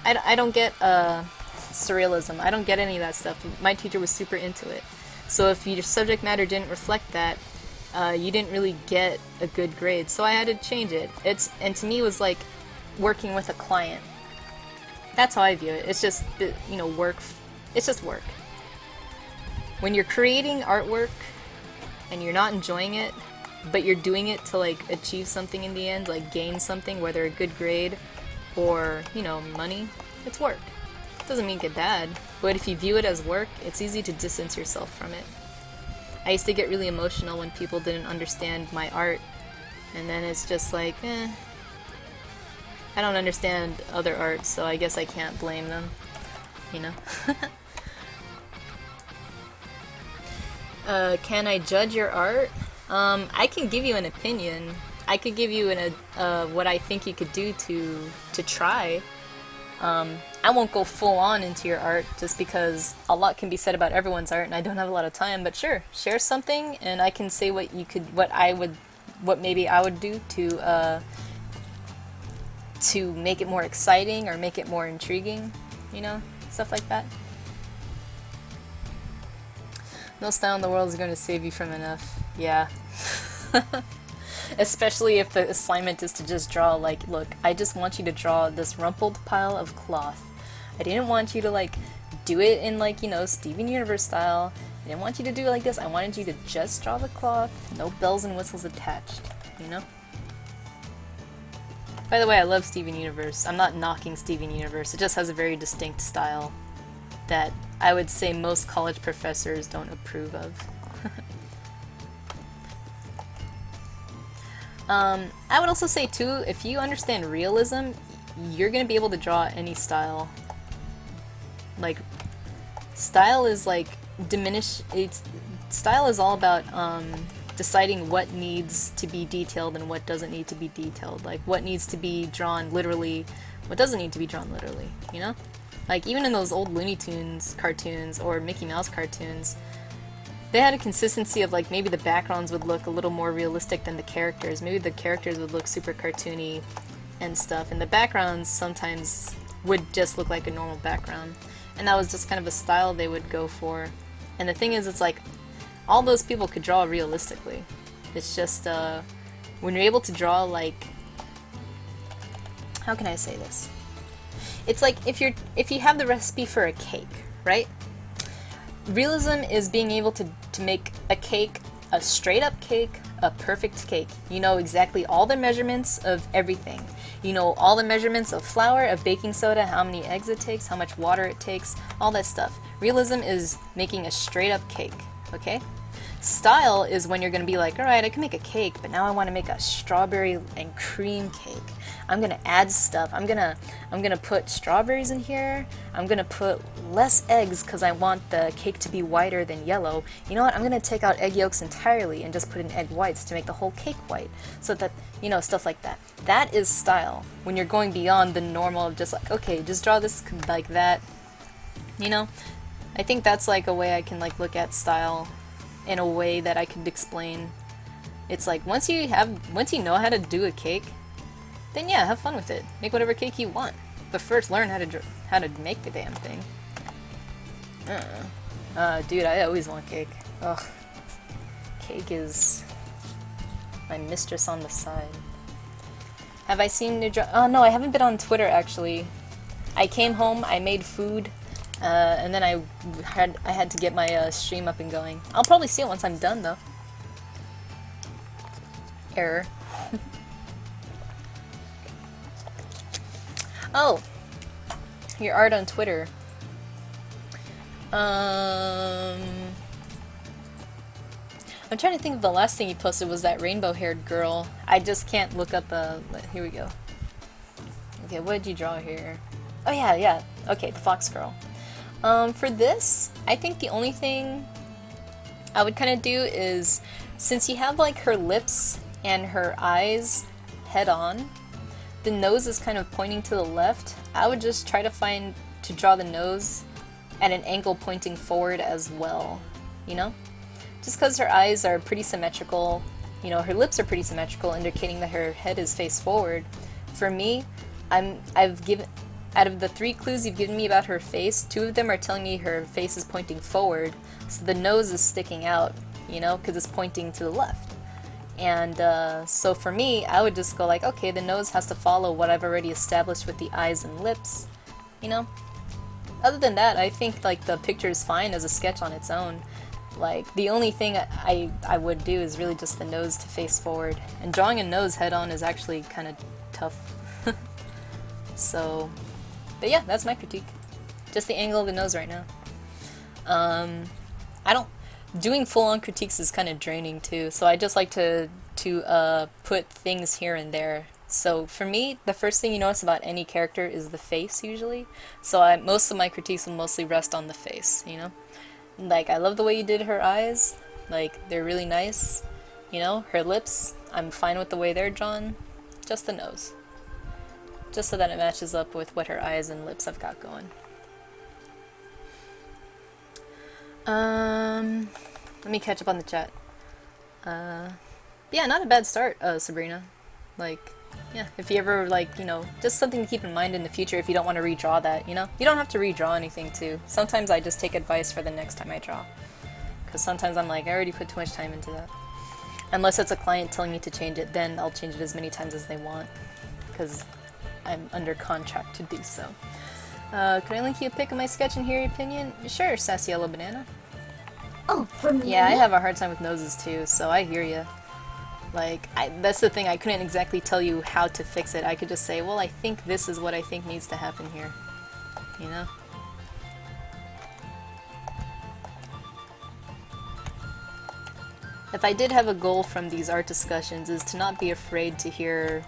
Speaker 1: surrealism. I don't get any of that stuff. My teacher was super into it. So if your subject matter didn't reflect that, you didn't really get a good grade. So I had to change it. And to me it was like working with a client. That's how I view it. It's just, you know, work. It's just work. When you're creating artwork and you're not enjoying it, but you're doing it to like achieve something in the end, like gain something, whether a good grade or, you know, money, it's work. It doesn't make it bad, but if you view it as work, it's easy to distance yourself from it. I used to get really emotional when people didn't understand my art, and then it's just like, I don't understand other art, so I guess I can't blame them, you know? Can I judge your art? I can give you an opinion, I could give you what I think you could do to try. I won't go full on into your art just because a lot can be said about everyone's art and I don't have a lot of time, but sure, share something and I can say what maybe I would do to make it more exciting or make it more intriguing, you know, stuff like that. No style in the world is going to save you from enough. Yeah. Especially if the assignment is to just draw, like, look, I just want you to draw this rumpled pile of cloth. I didn't want you to, like, do it in, like, you know, Steven Universe style. I didn't want you to do it like this. I wanted you to just draw the cloth, no bells and whistles attached, you know? By the way, I love Steven Universe. I'm not knocking Steven Universe. It just has a very distinct style that I would say most college professors don't approve of. I would also say too, if you understand realism, you're gonna be able to draw any style. Like, style is like style is all about deciding what needs to be detailed and what doesn't need to be detailed. Like, what needs to be drawn literally, what doesn't need to be drawn literally, you know? Like, even in those old Looney Tunes cartoons or Mickey Mouse cartoons, they had a consistency of, like, maybe the backgrounds would look a little more realistic than the characters. Maybe the characters would look super cartoony and stuff, and the backgrounds sometimes would just look like a normal background. And that was just kind of a style they would go for. And the thing is, it's like, all those people could draw realistically. It's just, when you're able to draw, like, how can I say this? It's like if you have the recipe for a cake, right? Realism is being able to make a cake, a straight up cake, a perfect cake. You know exactly all the measurements of everything. You know all the measurements of flour, of baking soda, how many eggs it takes, how much water it takes, all that stuff. Realism is making a straight up cake, okay? Style is when you're going to be like, alright, I can make a cake, but now I want to make a strawberry and cream cake. I'm going to add stuff. I'm going to put strawberries in here. I'm going to put less eggs because I want the cake to be whiter than yellow. You know what? I'm going to take out egg yolks entirely and just put in egg whites to make the whole cake white. So that, you know, stuff like that. That is style. When you're going beyond the normal of just like, okay, just draw this like that. You know? I think that's like a way I can like look at style in a way that I could explain. It's like once you know how to do a cake, then yeah, have fun with it. Make whatever cake you want, but first learn how to make the damn thing. Dude, I always want cake. Ugh, cake is my mistress on the side. Have I seen new Oh no, I haven't been on Twitter actually. I came home, I made food. And then I had to get my stream up and going. I'll probably see it once I'm done, though. Error. Oh, your art on Twitter. I'm trying to think of the last thing you posted was that rainbow-haired girl. I just can't look up. Here we go. Okay, what did you draw here? Oh yeah. Okay, the fox girl. For this, I think the only thing I would kind of do is, since you have like her lips and her eyes head on, the nose is kind of pointing to the left. I would just try to draw the nose at an angle pointing forward as well, you know? Just because her eyes are pretty symmetrical, you know, her lips are pretty symmetrical, indicating that her head is face forward. For me, out of the 3 clues you've given me about her face, 2 of them are telling me her face is pointing forward, so the nose is sticking out, you know, because it's pointing to the left. And so for me, I would just go like, okay, the nose has to follow what I've already established with the eyes and lips, you know? Other than that, I think like the picture is fine as a sketch on its own. Like, the only thing I would do is really just the nose to face forward. And drawing a nose head on is actually kind of tough. So, but yeah, that's my critique. Just the angle of the nose right now. Doing full-on critiques is kind of draining too, so I just like to put things here and there. So for me, the first thing you notice about any character is the face usually. So most of my critiques will mostly rest on the face, you know? Like, I love the way you did her eyes. Like, they're really nice. You know, her lips, I'm fine with the way they're drawn. Just the nose. Just so that it matches up with what her eyes and lips have got going. Let me catch up on the chat. Yeah, not a bad start, Sabrina. Like, yeah, if you ever, like, you know, just something to keep in mind in the future if you don't want to redraw that, you know? You don't have to redraw anything, too. Sometimes I just take advice for the next time I draw. Because sometimes I'm like, I already put too much time into that. Unless it's a client telling me to change it, then I'll change it as many times as they want. Because I'm under contract to do so. Could I link you a pic of my sketch and hear your opinion? Sure, Sassy Yellow Banana.
Speaker 2: Oh, for me?
Speaker 1: Yeah, I have a hard time with noses too, so I hear you. Like, that's the thing, I couldn't exactly tell you how to fix it. I could just say, well, I think this is what I think needs to happen here. You know? If I did have a goal from these art discussions, is to not be afraid to hear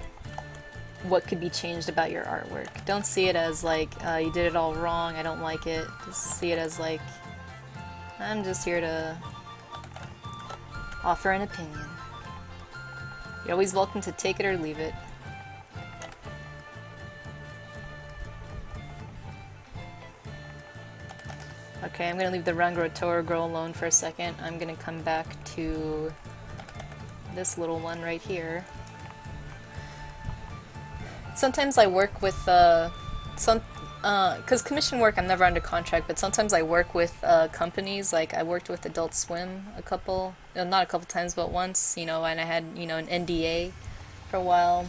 Speaker 1: what could be changed about your artwork. Don't see it as like, you did it all wrong, I don't like it. Just see it as like, I'm just here to offer an opinion. You're always welcome to take it or leave it. Okay, I'm gonna leave the Rangrotor girl alone for a second. I'm gonna come back to this little one right here. Sometimes I work with, because commission work I'm never under contract, but sometimes I work with companies. Like I worked with Adult Swim not a couple times, but once, you know, and I had, you know, an NDA for a while.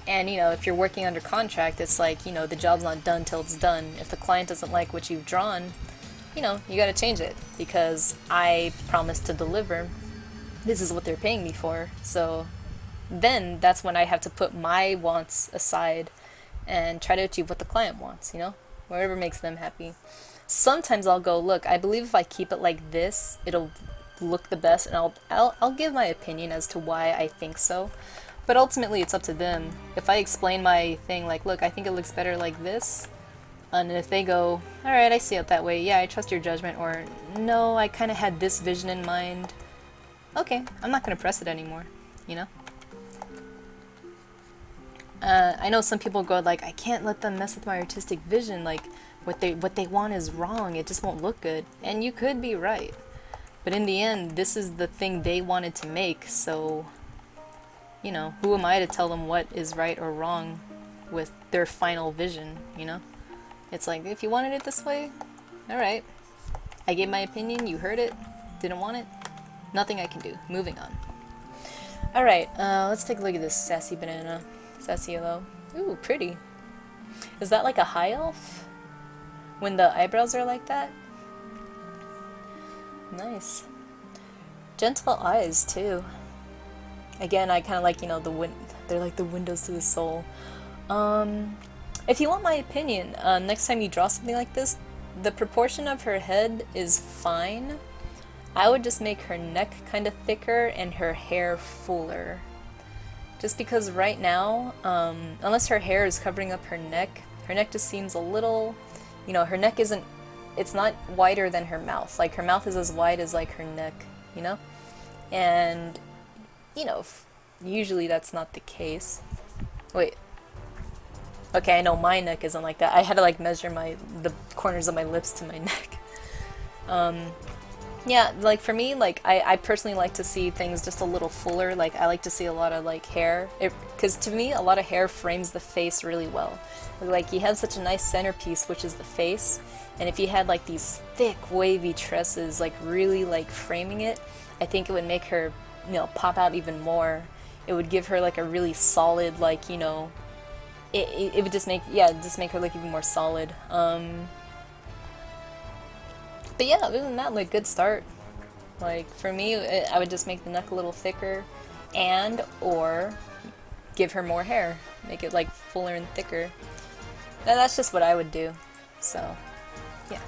Speaker 1: And, you know, if you're working under contract, it's like, you know, the job's not done till it's done. If the client doesn't like what you've drawn, you know, you gotta change it, because I promised to deliver. This is what they're paying me for, so then that's when I have to put my wants aside and try to achieve what the client wants, you know? Whatever makes them happy. Sometimes I'll go, look, I believe if I keep it like this, it'll look the best, and I'll give my opinion as to why I think so. But ultimately it's up to them. If I explain my thing like, look, I think it looks better like this, and if they go, alright, I see it that way, yeah, I trust your judgment, or no, I kind of had this vision in mind, okay, I'm not going to press it anymore, you know? I know some people go like, I can't let them mess with my artistic vision, like, what they want is wrong, it just won't look good. And you could be right. But in the end, this is the thing they wanted to make, so, you know, who am I to tell them what is right or wrong with their final vision, you know? It's like, if you wanted it this way, alright. I gave my opinion, you heard it, didn't want it, nothing I can do. Moving on. Alright, let's take a look at this Sassy Banana. Sassy Yellow. Ooh, pretty. Is that like a high elf? When the eyebrows are like that? Nice. Gentle eyes, too. Again, I kind of like, you know, they're like the windows to the soul. If you want my opinion, next time you draw something like this, the proportion of her head is fine. I would just make her neck kind of thicker and her hair fuller. Just because right now, unless her hair is covering up her neck just seems a little, you know, her neck isn't, it's not wider than her mouth. Like, her mouth is as wide as, like, her neck, you know? And, you know, usually that's not the case. Wait. Okay, I know my neck isn't like that. I had to, like, measure the corners of my lips to my neck. Yeah, like, for me, like, I personally like to see things just a little fuller. Like, I like to see a lot of, like, hair. Because to me, a lot of hair frames the face really well. Like, you have such a nice centerpiece, which is the face. And if you had, like, these thick, wavy tresses, like, really, like, framing it, I think it would make her, you know, pop out even more. It would give her, like, a really solid, like, you know, it would just make, yeah, just make her look even more solid. But yeah, other than that, like, good start. Like, for me, I would just make the neck a little thicker, or give her more hair. Make it, like, fuller and thicker. Now, that's just what I would do. So, yeah.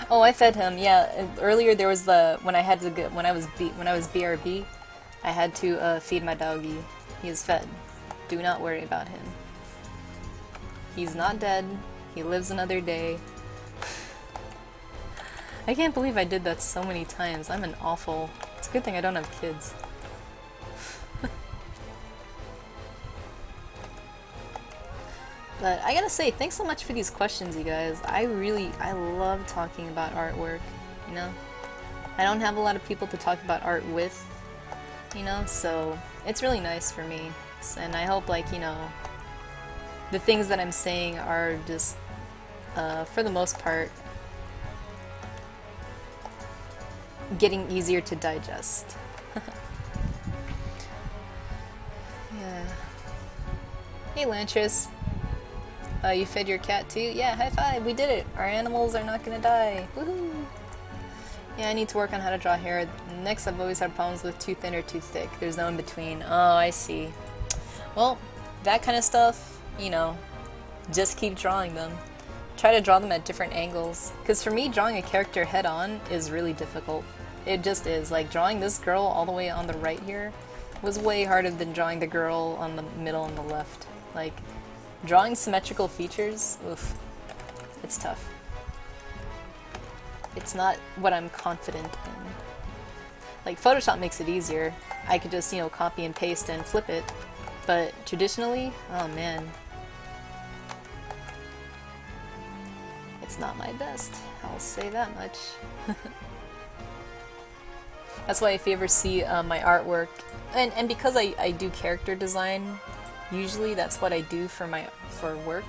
Speaker 1: Oh, I fed him, yeah. Earlier there was when I was BRB, I had to feed my doggy. He is fed. Do not worry about him. He's not dead. He lives another day. I can't believe I did that so many times. I'm an awful It's a good thing I don't have kids. But I gotta say, thanks so much for these questions, you guys. I love talking about artwork, you know? I don't have a lot of people to talk about art with, you know, so it's really nice for me. And I hope, like, you know, the things that I'm saying are just, for the most part, getting easier to digest. Yeah. Hey, Lantris. You fed your cat too? Yeah, high five, we did it! Our animals are not gonna die. Woohoo! Yeah, I need to work on how to draw hair. Next, I've always had problems with too thin or too thick. There's no in between. Oh, I see. Well, that kind of stuff, you know, just keep drawing them. Try to draw them at different angles. Because for me, drawing a character head on is really difficult. It just is. Like, drawing this girl all the way on the right here was way harder than drawing the girl on the middle and the left. Like, drawing symmetrical features, oof, it's tough. It's not what I'm confident in. Like, Photoshop makes it easier. I could just, you know, copy and paste and flip it. But traditionally, oh man. It's not my best, I'll say that much. That's why if you ever see my artwork, and because I do character design, usually that's what I do for work.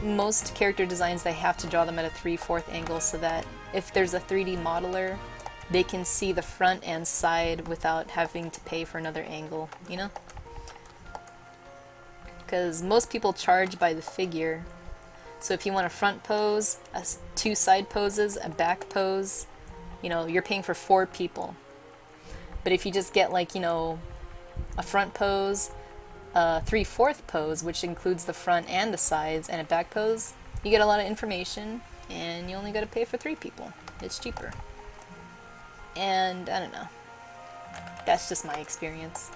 Speaker 1: Most character designs, they have to draw them at a 3/4 angle so that if there's a 3D modeler, they can see the front and side without having to pay for another angle, you know? Because most people charge by the figure. So if you want a front pose, 2 side poses, a back pose, you know, you're paying for 4 people. But if you just get, like, you know, a front pose, a 3/4 pose, which includes the front and the sides, and a back pose, you get a lot of information, and you only gotta pay for 3 people. It's cheaper. And, I don't know. That's just my experience.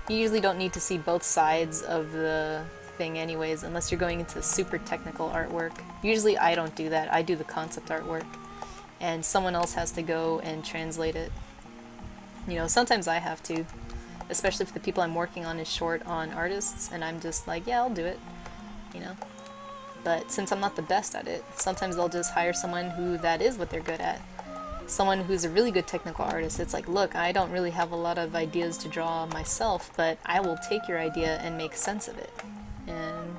Speaker 1: You usually don't need to see both sides of the thing anyways, unless you're going into super technical artwork. Usually I don't do that. I do the concept artwork, and someone else has to go and translate it. You know, sometimes I have to, especially if the people I'm working on is short on artists, and I'm just like, yeah, I'll do it, you know? But since I'm not the best at it, sometimes they'll just hire someone who that is what they're good at. Someone who's a really good technical artist. It's like, look, I don't really have a lot of ideas to draw myself, but I will take your idea and make sense of it. And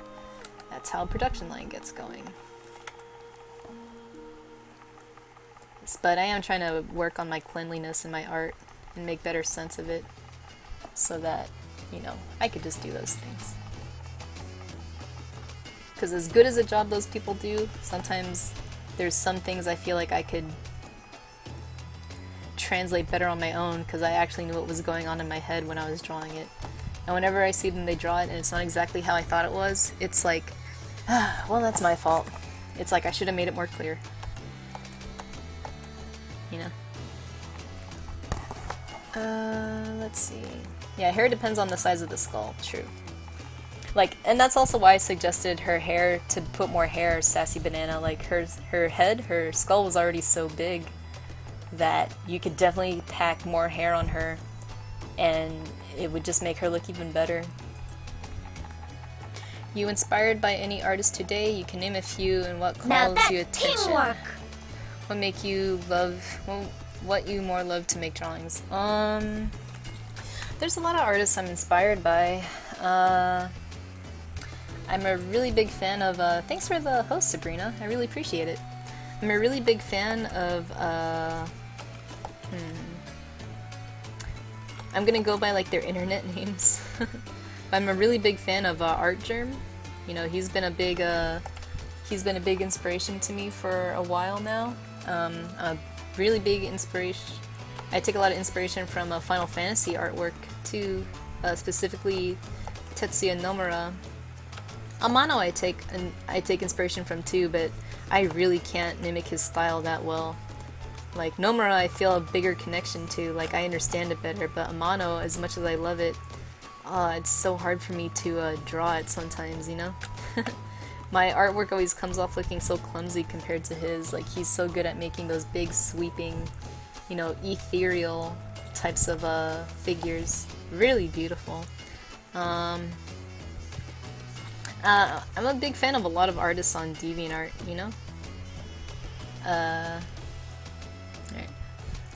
Speaker 1: that's how a production line gets going. But I am trying to work on my cleanliness in my art and make better sense of it so that, you know, I could just do those things. Because as good as a job those people do, sometimes there's some things I feel like I could translate better on my own because I actually knew what was going on in my head when I was drawing it. And whenever I see them, they draw it and it's not exactly how I thought it was, it's like, well, that's my fault. It's like I should have made it more clear. You know? Let's see. Yeah, hair depends on the size of the skull. True. Like, and that's also why I suggested her hair to put more hair, Sassy Banana. Like, her head, her skull was already so big that you could definitely pack more hair on her and it would just make her look even better. You inspired by any artist today? You can name a few, and what calls you attention?
Speaker 2: Teamwork.
Speaker 1: What make you love? What you more love to make drawings? There's a lot of artists I'm inspired by. I'm a really big fan of. Thanks for the host, Sabrina. I really appreciate it. I'm a really big fan of. I'm gonna go by like their internet names. I'm a really big fan of Art Germ. You know, he's been a big inspiration to me for a while now. A really big inspiration. I take a lot of inspiration from Final Fantasy artwork too, specifically Tetsuya Nomura. Amano I take inspiration from too, but I really can't mimic his style that well. Like Nomura I feel a bigger connection to, like I understand it better, but Amano, as much as I love it, it's so hard for me to draw it sometimes, you know? My artwork always comes off looking so clumsy compared to his. Like, he's so good at making those big sweeping you know, ethereal types of figures. Really beautiful. I'm a big fan of a lot of artists on DeviantArt, you know? Alright.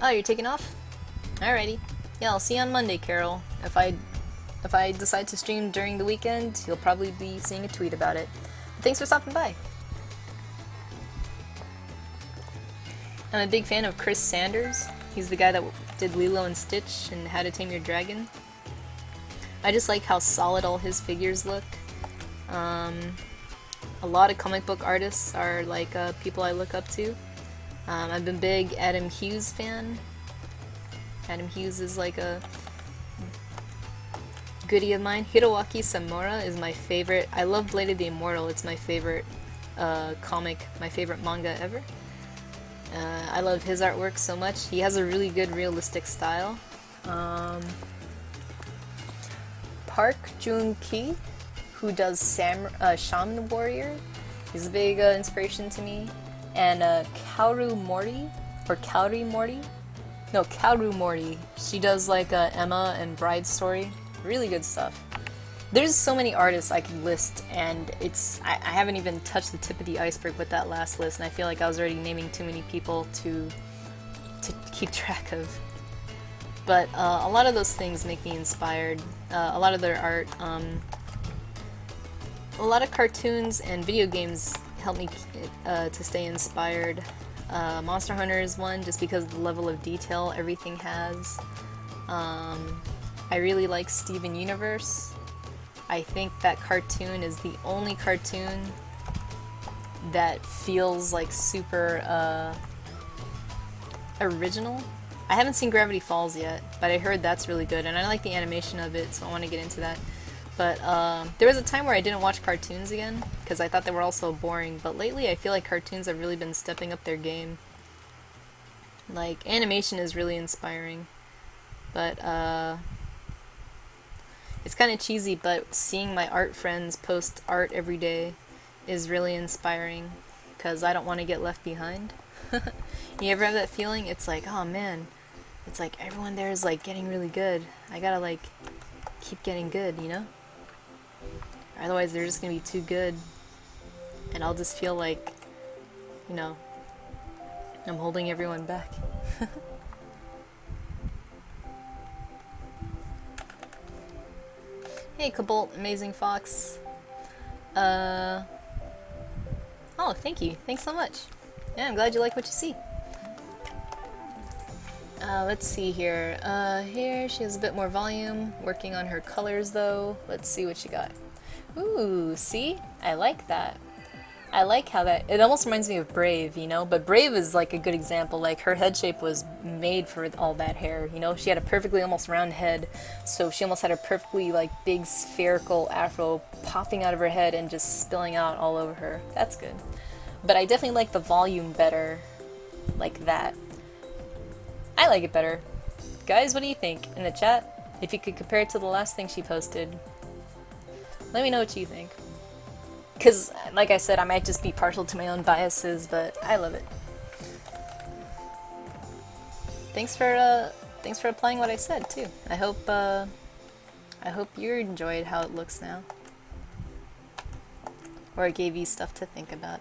Speaker 1: Oh, you're taking off? Alrighty. Yeah, I'll see you on Monday, Carol. If I decide to stream during the weekend, you'll probably be seeing a tweet about it. But thanks for stopping by. I'm a big fan of Chris Sanders. He's the guy that did Lilo and Stitch and How to Tame Your Dragon. I just like how solid all his figures look. A lot of comic book artists are like people I look up to. I've been a big Adam Hughes fan. Adam Hughes is like a goodie of mine. Hiroaki Samura is my favorite. I love Blade of the Immortal. It's my favorite comic, my favorite manga ever. I love his artwork so much. He has a really good realistic style. Park Joon-ki, who does Shaman Warrior, he's a big inspiration to me. And Kaoru Mori, or Kaori Mori? No, Kaoru Mori. She does like Emma and Bride Story. Really good stuff. There's so many artists I could list, and I haven't even touched the tip of the iceberg with that last list, and I feel like I was already naming too many people to keep track of. But a lot of those things make me inspired. A lot of their art, a lot of cartoons and video games help me to stay inspired. Monster Hunter is one, just because of the level of detail everything has. I really like Steven Universe. I think that cartoon is the only cartoon that feels like super original. I haven't seen Gravity Falls yet, but I heard that's really good, and I like the animation of it, so I want to get into that. But there was a time where I didn't watch cartoons again, because I thought they were all so boring, but lately I feel like cartoons have really been stepping up their game. Like, animation is really inspiring, but it's kind of cheesy, but seeing my art friends post art every day is really inspiring, because I don't want to get left behind. You ever have that feeling? It's like, oh man, it's like everyone there is like getting really good. I gotta like keep getting good, you know? Otherwise they're just gonna be too good, and I'll just feel like, you know, I'm holding everyone back. Hey Cobalt, Amazing Fox. Oh, thank you. Thanks so much. Yeah, I'm glad you like what you see. Let's see here. Here she has a bit more volume. Working on her colors though. Let's see what she got. Ooh, see? I like that. I like how that, it almost reminds me of Brave, you know? But Brave is like a good example. Like, her head shape was made for all that hair, you know? She had a perfectly almost round head, so she almost had a perfectly like big spherical afro popping out of her head and just spilling out all over her. That's good. But I definitely like the volume better like that. I like it better. Guys, what do you think? In the chat, if you could compare it to the last thing she posted, let me know what you think. Because, like I said, I might just be partial to my own biases, but I love it. Thanks for applying what I said too. I hope you enjoyed how it looks now, or it gave you stuff to think about.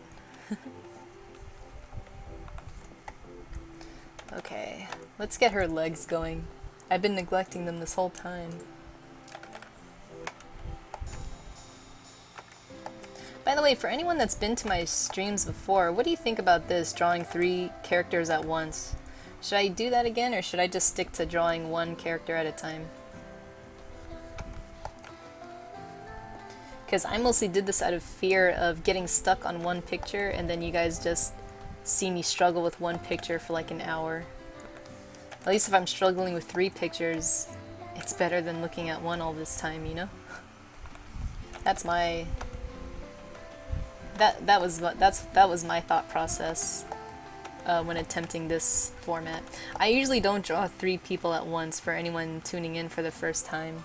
Speaker 1: Okay, let's get her legs going. I've been neglecting them this whole time. By the way, for anyone that's been to my streams before, what do you think about this, drawing 3 characters at once? Should I do that again, or should I just stick to drawing 1 character at a time? Because I mostly did this out of fear of getting stuck on 1 picture, and then you guys just see me struggle with 1 picture for like an hour. At least if I'm struggling with 3 pictures, it's better than looking at 1 all this time, you know? That's my... That was my thought process when attempting this format. I usually don't draw 3 people at once for anyone tuning in for the first time.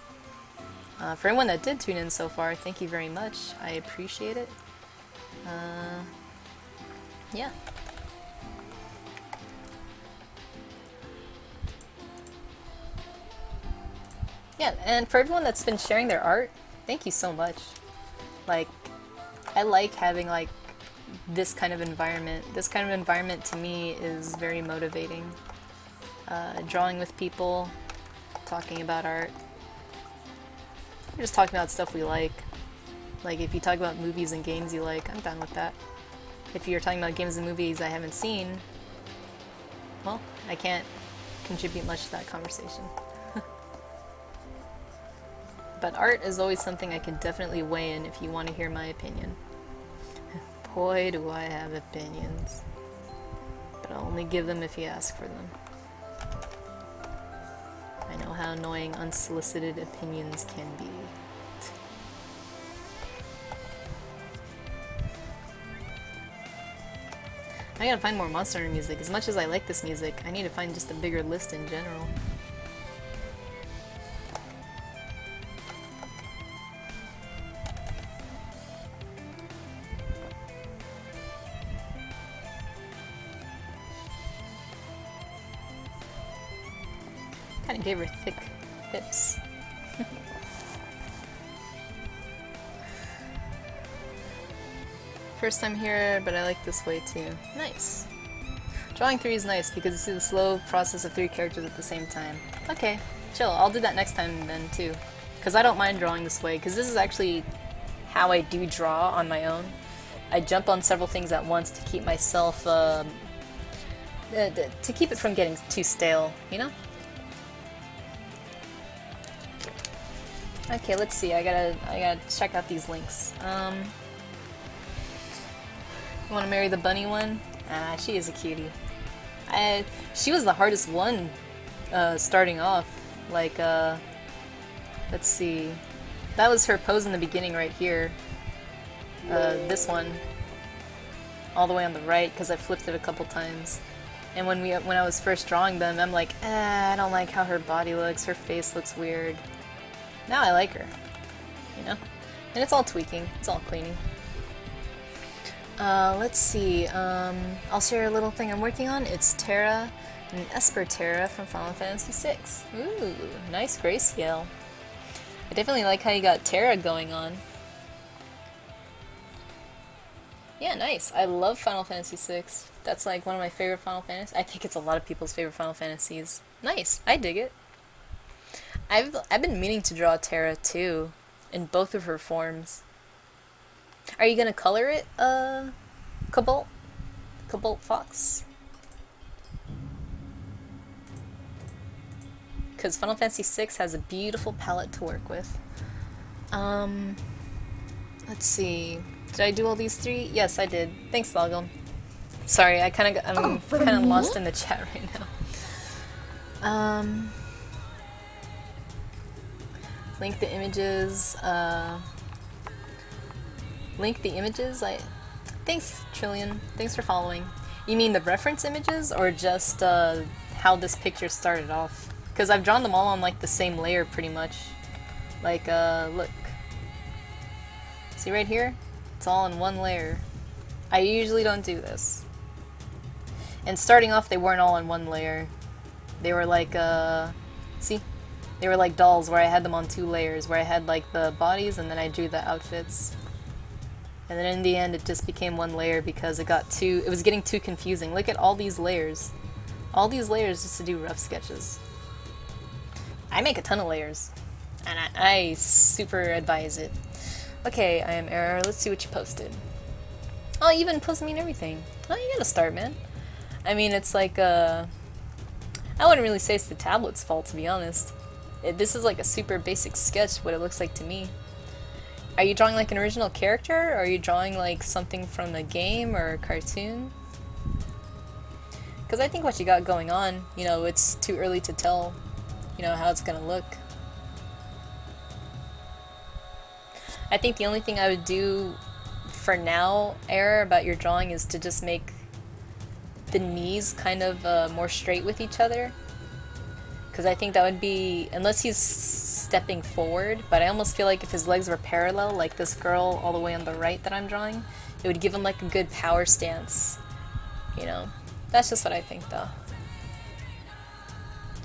Speaker 1: For anyone that did tune in so far, thank you very much. I appreciate it. Yeah. Yeah, and for everyone that's been sharing their art, thank you so much. Like, I like having like this kind of environment. This kind of environment to me is very motivating. Drawing with people, talking about art. We're just talking about stuff we like. Like if you talk about movies and games you like, I'm down with that. If you're talking about games and movies I haven't seen, well, I can't contribute much to that conversation. But art is always something I can definitely weigh in if you want to hear my opinion. Boy, do I have opinions. But I'll only give them if you ask for them. I know how annoying unsolicited opinions can be. I gotta find more Monster Hunter music. As much as I like this music, I need to find just a bigger list in general. Kinda gave her thick hips. First time here, but I like this way too. Nice. Drawing 3 is nice because you see the slow process of 3 characters at the same time. Okay, chill. I'll do that next time then too. Because I don't mind drawing this way, because this is actually how I do draw on my own. I jump on several things at once to keep myself, to keep it from getting too stale, you know? Okay, let's see. I gotta check out these links. You want to marry the bunny one? Ah, she is a cutie. She was the hardest one, starting off. Like, let's see. That was her pose in the beginning right here. This one. All the way on the right, because I flipped it a couple times. And when I was first drawing them, I'm like, I don't like how her body looks, her face looks weird. Now I like her. You know? And it's all tweaking, it's all cleaning. Let's see, I'll share a little thing I'm working on. It's Terra, an Esper Terra from Final Fantasy VI. Ooh, nice grayscale. I definitely like how you got Terra going on. Yeah, nice. I love Final Fantasy VI. That's like one of my favorite Final Fantasies. I think it's a lot of people's favorite Final Fantasies. Nice, I dig it. I've been meaning to draw Terra too, in both of her forms. Are you gonna color it, Cobalt? Cobalt Fox? Because Final Fantasy VI has a beautiful palette to work with. Let's see. Did I do all these 3? Yes, I did. Thanks, Logum. Sorry, I'm kind of lost in the chat right now. Link the images, Thanks, Trillion. Thanks for following. You mean the reference images, or just, how this picture started off? Because I've drawn them all on, like, the same layer, pretty much. Like, look. See right here? It's all in one layer. I usually don't do this. And starting off, they weren't all in one layer. They were like, see? They were like dolls, where I had them on 2 layers, where I had, like, the bodies, and then I drew the outfits. And then in the end, it just became 1 layer because it was getting too confusing. Look at all these layers. All these layers just to do rough sketches. I make a ton of layers. And I super advise it. Okay, I am Error. Let's see what you posted. Oh, you even posted me and everything. Oh, you gotta start, man. I mean, it's like, I wouldn't really say it's the tablet's fault, to be honest. This is like a super basic sketch, what it looks like to me. Are you drawing like an original character? Or are you drawing like something from a game or a cartoon? Because I think what you got going on, you know, it's too early to tell, you know, how it's gonna look. I think the only thing I would do for now, Error, about your drawing is to just make the knees kind of more straight with each other. Because I think that would be, unless he's stepping forward, but I almost feel like if his legs were parallel, like this girl all the way on the right that I'm drawing, it would give him like a good power stance, you know? That's just what I think though.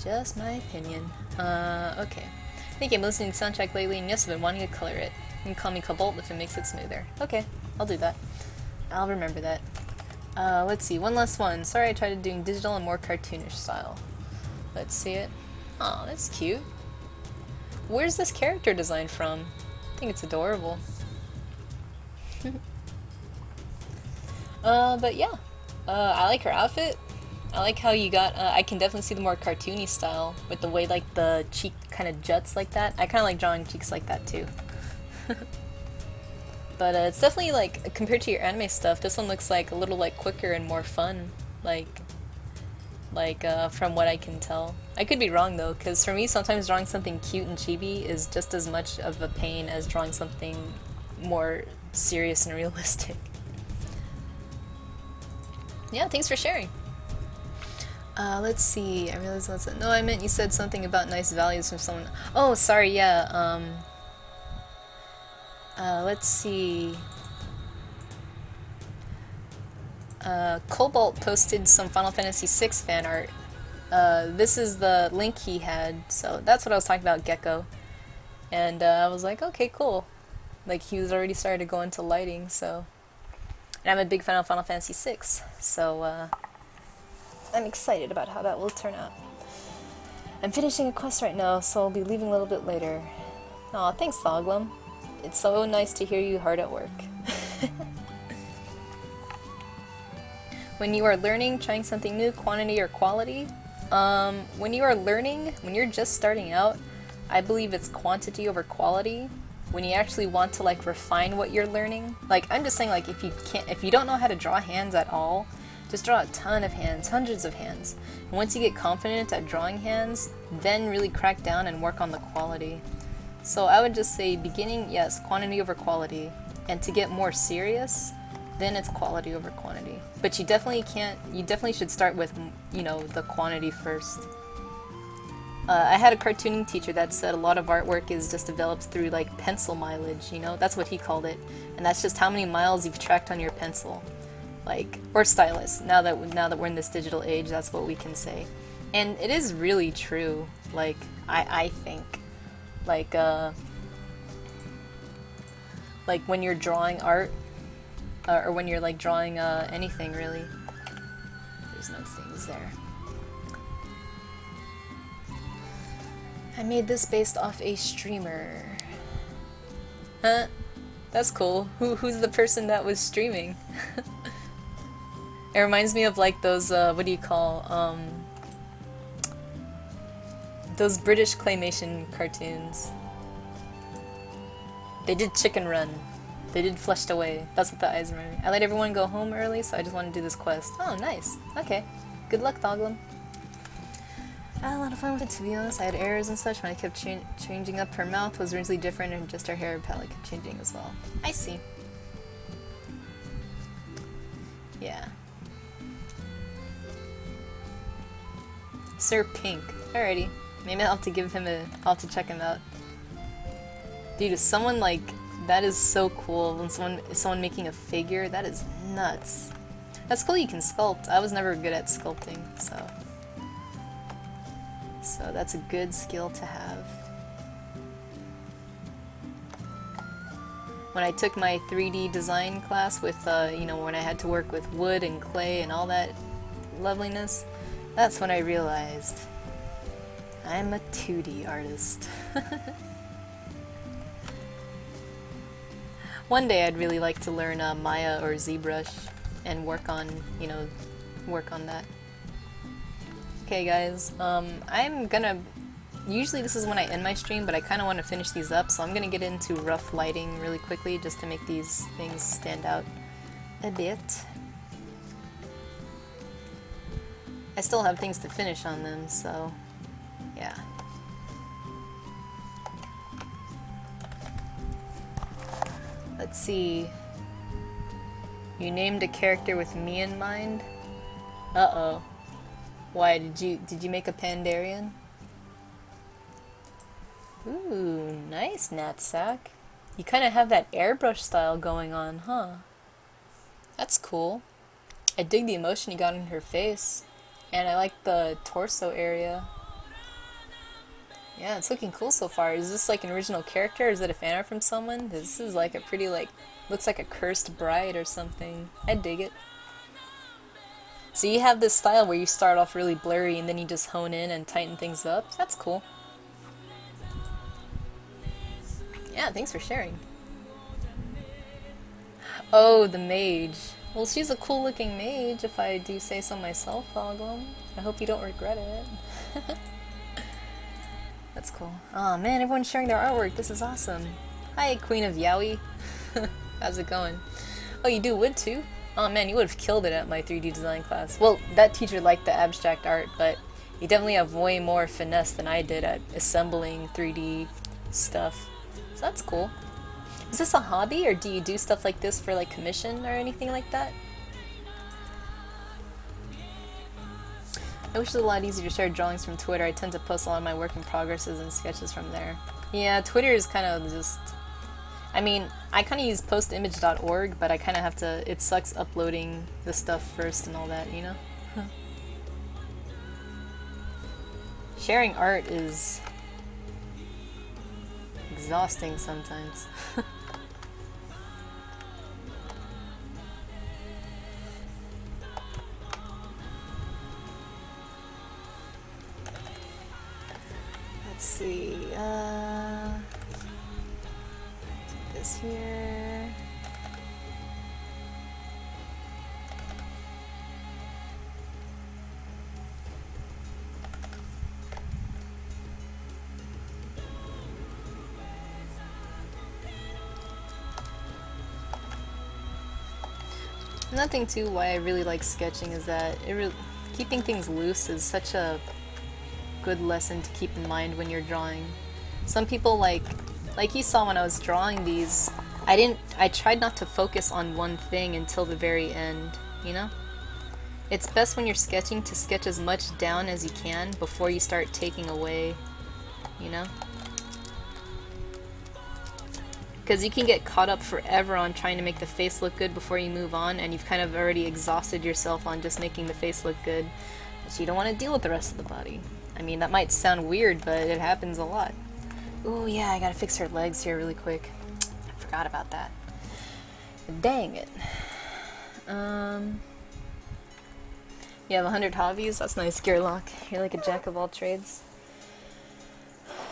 Speaker 1: Just my opinion. Okay. I think I'm listening to the soundtrack lately, and yes, I've been wanting to color it. You can call me Cobalt if it makes it smoother. Okay, I'll do that. I'll remember that. Let's see, one last one. Sorry I tried doing digital and more cartoonish style. Let's see it. Oh, that's cute. Where's this character design from? I think it's adorable. But yeah. I like her outfit. I like how you got, I can definitely see the more cartoony style with the way like the cheek kind of juts like that. I kind of like drawing cheeks like that too. But it's definitely like, compared to your anime stuff, this one looks like a little like quicker and more fun. From what I can tell. I could be wrong though, because for me sometimes drawing something cute and chibi is just as much of a pain as drawing something more serious and realistic. Yeah, thanks for sharing. Let's see, I realized what's it. No, I meant you said something about nice values from someone. Oh, sorry, yeah, let's see. Cobalt posted some Final Fantasy VI fan art. This is the link he had, so that's what I was talking about, Gecko. And I was like, okay, cool. Like, he was already started to go into lighting, so... And I'm a big fan of Final Fantasy VI, so I'm excited about how that will turn out. I'm finishing a quest right now, so I'll be leaving a little bit later. Aw, thanks, Thoglum. It's so nice to hear you hard at work. When you are learning, trying something new, quantity or quality? When you are learning, when you're just starting out, I believe it's quantity over quality. When you actually want to like refine what you're learning, like I'm just saying, like if you don't know how to draw hands at all, just draw a ton of hands, hundreds of hands. And once you get confident at drawing hands, then really crack down and work on the quality. So I would just say beginning, yes, quantity over quality, and to get more serious, then it's quality over quantity. But you definitely should start with, you know, the quantity first. I had a cartooning teacher that said a lot of artwork is just developed through like pencil mileage, you know, that's what he called it. And that's just how many miles you've tracked on your pencil. Like, or stylus. Now that we're in this digital age, that's what we can say. And it is really true, like, I think. Like when you're drawing art, or when you're like drawing anything really. There's no things there. I made this based off a streamer. Huh? That's cool. Who's the person that was streaming? It reminds me of like those, what do you call, those British claymation cartoons. They did Chicken Run. They did Flushed Away. That's what the eyes remind me. I let everyone go home early, so I just want to do this quest. Oh, nice. Okay. Good luck, Thoglum. I had a lot of fun with it, to be honest. I had errors and such when I kept changing up. Her mouth was originally different, and just her hair palette kept changing as well. I see. Yeah. Sir Pink. Alrighty. Maybe I'll have to give him I'll have to check him out. Dude, is someone like... That is so cool. When someone making a figure, that is nuts. That's cool you can sculpt. I was never good at sculpting, so that's a good skill to have. When I took my 3D design class with, you know, when I had to work with wood and clay and all that loveliness, that's when I realized I'm a 2D artist. One day I'd really like to learn Maya or ZBrush and work on that. Okay guys, I'm gonna... Usually this is when I end my stream, but I kind of want to finish these up, so I'm gonna get into rough lighting really quickly just to make these things stand out a bit. I still have things to finish on them, so yeah. Let's see. You named a character with me in mind? Uh-oh. Why, did you make a Pandarian? Ooh, nice, Natsack. You kind of have that airbrush style going on, huh? That's cool. I dig the emotion you got in her face. And I like the torso area. Yeah, it's looking cool so far. Is this like an original character or is it a fan art from someone? This is like a pretty like, looks like a cursed bride or something. I dig it. So you have this style where you start off really blurry and then you just hone in and tighten things up. That's cool. Yeah, thanks for sharing. Oh, the mage. Well, she's a cool looking mage if I do say so myself, Oglam. I hope you don't regret it. That's cool. Oh man, everyone's sharing their artwork. This is awesome. Hi, Queen of Yowie. How's it going? Oh, you do wood too? Oh man, you would have killed it at my 3D design class. Well, that teacher liked the abstract art, but you definitely have way more finesse than I did at assembling 3D stuff. So that's cool. Is this a hobby, or do you do stuff like this for like commission or anything like that? I wish it was a lot easier to share drawings from Twitter. I tend to post a lot of my work in progresses and sketches from there. Yeah, Twitter is kind of just... I mean, I kind of use postimage.org, but I kind of have to... It sucks uploading the stuff first and all that, you know? Sharing art is... exhausting sometimes. Let's see, this here. Another thing too why I really like sketching is that keeping things loose is such a good lesson to keep in mind when you're drawing. Some people like you saw when I was drawing these, I tried not to focus on one thing until the very end, you know? It's best when you're sketching to sketch as much down as you can before you start taking away, you know? Because you can get caught up forever on trying to make the face look good before you move on, and you've kind of already exhausted yourself on just making the face look good, but you don't want to deal with the rest of the body. I mean, that might sound weird, but it happens a lot. Ooh, yeah, I gotta fix her legs here really quick. I forgot about that. Dang it. You have 100 hobbies? That's nice, Gearlock. You're like a jack of all trades.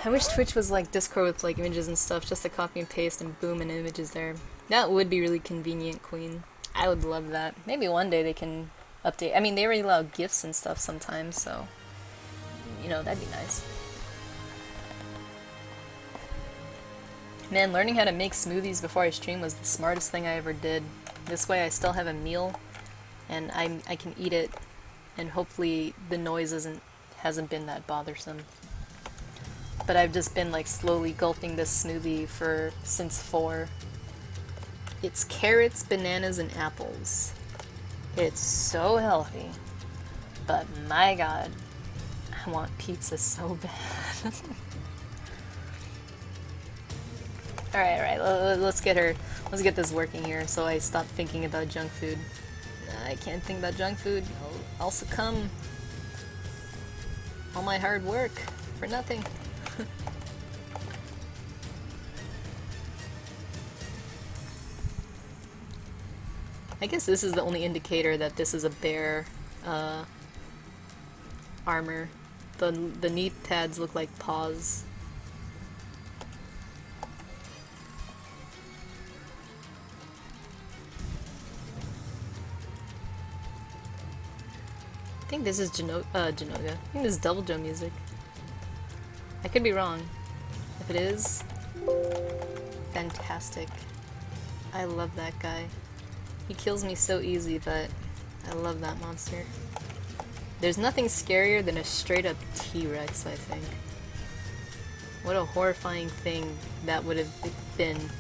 Speaker 1: I wish Twitch was like Discord with like images and stuff, just to copy and paste and boom, an image is there. That would be really convenient, Queen. I would love that. Maybe one day they can update. I mean, they already allow GIFs and stuff sometimes, so... You know, that'd be nice. Man, learning how to make smoothies before I stream was the smartest thing I ever did. This way I still have a meal, and I can eat it, and hopefully the noise hasn't been that bothersome. But I've just been like slowly gulping this smoothie since 4. It's carrots, bananas, and apples. It's so healthy, but my god, I want pizza so bad. Alright, let's get this working here so I stop thinking about junk food. I can't think about junk food. I'll succumb. All my hard work for nothing. I guess this is the only indicator that this is a bear armor. The knee pads look like paws. I think this is Genoga. I think this is Double Joe music. I could be wrong. If it is, fantastic. I love that guy. He kills me so easy, but I love that monster. There's nothing scarier than a straight up T-Rex, I think. What a horrifying thing that would have been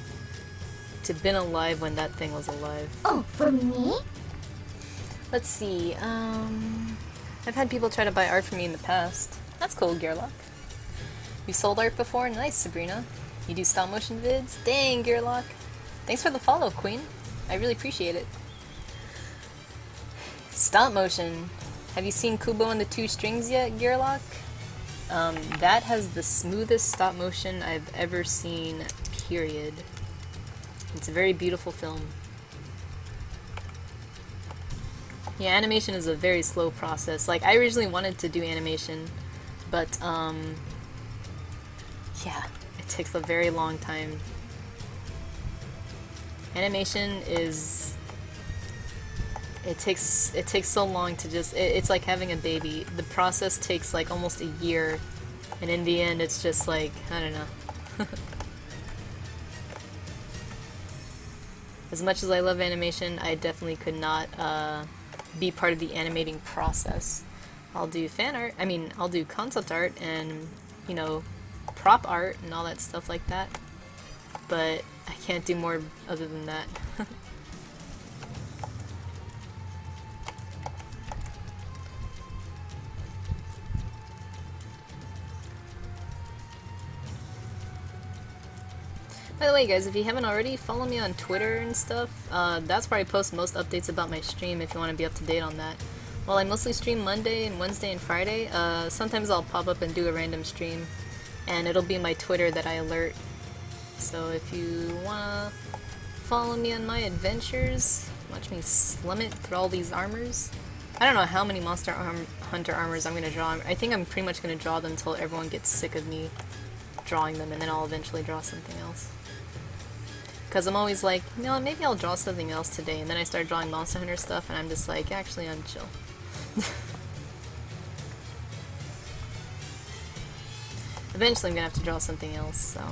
Speaker 1: to been alive when that thing was alive.
Speaker 2: Oh, for me?
Speaker 1: Let's see, I've had people try to buy art from me in the past. That's cool, Gearlock. You sold art before? Nice, Sabrina. You do stop motion vids? Dang, Gearlock. Thanks for the follow, Queen. I really appreciate it. Stop motion. Have you seen Kubo and the Two Strings yet, Gearlock? That has the smoothest stop motion I've ever seen, period. It's a very beautiful film. Yeah, animation is a very slow process. Like, I originally wanted to do animation, but, yeah, it takes a very long time. Animation is... It takes so long to just... It's like having a baby. The process takes, like, almost a year, and in the end, it's just like, I don't know. As much as I love animation, I definitely could not, be part of the animating process. I'll do fan art, I'll do concept art and, you know, prop art and all that stuff like that, but I can't do more other than that. By the way, guys, if you haven't already, follow me on Twitter and stuff. That's where I post most updates about my stream if you want to be up to date on that. Well, I mostly stream Monday and Wednesday and Friday. Sometimes I'll pop up and do a random stream, and it'll be my Twitter that I alert. So if you wanna follow me on my adventures, watch me slum it through all these armors. I don't know how many Monster Hunter armors I'm gonna draw. I think I'm pretty much gonna draw them until everyone gets sick of me drawing them, and then I'll eventually draw something else. Because I'm always like, you know, maybe I'll draw something else today, and then I start drawing Monster Hunter stuff, and I'm just like, actually, I'm chill. Eventually I'm gonna have to draw something else, so...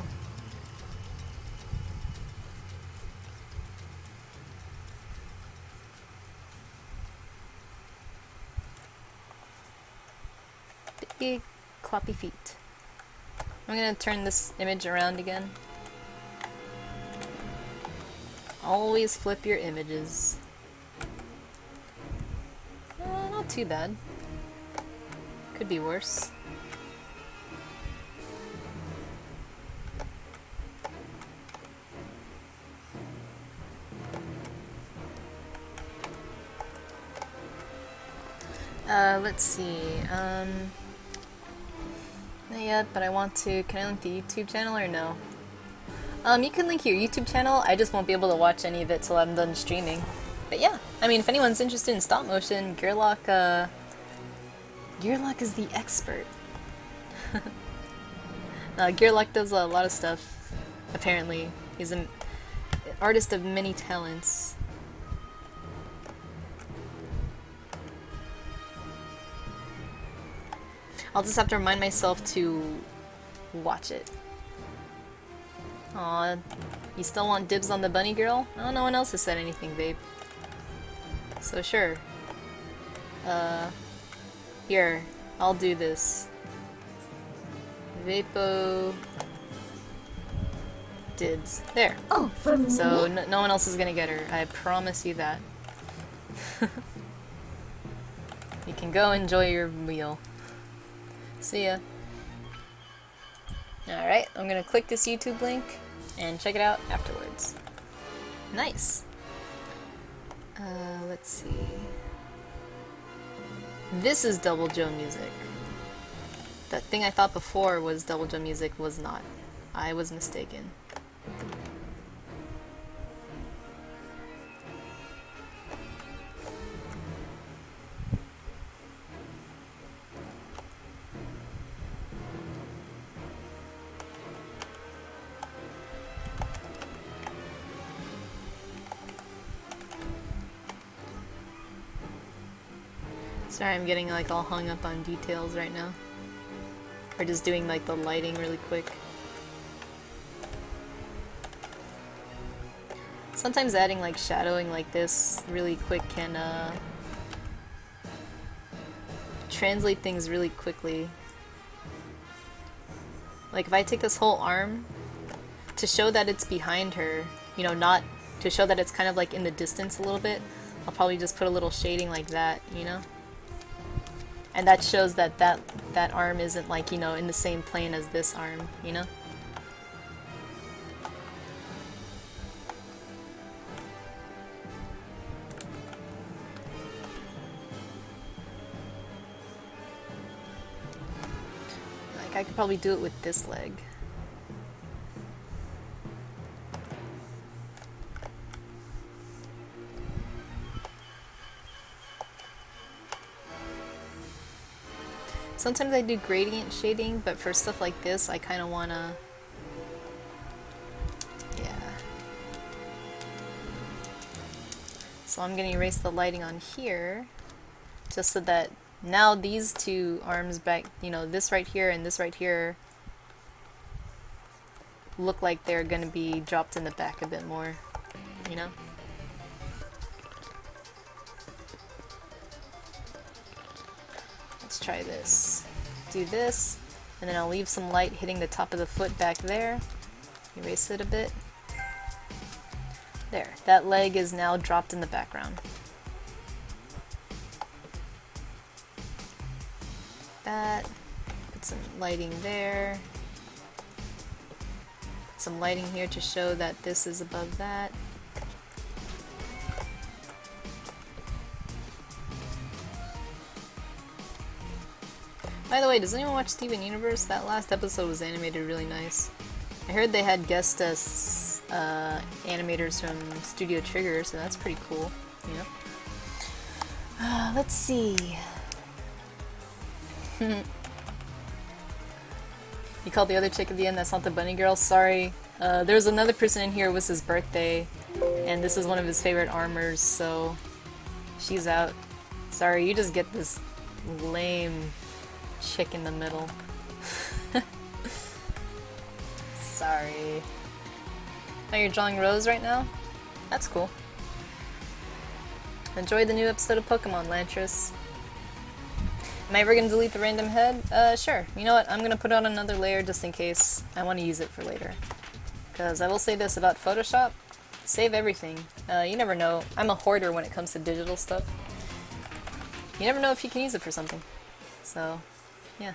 Speaker 1: Big cloppy feet. I'm gonna turn this image around again. Always flip your images. Not too bad. Could be worse. Let's see. Not yet, but I want to. Can I link the YouTube channel or no? You can link your YouTube channel, I just won't be able to watch any of it till I'm done streaming. But yeah, if anyone's interested in stop motion, Gearlock is the expert. Gearlock does a lot of stuff, apparently. He's an artist of many talents. I'll just have to remind myself to watch it. Aw, you still want dibs on the bunny girl? Oh, no one else has said anything, babe. So sure. Here, I'll do this. Vapo... dibs. There.
Speaker 2: Oh, for me?
Speaker 1: So no one else is gonna get her. I promise you that. You can go enjoy your meal. See ya. Alright, I'm gonna click this YouTube link and check it out afterwards. Nice. Let's see. This is Double Joe music. That thing I thought before was Double Joe music was not. I was mistaken. Sorry, I'm getting like all hung up on details right now. Or just doing like the lighting really quick. Sometimes adding like shadowing like this really quick can translate things really quickly. Like if I take this whole arm to show that it's behind her, you know, not to show that it's kind of like in the distance a little bit, I'll probably just put a little shading like that, you know? And that shows that that arm isn't like, you know, in the same plane as this arm, you know? I could probably do it with this leg. Sometimes I do gradient shading, but for stuff like this, I kind of want to... Yeah. So I'm going to erase the lighting on here, just so that now these two arms back, you know, this right here and this right here, look like they're going to be dropped in the back a bit more, you know? Let's try this. Do this, and then I'll leave some light hitting the top of the foot back there. Erase it a bit. There. That leg is now dropped in the background. That. Put some lighting there. Some lighting here to show that this is above that. By the way, does anyone watch Steven Universe? That last episode was animated really nice. I heard they had guest animators from Studio Trigger, so that's pretty cool, you know? Let's see. You called the other chick at the end, that's not the bunny girl? Sorry. There's another person in here, it was his birthday, and this is one of his favorite armors, so she's out. Sorry, you just get this lame chick in the middle. Sorry. Oh, you're drawing Rose right now? That's cool. Enjoy the new episode of Pokemon, Lantris. Am I ever gonna delete the random head? Sure. You know what? I'm gonna put on another layer just in case. I want to use it for later. Because I will say this about Photoshop. Save everything. You never know. I'm a hoarder when it comes to digital stuff. You never know if you can use it for something. So, yeah.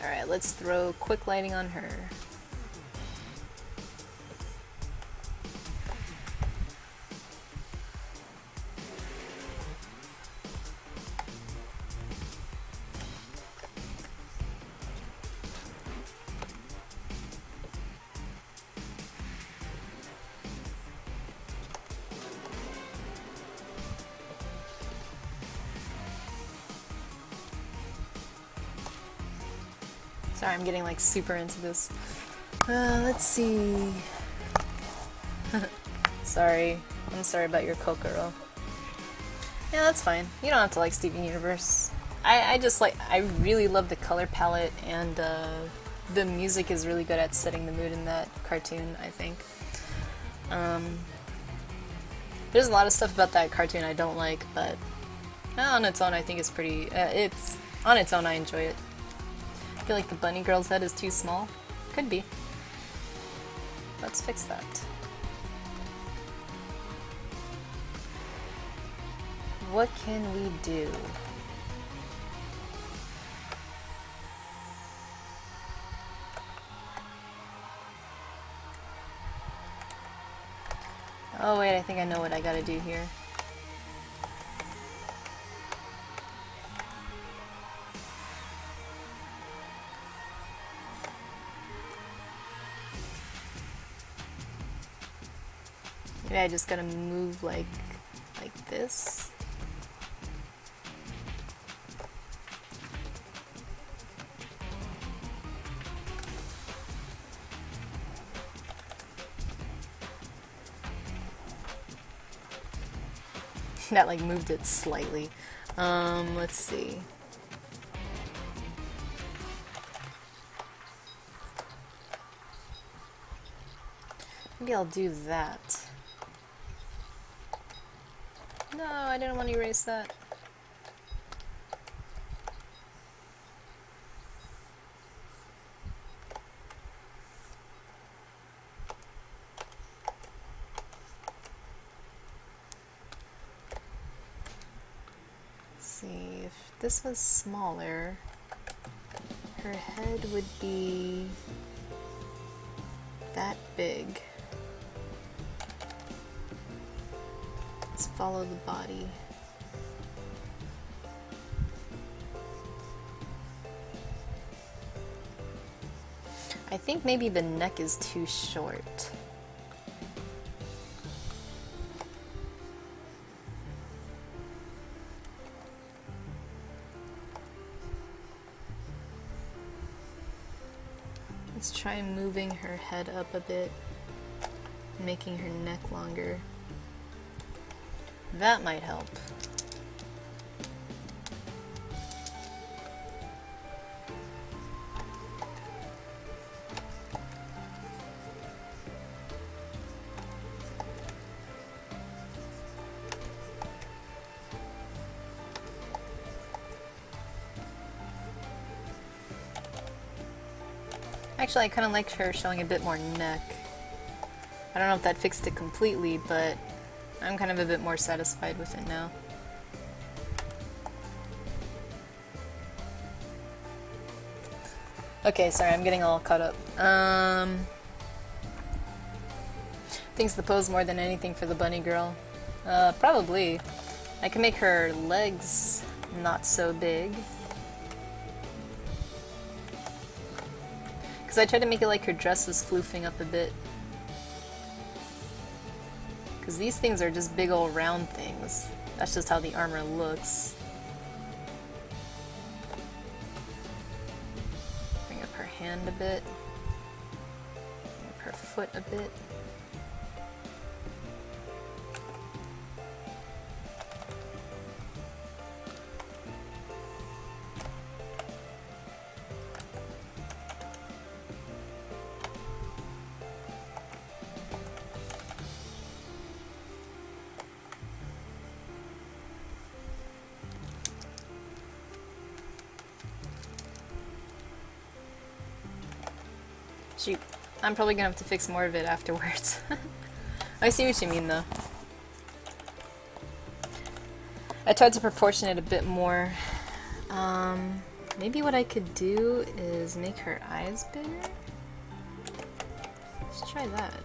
Speaker 1: Alright, let's throw quick lighting on her. Sorry, I'm getting like super into this. Let's see. Sorry. I'm sorry about your Kokoro. Yeah, that's fine. You don't have to like Steven Universe. I just like, I really love the color palette, and the music is really good at setting the mood in that cartoon, I think. There's a lot of stuff about that cartoon I don't like, but on its own I think it's pretty, it's, on its own I enjoy it. I feel like the bunny girl's head is too small. Could be. Let's fix that. What can we do? Oh wait, I think I know what I gotta do here. Maybe I just gotta move like this. That like moved it slightly. Let's see. Maybe I'll do that. No, I didn't want to erase that. See, if this was smaller, her head would be that big. let's follow the body. I think maybe the neck is too short. Let's try moving her head up a bit, making her neck longer. That might help. Actually, I kind of like her showing a bit more neck. I don't know if that fixed it completely, but I'm kind of a bit more satisfied with it now. Okay, sorry, I'm getting all caught up. Thinks the pose more than anything for the bunny girl. Probably. I can make her legs not so big. Because I tried to make it like her dress was floofing up a bit. Because these things are just big old round things. That's just how the armor looks. Bring up her hand a bit. Bring up her foot a bit. Shoot, I'm probably gonna have to fix more of it afterwards. I see what you mean though. I tried to proportion it a bit more. Maybe what I could do is make her eyes bigger? Let's try that.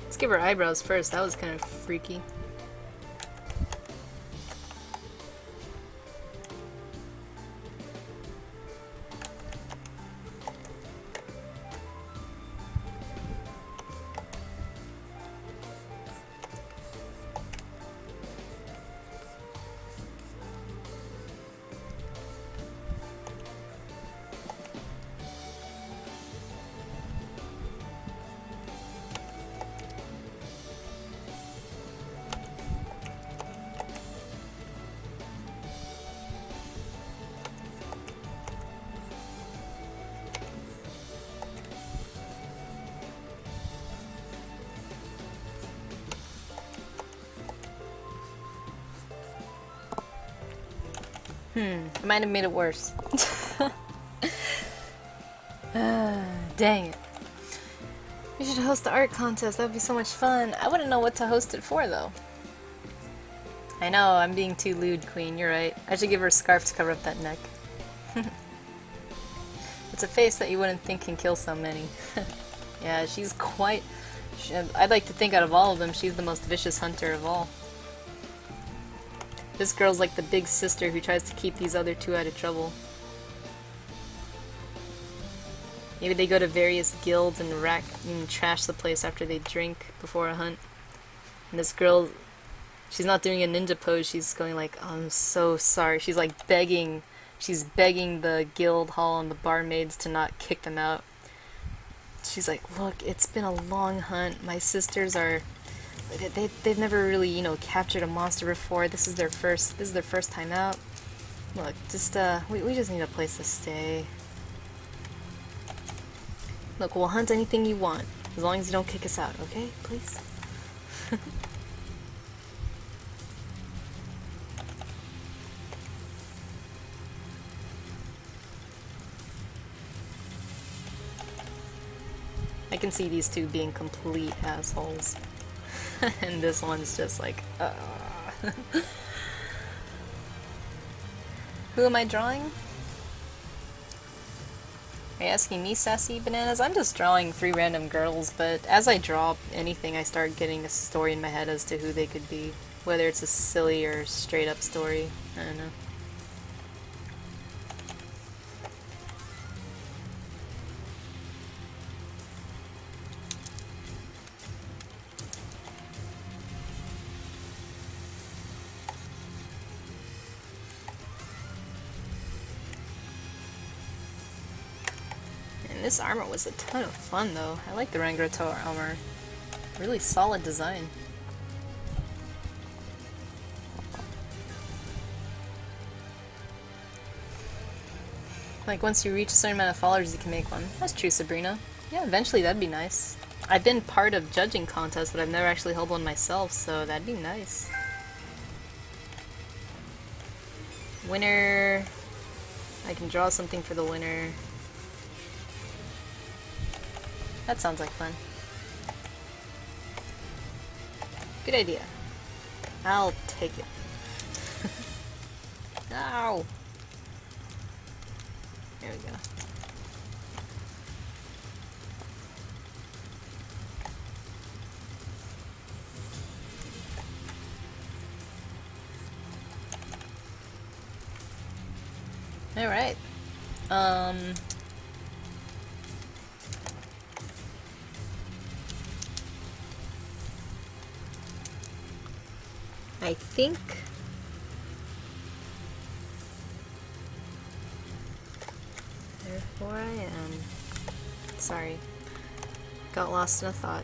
Speaker 1: Let's give her eyebrows first, that was kind of freaky. I might have made it worse. Dang it. We should host the art contest, that would be so much fun. I wouldn't know what to host it for though. I know, I'm being too lewd, Queen, you're right. I should give her a scarf to cover up that neck. It's a face that you wouldn't think can kill so many. Yeah, she's quite... I'd like to think out of all of them, she's the most vicious hunter of all. This girl's like the big sister who tries to keep these other two out of trouble. Maybe they go to various guilds and trash the place after they drink before a hunt. And this girl, she's not doing a ninja pose, she's going like, oh, I'm so sorry. She's like begging the guild hall and the barmaids to not kick them out. She's like, look, it's been a long hunt. My sisters are... They've never really, you know, captured a monster before. This is their first time out. Look, just we just need a place to stay. Look, we'll hunt anything you want, as long as you don't kick us out, okay? Please? I can see these two being complete assholes. And this one's just like, Who am I drawing? Are you asking me, Sassy Bananas? I'm just drawing 3 random girls, but as I draw anything, I start getting a story in my head as to who they could be. Whether it's a silly or straight up story. I don't know. This armor was a ton of fun though. I like the Rangroto armor. Really solid design. Like once you reach a certain amount of followers you can make one. That's true, Sabrina. Yeah, eventually that'd be nice. I've been part of judging contests, but I've never actually held one myself, so that'd be nice. Winner. I can draw something for the winner. That sounds like fun. Good idea. I'll take it. Ow! There we go. Alright. I think therefore I am. Sorry. Got lost in a thought.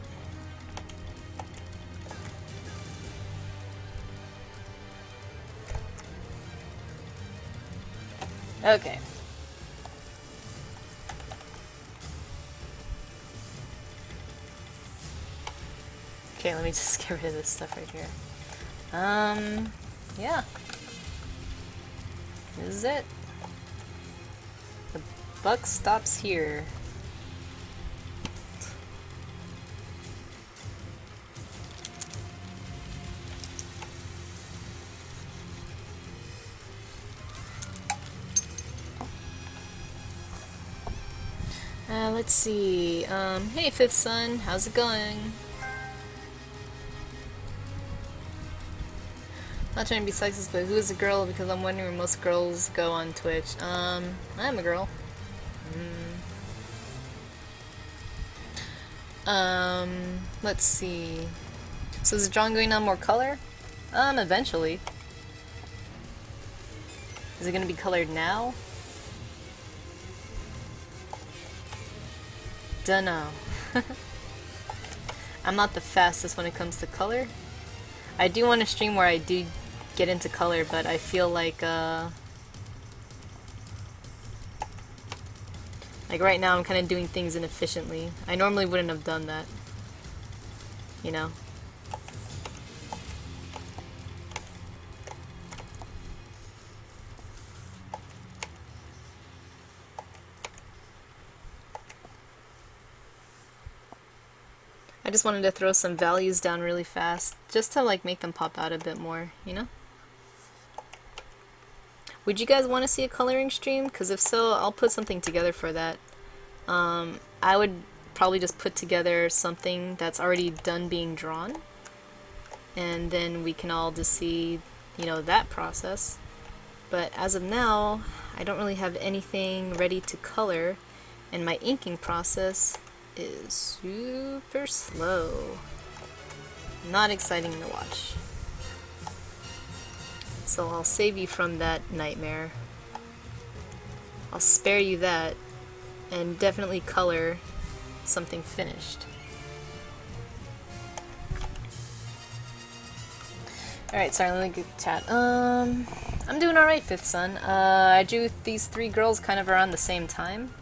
Speaker 1: Okay. Okay, let me just get rid of this stuff right here. Yeah. This is it. The buck stops here. Let's see. Hey, Fifth Son, how's it going? Not trying to be sexist, but who is a girl? Because I'm wondering where most girls go on Twitch. I'm a girl. Let's see. So is the drawing going on more color? Eventually. Is it gonna be colored now? Dunno. I'm not the fastest when it comes to color. I do want to stream where I do get into color, but I feel like right now I'm kind of doing things inefficiently. I normally wouldn't have done that. You know? I just wanted to throw some values down really fast, just to like make them pop out a bit more, you know? Would you guys want to see a coloring stream? Because if so, I'll put something together for that. I would probably just put together something that's already done being drawn, and then we can all just see, you know, that process. But as of now, I don't really have anything ready to color, and my inking process is super slow. Not exciting to watch. So I'll save you from that nightmare. I'll spare you that, and definitely color something finished. Alright, sorry, let me get chat. I'm doing alright, Fifth Son. I drew these 3 girls kind of around the same time.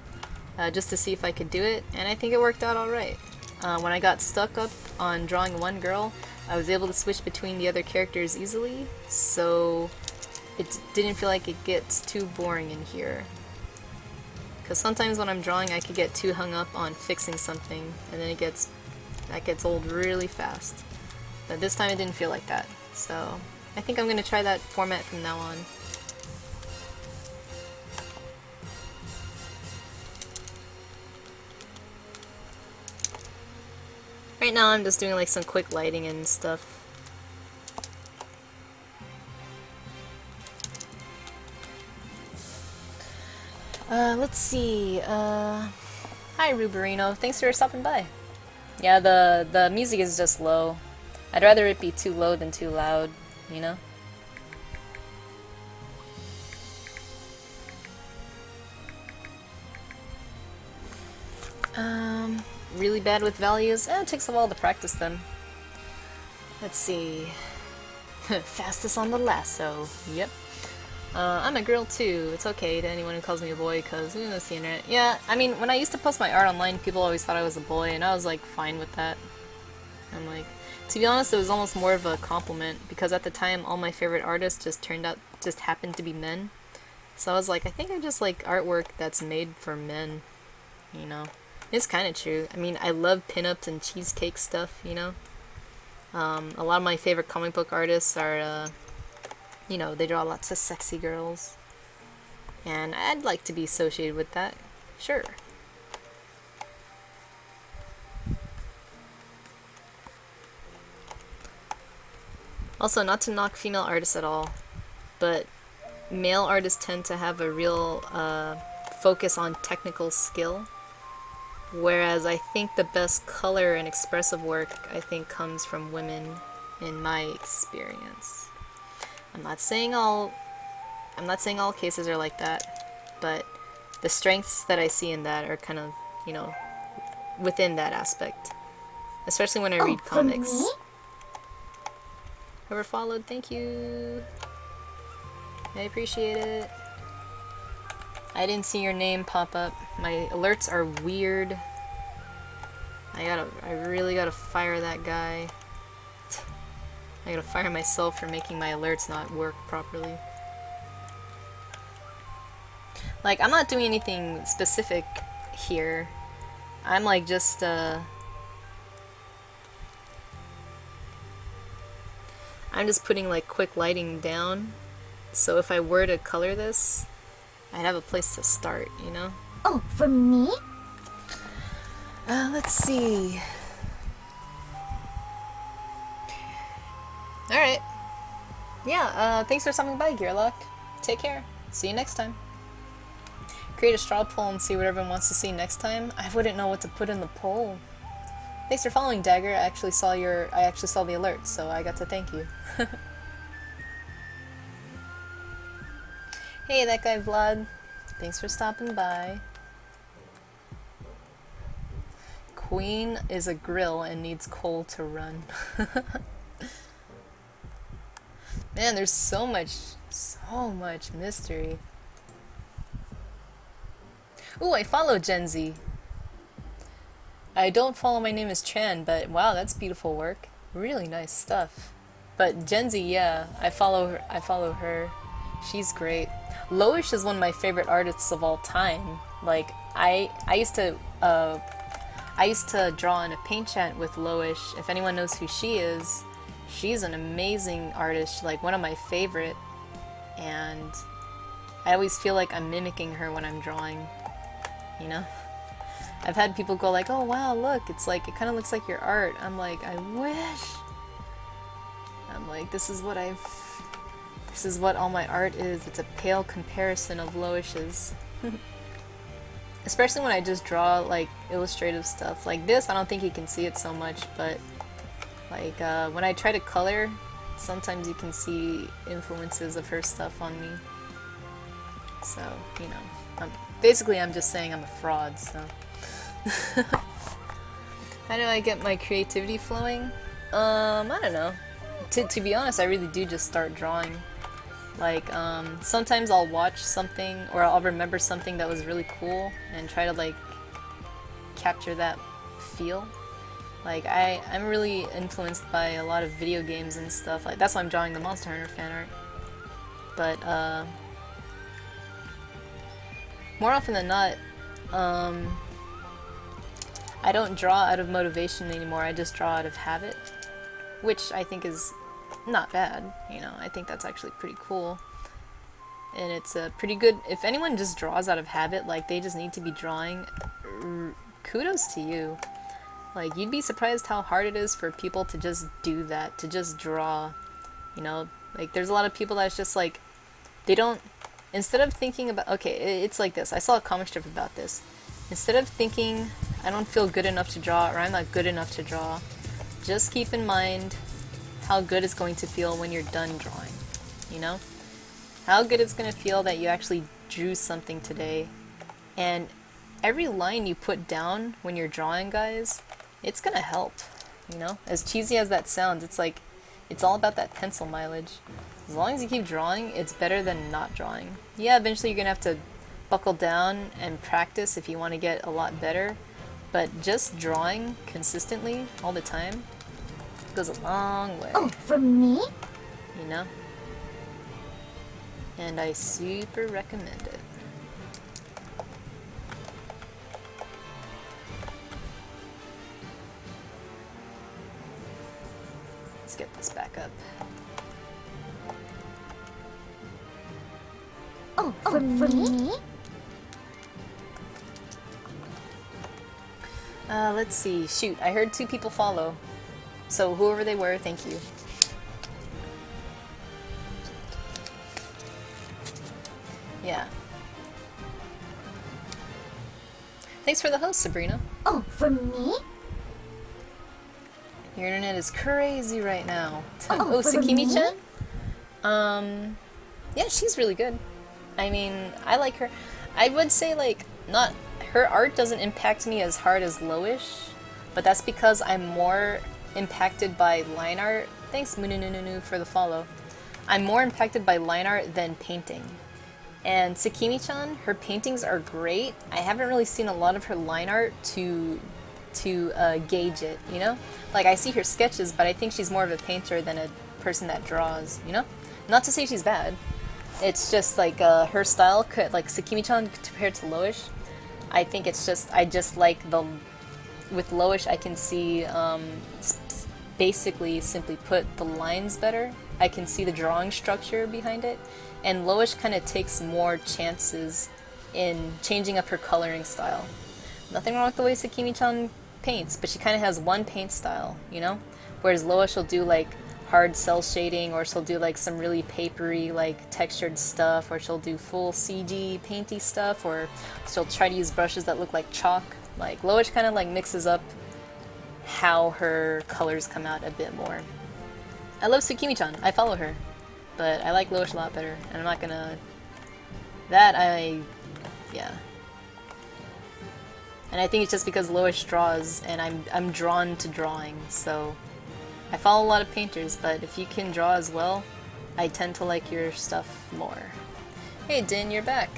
Speaker 1: Just to see if I could do it, and I think it worked out alright. When I got stuck up on drawing one girl, I was able to switch between the other characters easily, so it didn't feel like it gets too boring in here. Because sometimes when I'm drawing I could get too hung up on fixing something, and then that gets old really fast. But this time it didn't feel like that, so I think I'm going to try that format from now on. Right now I'm just doing like some quick lighting and stuff. Let's see, hi Ruberino, thanks for stopping by. Yeah, the music is just low. I'd rather it be too low than too loud, you know? Really bad with values? It takes a while to practice them. Let's see. Fastest on the lasso. Yep. I'm a girl too. It's okay to anyone who calls me a boy, because who knows the internet. Yeah, I mean, when I used to post my art online, people always thought I was a boy, and I was like, fine with that. I'm like, to be honest, it was almost more of a compliment, because at the time, all my favorite artists just happened to be men. So I was like, I think I just like artwork that's made for men, you know? It's kind of true. I mean, I love pinups and cheesecake stuff, you know? A lot of my favorite comic book artists are, you know, they draw lots of sexy girls. And I'd like to be associated with that. Sure. Also, not to knock female artists at all, but male artists tend to have a real focus on technical skill. Whereas I think the best color and expressive work, I think, comes from women, in my experience. I'm not saying all cases are like that, but the strengths that I see in that are kind of, you know, within that aspect. Especially when I read comics.
Speaker 2: Me?
Speaker 1: Whoever followed, thank you. I appreciate it. I didn't see your name pop up. My alerts are weird. I really gotta fire that guy. I gotta fire myself for making my alerts not work properly. Like, I'm not doing anything specific here. I'm like just, I'm just putting like quick lighting down. So if I were to color this, I'd have a place to start, you know?
Speaker 2: Oh, for me?
Speaker 1: Let's see. Alright. Yeah, thanks for stopping by, Gearlock. Take care. See you next time. Create a straw poll and see what everyone wants to see next time. I wouldn't know what to put in the poll. Thanks for following, Dagger. I actually saw the alert, so I got to thank you. Hey, that guy Vlad. Thanks for stopping by. Queen is a grill and needs coal to run. Man, there's so much mystery. Ooh, I follow Gen Z. I don't follow My Name is Chan, but wow, that's beautiful work. Really nice stuff. But Gen Z, yeah, I follow her. She's great. Loish is one of my favorite artists of all time. Like, I used to draw in a paint chat with Loish. If anyone knows who she is, she's an amazing artist, like one of my favorite. And I always feel like I'm mimicking her when I'm drawing, you know? I've had people go like, oh wow, look, it's like, it kind of looks like your art. I'm like, I wish. I'm like, this is what all my art is. It's a pale comparison of Loish's. Especially when I just draw like illustrative stuff. Like this, I don't think you can see it so much, but like when I try to color, sometimes you can see influences of her stuff on me. So, you know, basically I'm just saying I'm a fraud, so. How do I get my creativity flowing? I don't know. To be honest, I really do just start drawing. Like, sometimes I'll watch something, or I'll remember something that was really cool, and try to, like, capture that feel. Like, I'm really influenced by a lot of video games and stuff. Like, that's why I'm drawing the Monster Hunter fan art. But, more often than not, I don't draw out of motivation anymore, I just draw out of habit. Which I think is not bad, you know, I think that's actually pretty cool. And it's a pretty good, if anyone just draws out of habit, like they just need to be drawing, kudos to you. Like, you'd be surprised how hard it is for people to just do that, to just draw. You know, like, there's a lot of people that's just like, they don't, instead of thinking about, okay, it's like this. I saw a comic strip about this. Instead of thinking, I don't feel good enough to draw, or I'm not good enough to draw, just keep in mind how good it's going to feel when you're done drawing, you know? How good it's going to feel that you actually drew something today. And every line you put down when you're drawing, guys, it's going to help, you know? As cheesy as that sounds, it's like, it's all about that pencil mileage. As long as you keep drawing, it's better than not drawing. Yeah, eventually you're going to have to buckle down and practice if you want to get a lot better, but just drawing consistently all the time goes a long way.
Speaker 2: Oh, for me?
Speaker 1: You know? And I super recommend it. Let's get this back up.
Speaker 2: Oh, for me?
Speaker 1: Let's see. Shoot, I heard 2 people follow. So whoever they were, thank you. Yeah. Thanks for the host, Sabrina.
Speaker 2: Oh, for me?
Speaker 1: Your internet is crazy right now.
Speaker 2: Oh, for
Speaker 1: Sakimi-chan? Yeah, she's really good. I mean, I like her. I would say, like, not... Her art doesn't impact me as hard as Loish, but that's because I'm more impacted by line art. Thanks, Mununununu, for the follow. I'm more impacted by line art than painting. And Sakimi-chan, her paintings are great. I haven't really seen a lot of her line art to gauge it, you know? Like, I see her sketches, but I think she's more of a painter than a person that draws, you know? Not to say she's bad. It's just, like, her style, like, Sakimi-chan compared to Loish, I think it's just, I just like the... With Loish, I can see, basically, simply put, the lines better. I can see the drawing structure behind it. And Loish kind of takes more chances in changing up her coloring style. Nothing wrong with the way Sakimi-chan paints, but she kind of has one paint style, you know? Whereas Loish will do, like, hard cell shading, or she'll do, like, some really papery, like, textured stuff, or she'll do full CG painty stuff, or she'll try to use brushes that look like chalk. Like, Loish kind of, like, mixes up how her colors come out a bit more. I love Sakimi-chan. I follow her. But I like Loish a lot better, and I'm not gonna... Yeah. And I think it's just because Loish draws, and I'm drawn to drawing, so... I follow a lot of painters, but if you can draw as well, I tend to like your stuff more. Hey Din, you're back.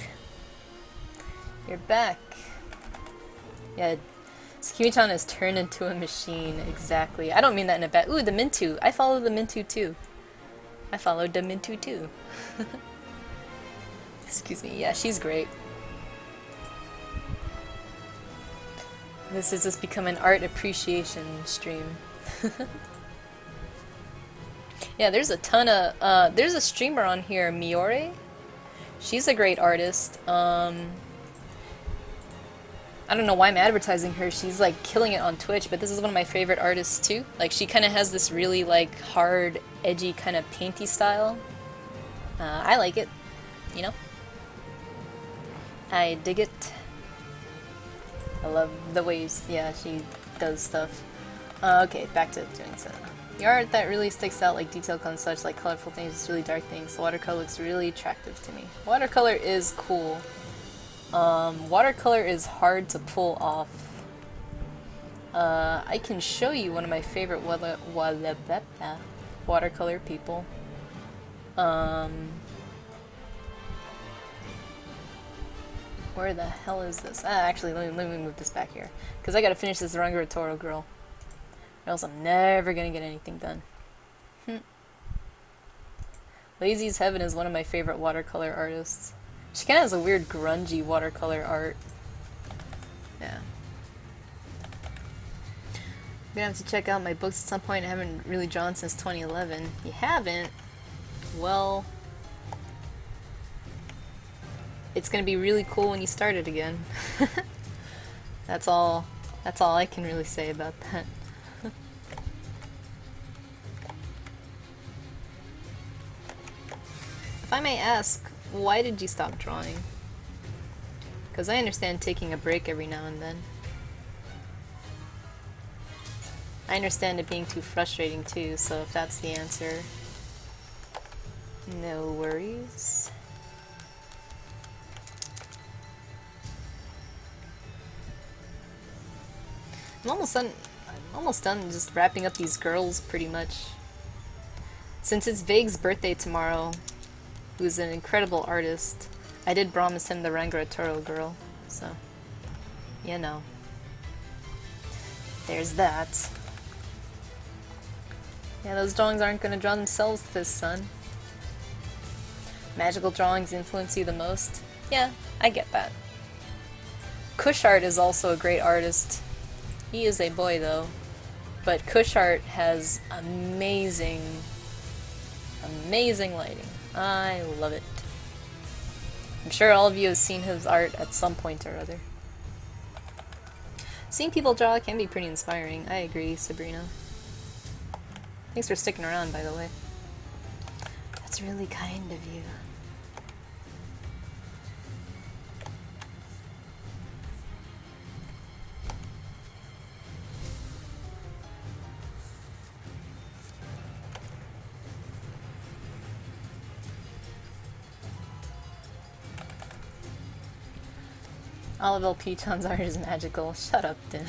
Speaker 1: You're back. Yeah, Sakimi-chan has turned into a machine, exactly. I don't mean that in a bad... Ooh, the Mintu! I follow the Mintu too. I followed the Mintu too. Excuse me, yeah, she's great. This has just become an art appreciation stream. Yeah, there's a ton of, there's a streamer on here, Miore. She's a great artist. I don't know why I'm advertising her. She's like killing it on Twitch, but this is one of my favorite artists too. Like, she kind of has this really like hard, edgy kind of painty style. I like it, you know? I dig it. I love the ways, yeah, she does stuff. Okay, back to doing so. The art that really sticks out, like detail and such, like colorful things, just really dark things. The watercolor looks really attractive to me. Watercolor is cool. Watercolor is hard to pull off. I can show you one of my favorite watercolor people. Where the hell is this? Actually, let me move this back here. Because I gotta finish this Rangatoro girl. Or else I'm never gonna get anything done. Lazy's Heaven is one of my favorite watercolor artists. She kinda has a weird grungy watercolor art. Yeah. I'm gonna have to check out my books at some point. I haven't really drawn since 2011. You haven't? Well... It's gonna be really cool when you start it again. That's all That's all I can really say about that. If I may ask, why did you stop drawing? Because I understand taking a break every now and then. I understand it being too frustrating too, so if that's the answer, no worries. I'm almost done just wrapping up these girls pretty much. Since it's Vague's birthday tomorrow, who's an incredible artist, I did promise him the Rangara Toro girl, so, you know. There's that. Yeah, those drawings aren't gonna draw themselves this, son. Magical drawings influence you the most? Yeah, I get that. Kushart is also a great artist. He is a boy, though. But Kushart has amazing lighting. I love it. I'm sure all of you have seen his art at some point or other. Seeing people draw can be pretty inspiring. I agree, Sabrina. Thanks for sticking around, by the way. That's really kind of you. Olive Peaton's art is magical. Shut up, Din.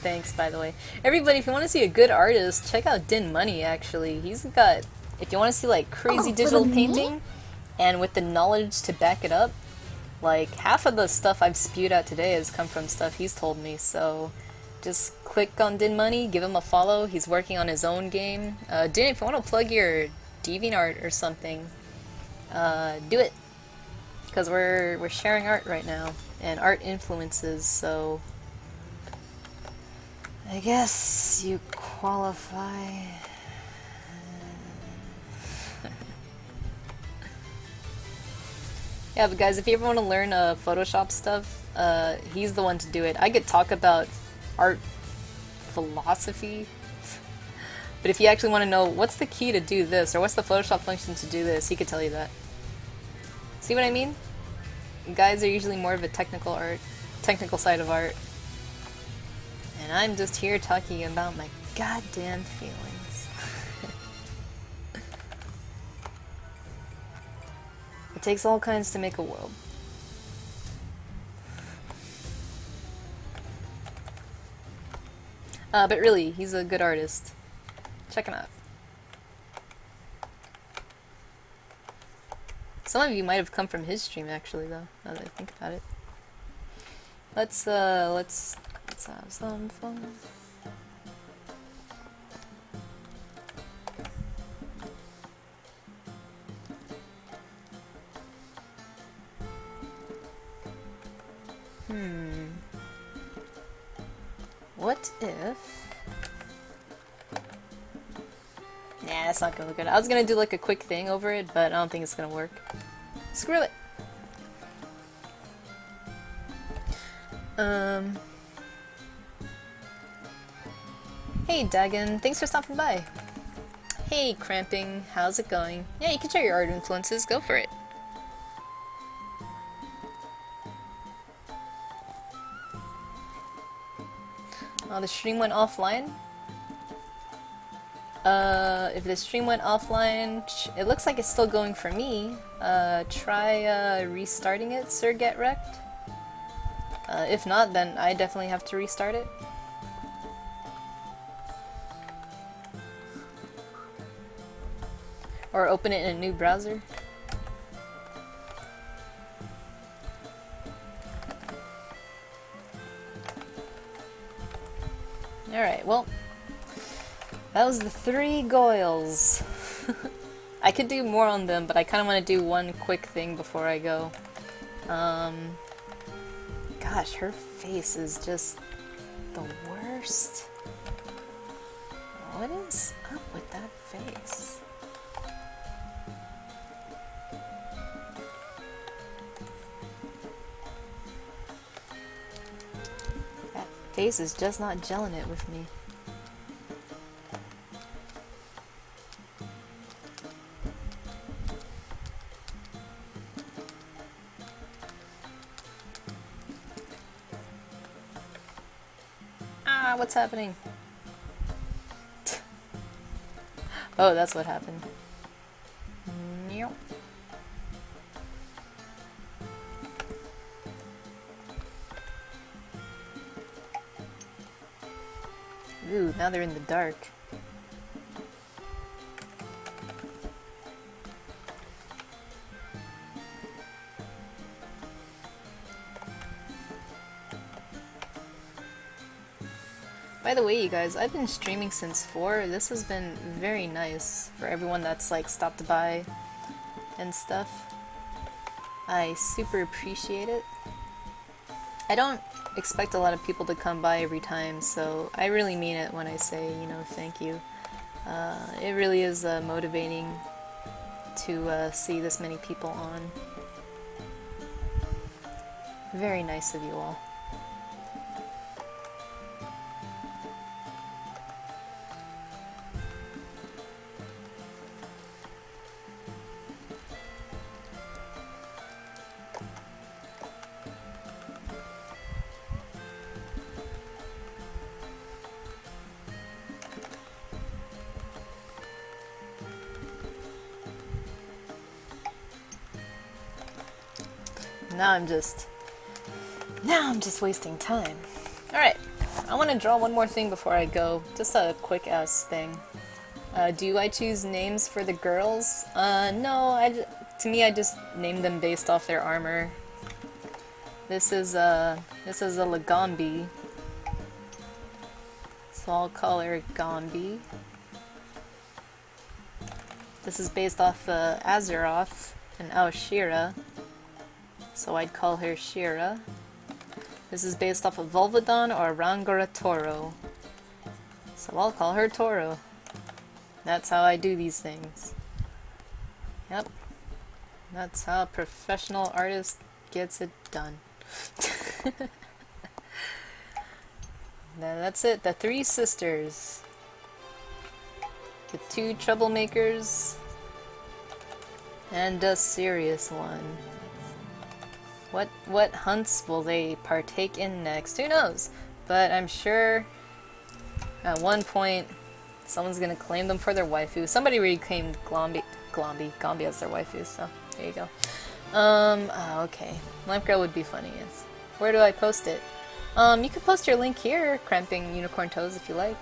Speaker 1: Thanks, by the way. Everybody, if you want to see a good artist, check out Din Money, actually. He's got, if you want to see, like, crazy digital painting, and with the knowledge to back it up, like, half of the stuff I've spewed out today has come from stuff he's told me, so just click on Din Money, give him a follow. He's working on his own game. Din, if you want to plug your DeviantArt or something, do it. Because we're sharing art right now, and art influences, so I guess you qualify. Yeah, but guys, if you ever want to learn Photoshop stuff, he's the one to do it. I could talk about art philosophy, but if you actually want to know what's the key to do this, or what's the Photoshop function to do this, he could tell you that. See what I mean? Guys are usually more of a technical side of art. And I'm just here talking about my goddamn feelings. It takes all kinds to make a world. But really, he's a good artist. Check him out. Some of you might have come from his stream, actually, though, now that I think about it. Let's have some fun. What if... Nah, that's not gonna look good. I was gonna do like a quick thing over it, but I don't think it's gonna work. Screw it! Hey Dagon, thanks for stopping by. Hey Cramping, how's it going? Yeah, you can share your art influences, go for it. Oh, the stream went offline? If the stream went offline, it looks like it's still going for me. Try restarting it, Sir Get Wrecked. If not, then I definitely have to restart it. Or open it in a new browser. Alright, well, that was the 3 Goyles. I could do more on them, but I kind of want to do one quick thing before I go. Gosh, her face is just the worst. What is up with that face? face is just not gelling it with me. Ah, what's happening? Oh, that's what happened. Meow. Ooh, now they're in the dark. By the way, you guys, I've been streaming since 4. This has been very nice for everyone that's like stopped by and stuff. I super appreciate it. I don't expect a lot of people to come by every time, so I really mean it when I say, you know, thank you. It really is motivating to see this many people on. Very nice of you all. Now I'm just wasting time. Alright, I want to draw one more thing before I go. Just a quick ass thing. Do I choose names for the girls? No, to me I just named them based off their armor. This is a Lagombi. So I'll call her Gombi. This is based off Azeroth and Aoshira. So I'd call her Shira. This is based off of Volvodon or Rangara Toro. So I'll call her Toro. That's how I do these things. Yep. That's how a professional artist gets it done. Now that's it. The 3 sisters. The 2 troublemakers. And a serious one. What hunts will they partake in next? Who knows? But I'm sure at one point someone's gonna claim them for their waifu. Somebody reclaimed Gombi as their waifu, so there you go. Okay. Lamp Girl would be funny, yes. Where do I post it? You could post your link here, Cramping Unicorn Toes, if you like.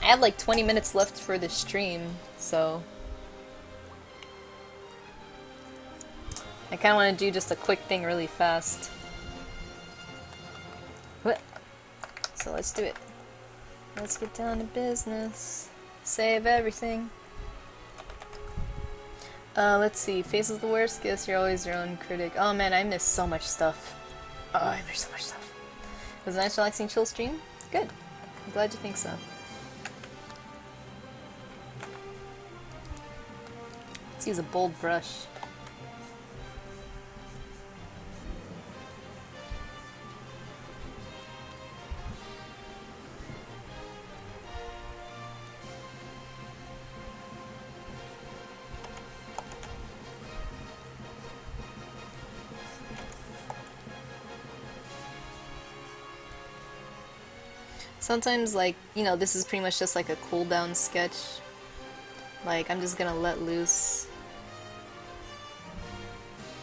Speaker 1: I have like 20 minutes left for the stream, so I kind of want to do just a quick thing really fast. What? So let's do it. Let's get down to business. Save everything. Let's see. Face is the worst. Guess you're always your own critic. Oh man, I missed so much stuff. Oh, I missed so much stuff. It was a nice, relaxing, chill stream? Good. I'm glad you think so. Let's use a bold brush. Sometimes, like, you know, this is pretty much just like a cooldown sketch. Like, I'm just gonna let loose.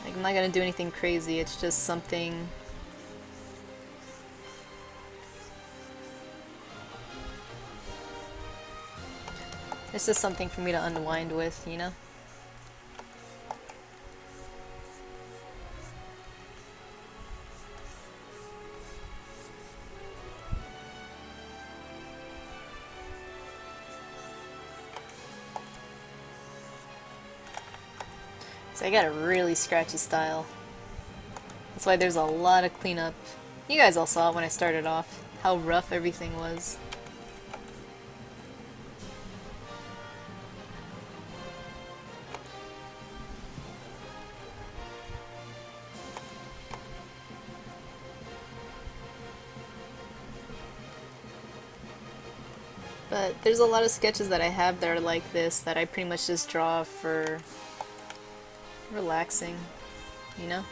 Speaker 1: Like, I'm not gonna do anything crazy, it's just something. It's just something for me to unwind with, you know? So I got a really scratchy style. That's why there's a lot of cleanup. You guys all saw it when I started off, how rough everything was. But there's a lot of sketches that I have that are like this that I pretty much just draw for relaxing, you know?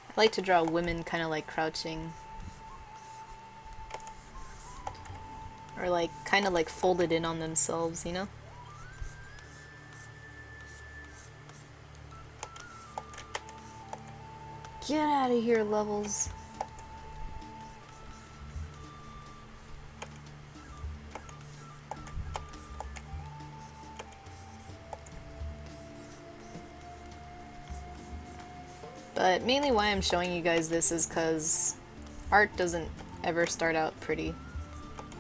Speaker 1: I like to draw women kind of like crouching. Or like kind of like folded in on themselves, you know? Get out of here, Levels. But mainly why I'm showing you guys this is because art doesn't ever start out pretty.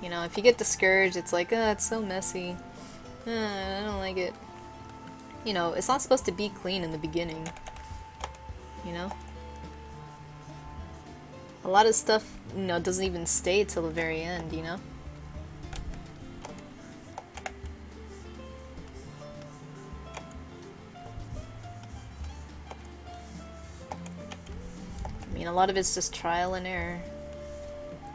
Speaker 1: You know, if you get discouraged, it's like, oh, it's so messy. I don't like it. You know, it's not supposed to be clean in the beginning. You know? A lot of stuff, you know, doesn't even stay till the very end, you know? I mean, a lot of it's just trial and error.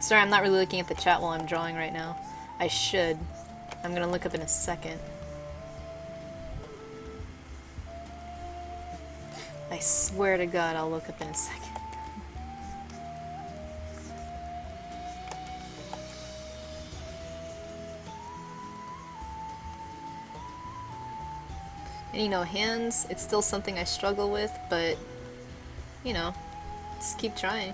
Speaker 1: Sorry, I'm not really looking at the chat while I'm drawing right now. I should. I'm gonna look up in a second. I swear to God, I'll look up in a second. And you know, hands, it's still something I struggle with, but, you know, just keep trying.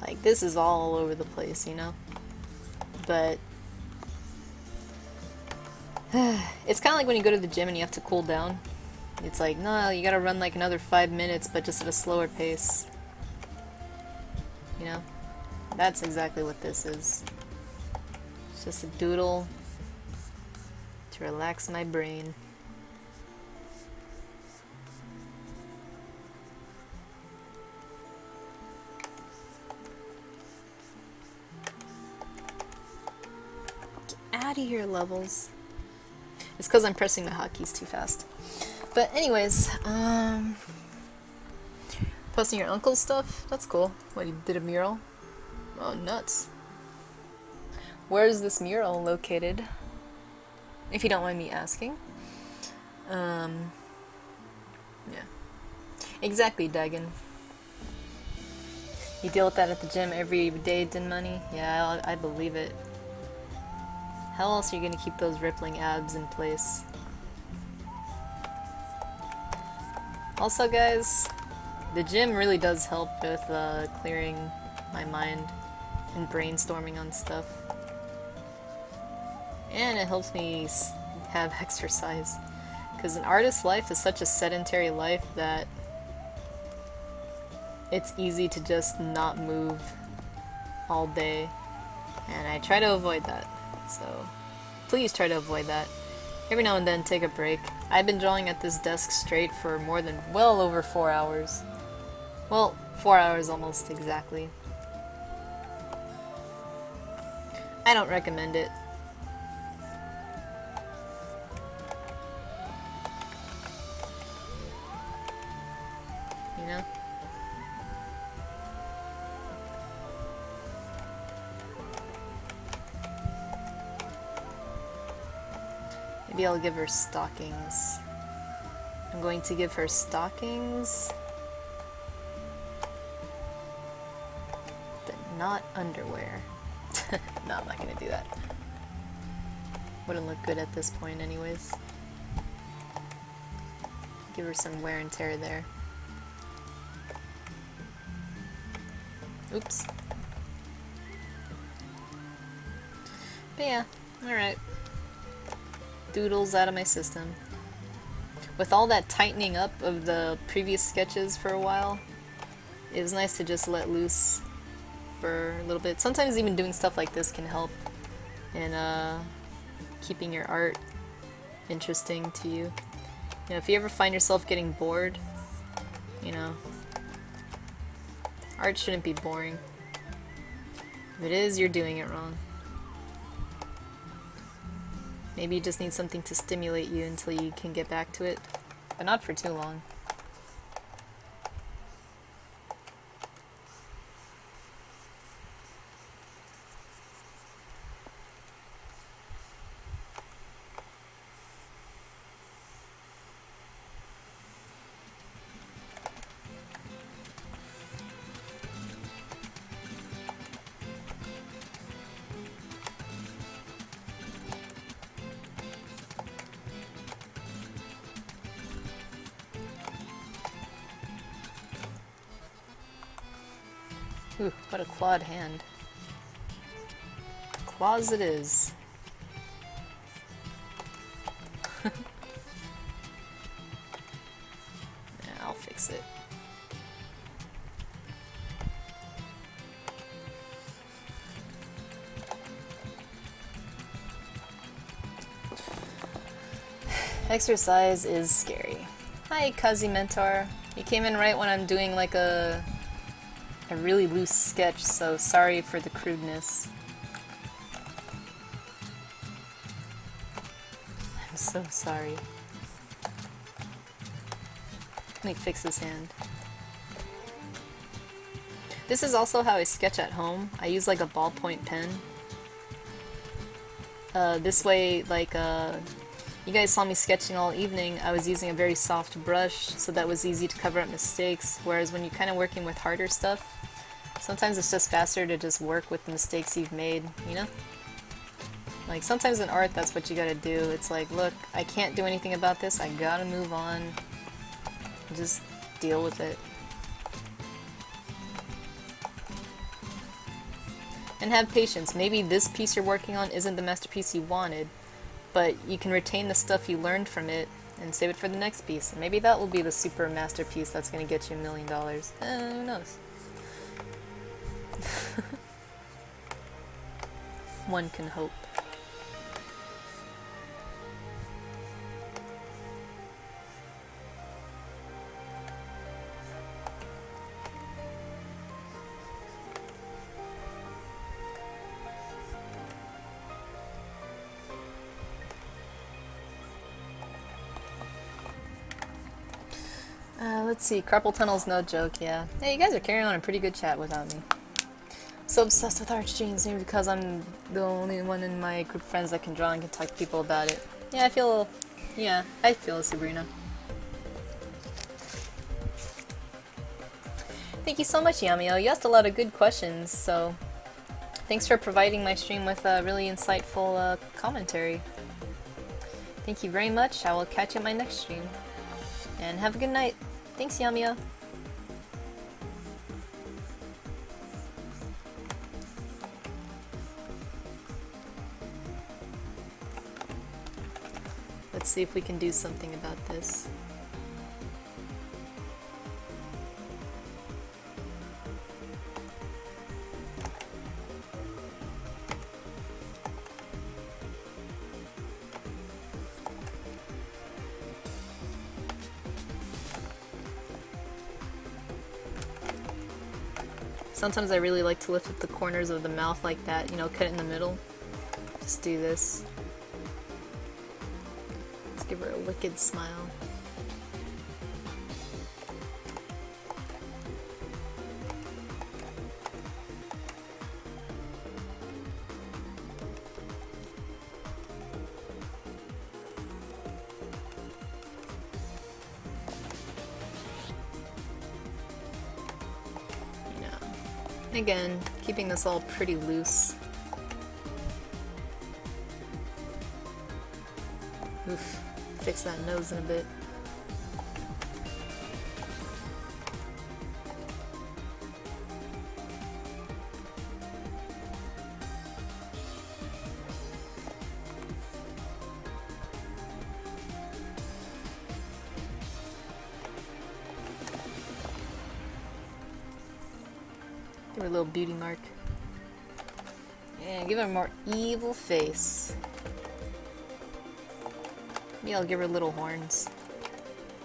Speaker 1: Like, this is all over the place, you know? But it's kind of like when you go to the gym and you have to cool down. It's like, no, you gotta run like another 5 minutes, but just at a slower pace. You know? That's exactly what this is. It's just a doodle to relax my brain. Out of here, Levels. It's because I'm pressing my hotkeys too fast. But anyways, posting your uncle's stuff? That's cool. What, you did a mural? Oh, nuts. Where is this mural located? If you don't mind me asking. Yeah. Exactly, Dagon. You deal with that at the gym every day, Din Money? Yeah, I believe it. How else are you gonna keep those rippling abs in place? Also, guys, the gym really does help with clearing my mind and brainstorming on stuff. And it helps me have exercise. Because an artist's life is such a sedentary life that it's easy to just not move all day. And I try to avoid that. So please try to avoid that. Every now and then take a break. I've been drawing at this desk straight for more than well over 4 hours. Well, 4 hours almost exactly. I don't recommend it. You know? Maybe I'll give her stockings. I'm going to give her stockings, but not underwear. No, I'm not gonna do that. Wouldn't look good at this point anyways. Give her some wear and tear there. Oops. But yeah, alright. Doodles out of my system. With all that tightening up of the previous sketches for a while, it was nice to just let loose for a little bit. Sometimes even doing stuff like this can help in keeping your art interesting to you. You know, if you ever find yourself getting bored, you know, art shouldn't be boring. If it is, you're doing it wrong. Maybe you just need something to stimulate you until you can get back to it, but not for too long. Ooh, what a clawed hand. Claws it is. Yeah, I'll fix it. Exercise is scary. Hi, Kazi Mentor. You came in right when I'm doing like a really loose sketch, so sorry for the crudeness. I'm so sorry. Let me fix his hand. This is also how I sketch at home. I use like a ballpoint pen. This way, like, you guys saw me sketching all evening. I was using a very soft brush, so that was easy to cover up mistakes, whereas when you're kind of working with harder stuff, sometimes it's just faster to just work with the mistakes you've made, you know? Like, sometimes in art, that's what you gotta do. It's like, look, I can't do anything about this, I gotta move on. Just deal with it. And have patience. Maybe this piece you're working on isn't the masterpiece you wanted, but you can retain the stuff you learned from it and save it for the next piece. And maybe that will be the super masterpiece that's gonna get you $1 million. Who knows? One can hope. Let's see, carpal tunnel's no joke, yeah. Hey, you guys are carrying on a pretty good chat without me. So obsessed with art streams, maybe because I'm the only one in my group of friends that can draw and can talk to people about it. Yeah, I feel Sabrina. Thank you so much, Yamio. You asked a lot of good questions, so thanks for providing my stream with a really insightful commentary. Thank you very much. I will catch you at my next stream. And have a good night. Thanks, Yamio. Let's see if we can do something about this. Sometimes I really like to lift up the corners of the mouth like that, you know, cut it in the middle. Just do this. Let's give her a wicked smile. Again, keeping this all pretty loose. Oof, fix that nose in a bit. Give her a little beauty mark. Yeah, give her a more evil face. Maybe I'll give her little horns.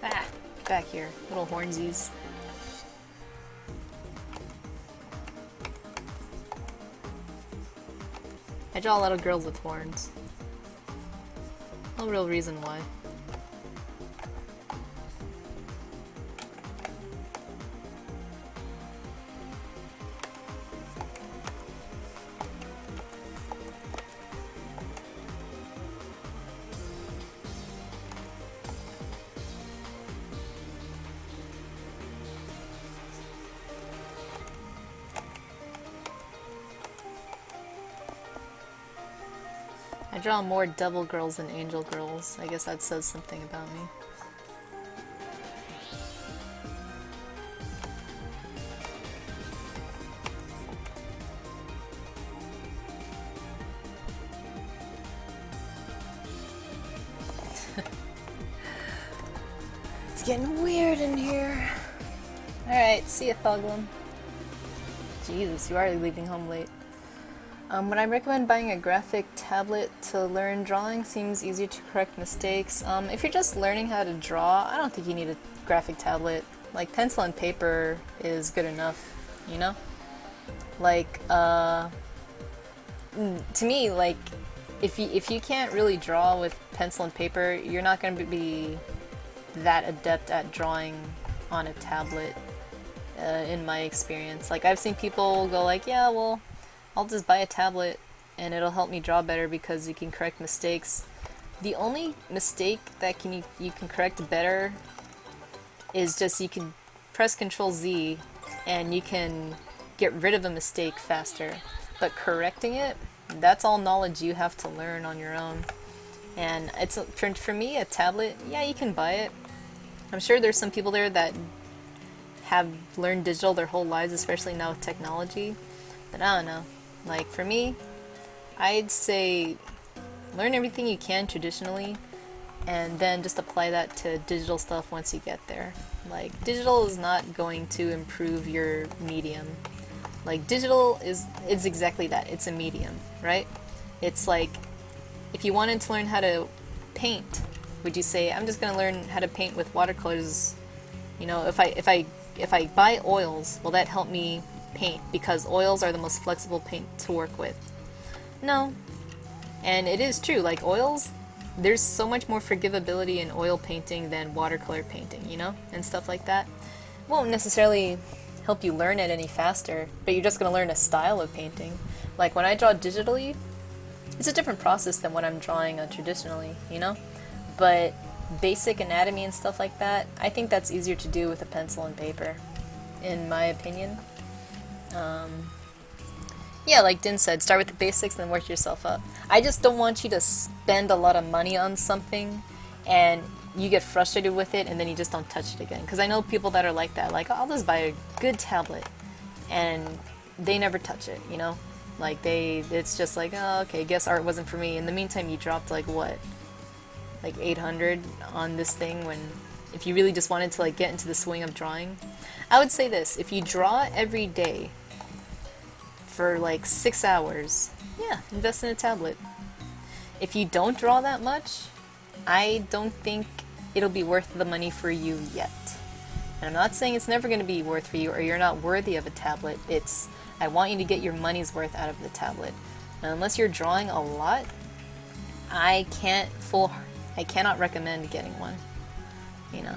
Speaker 1: Ah! Back here. Little hornsies. I draw a lot of girls with horns. No real reason why. I draw more devil girls than angel girls. I guess that says something about me. It's getting weird in here. Alright, see ya, Thuglum. Jesus, you are leaving home late. Would I recommend buying a graphic tablet to learn drawing? Seems easier to correct mistakes. If you're just learning how to draw, I don't think you need a graphic tablet. Like, pencil and paper is good enough, you know? Like, to me, like, if you can't really draw with pencil and paper, you're not going to be that adept at drawing on a tablet, in my experience. Like, I've seen people go like, yeah, well, I'll just buy a tablet and it'll help me draw better because you can correct mistakes. The only mistake that you can correct better is just you can press Ctrl Z and you can get rid of a mistake faster. But correcting it, that's all knowledge you have to learn on your own. And it's for me, a tablet, yeah, you can buy it. I'm sure there's some people there that have learned digital their whole lives, especially now with technology. But I don't know. Like, for me, I'd say learn everything you can traditionally and then just apply that to digital stuff once you get there. Like, digital is not going to improve your medium. Like, digital is exactly that. It's a medium, right? It's like, if you wanted to learn how to paint, would you say, I'm just going to learn how to paint with watercolors? You know, if I buy oils, will that help me paint? Because oils are the most flexible paint to work with. No. And it is true, like oils, there's so much more forgivability in oil painting than watercolor painting, you know? And stuff like that. Won't necessarily help you learn it any faster, but you're just going to learn a style of painting. Like when I draw digitally, it's a different process than what I'm drawing traditionally, you know? But basic anatomy and stuff like that, I think that's easier to do with a pencil and paper, in my opinion. Yeah, like Din said, start with the basics and then work yourself up. I just don't want you to spend a lot of money on something and you get frustrated with it and then you just don't touch it again. Because I know people that are like that, like, oh, I'll just buy a good tablet and they never touch it, you know? Like, it's just like, oh, okay, guess art wasn't for me. In the meantime, you dropped, like, what? Like 800 on this thing when, if you really just wanted to, like, get into the swing of drawing. I would say this, if you draw every day for like 6 hours, yeah, invest in a tablet. If you don't draw that much, I don't think it'll be worth the money for you yet. And I'm not saying it's never going to be worth for you or you're not worthy of a tablet. It's, I want you to get your money's worth out of the tablet. And unless you're drawing a lot, I cannot recommend getting one. You know,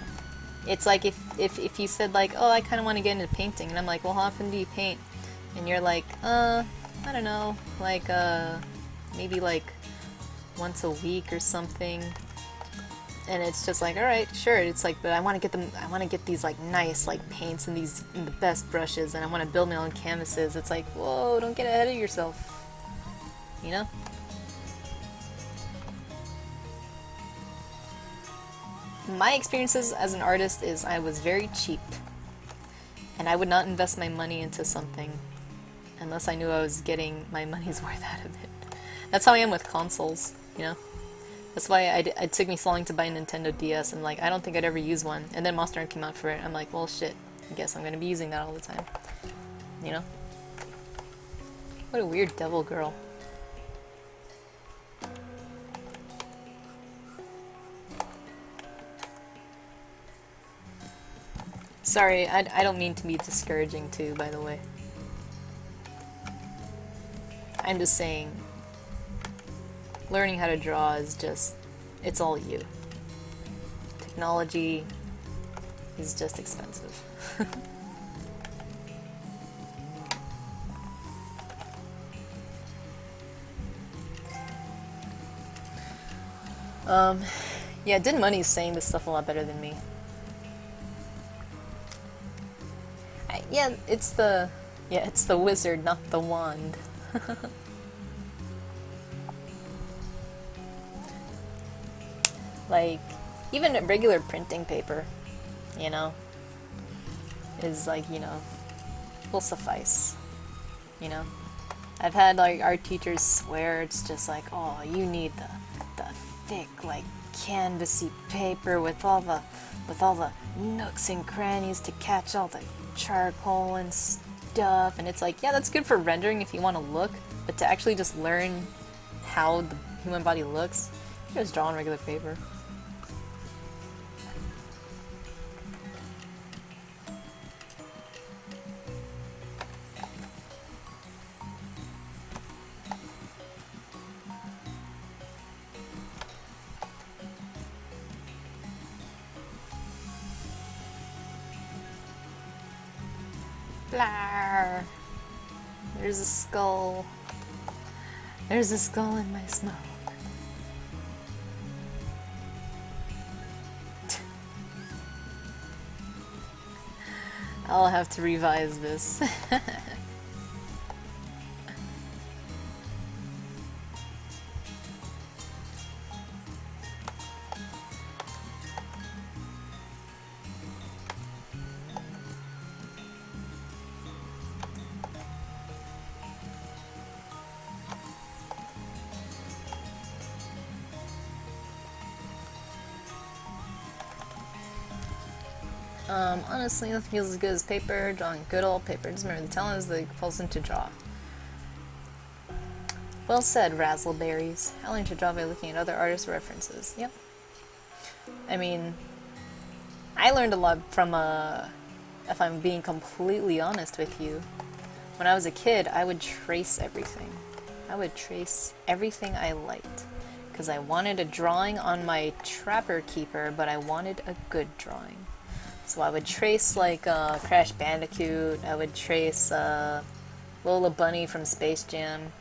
Speaker 1: it's like if you said like, oh, I kind of want to get into painting, and I'm like, well, how often do you paint? And you're like, I don't know, like, maybe like once a week or something. And it's just like, alright, sure. It's like, but I want to get these like nice like paints and the best brushes, and I want to build my own canvases. It's like, whoa, don't get ahead of yourself. You know? My experiences as an artist is I was very cheap. And I would not invest my money into something unless I knew I was getting my money's worth out of it. That's how I am with consoles, you know? That's why it took me so long to buy a Nintendo DS, and like, I don't think I'd ever use one. And then Monster Hunter came out for it, I'm like, well shit, I guess I'm gonna be using that all the time. You know? What a weird devil girl. Sorry, I don't mean to be discouraging too, by the way. I'm just saying, learning how to draw is just, it's all you. Technology is just expensive. Yeah, Din Money's saying this stuff a lot better than me. It's the wizard, not the wand. Like, even regular printing paper, you know, is like, you know, will suffice, you know. I've had like art teachers swear it's just like, oh, you need the thick, like, canvasy paper with all the nooks and crannies to catch all the charcoal and stuff. And it's like, yeah, that's good for rendering if you want to look, but to actually just learn how the human body looks, you just draw on regular paper. Blah. There's a skull. There's a skull in my smoke. I'll have to revise this. Honestly, nothing feels as good as paper. Drawing good old paper. Just remember, the talent is the compulsion to draw. Well said, Razzleberries. I learned to draw by looking at other artists' references. Yep. I mean, I learned a lot from, if I'm being completely honest with you, when I was a kid, I would trace everything. I would trace everything I liked. Because I wanted a drawing on my Trapper Keeper, but I wanted a good drawing. So I would trace like Crash Bandicoot, I would trace Lola Bunny from Space Jam.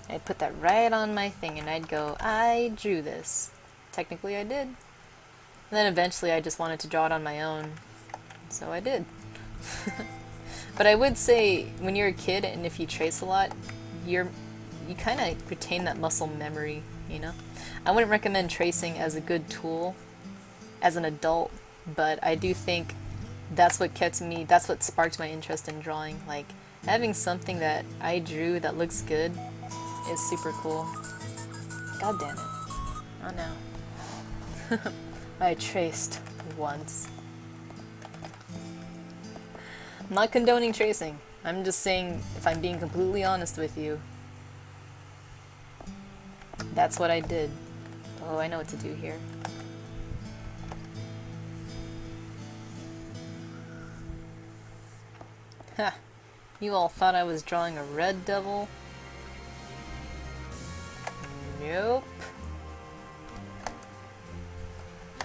Speaker 1: I'd put that right on my thing and I'd go, I drew this. Technically I did. And then eventually I just wanted to draw it on my own. So I did. But I would say when you're a kid and if you trace a lot, you kind of retain that muscle memory, you know? I wouldn't recommend tracing as a good tool as an adult, but I do think that's what sparked my interest in drawing. Like, having something that I drew that looks good is super cool. God damn it. Oh no. I traced once. I'm not condoning tracing. I'm just saying, if I'm being completely honest with you, that's what I did. Oh, I know what to do here. Ha! You all thought I was drawing a red devil? Nope.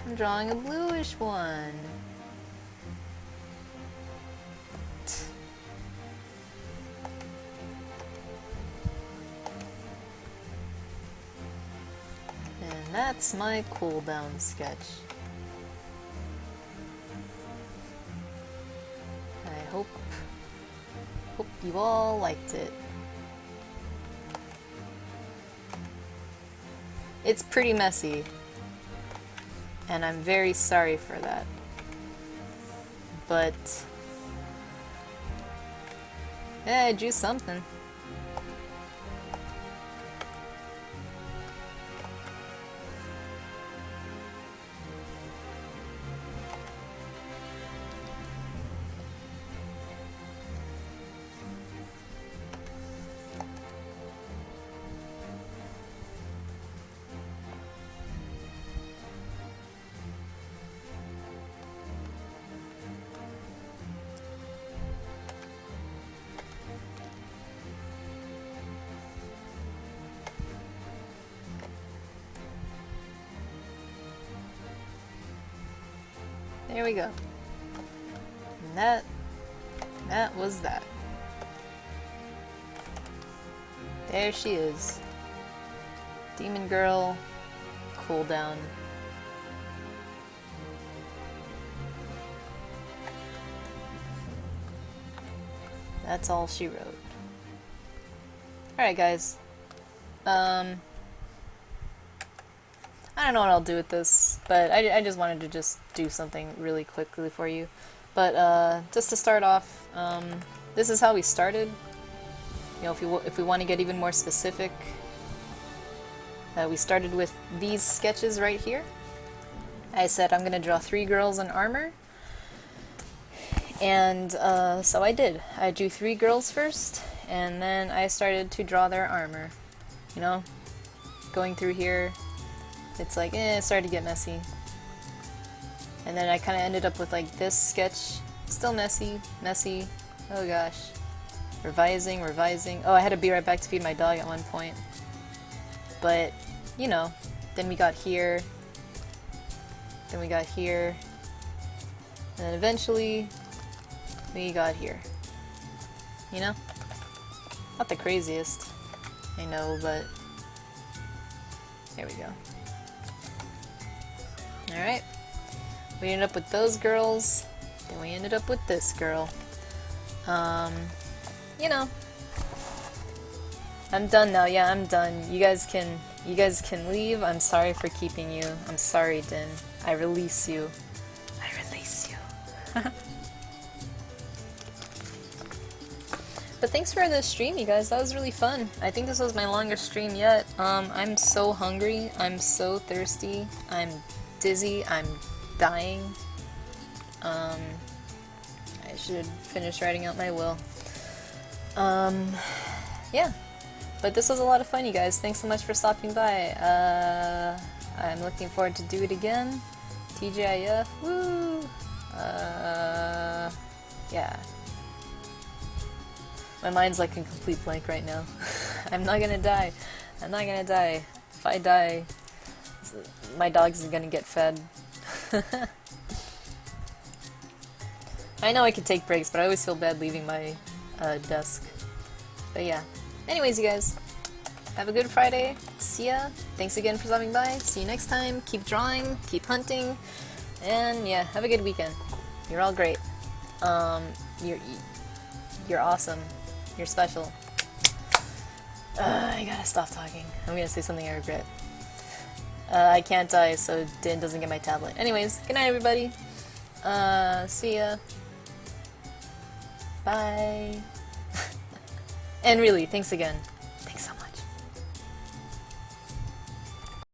Speaker 1: I'm drawing a bluish one. And that's my cooldown sketch. I hope you all liked it. It's pretty messy, and I'm very sorry for that. But yeah, I drew something. There we go. And that was that. There she is. Demon girl, cooldown. That's all she wrote. Alright guys. I don't know what I'll do with this, but I just wanted to just do something really quickly for you. But just to start off, this is how we started. You know, if we want to get even more specific, we started with these sketches right here. I said I'm gonna draw 3 girls in armor, and so I did. I drew 3 girls first, and then I started to draw their armor. You know, going through here, it's like, it started to get messy. And then I kind of ended up with like this sketch, still messy, oh gosh. Revising. Oh, I had to be right back to feed my dog at one point. But, you know, then we got here, and then eventually we got here. You know? Not the craziest, I know, but there we go. Alright. We ended up with those girls, then we ended up with this girl. You know. I'm done now, yeah, I'm done. You guys can leave. I'm sorry for keeping you. I'm sorry, Din. I release you. But thanks for the stream, you guys. That was really fun. I think this was my longest stream yet. I'm so hungry. I'm so thirsty. I'm dizzy. I'm dying. I should finish writing out my will. Yeah. But this was a lot of fun, you guys. Thanks so much for stopping by. I'm looking forward to do it again. TGIF. Woo! Yeah. My mind's like in complete blank right now. I'm not gonna die. If I die, my dog's gonna get fed. I know I could take breaks, but I always feel bad leaving my desk. But yeah. Anyways, you guys, have a good Friday. See ya. Thanks again for stopping by. See you next time. Keep drawing, keep hunting, and yeah, have a good weekend. You're all great. You're awesome. You're special. I gotta stop talking. I'm gonna say something I regret. I can't die, so Din doesn't get my tablet. Anyways, good night, everybody. See ya. Bye. And really, thanks again. Thanks so much.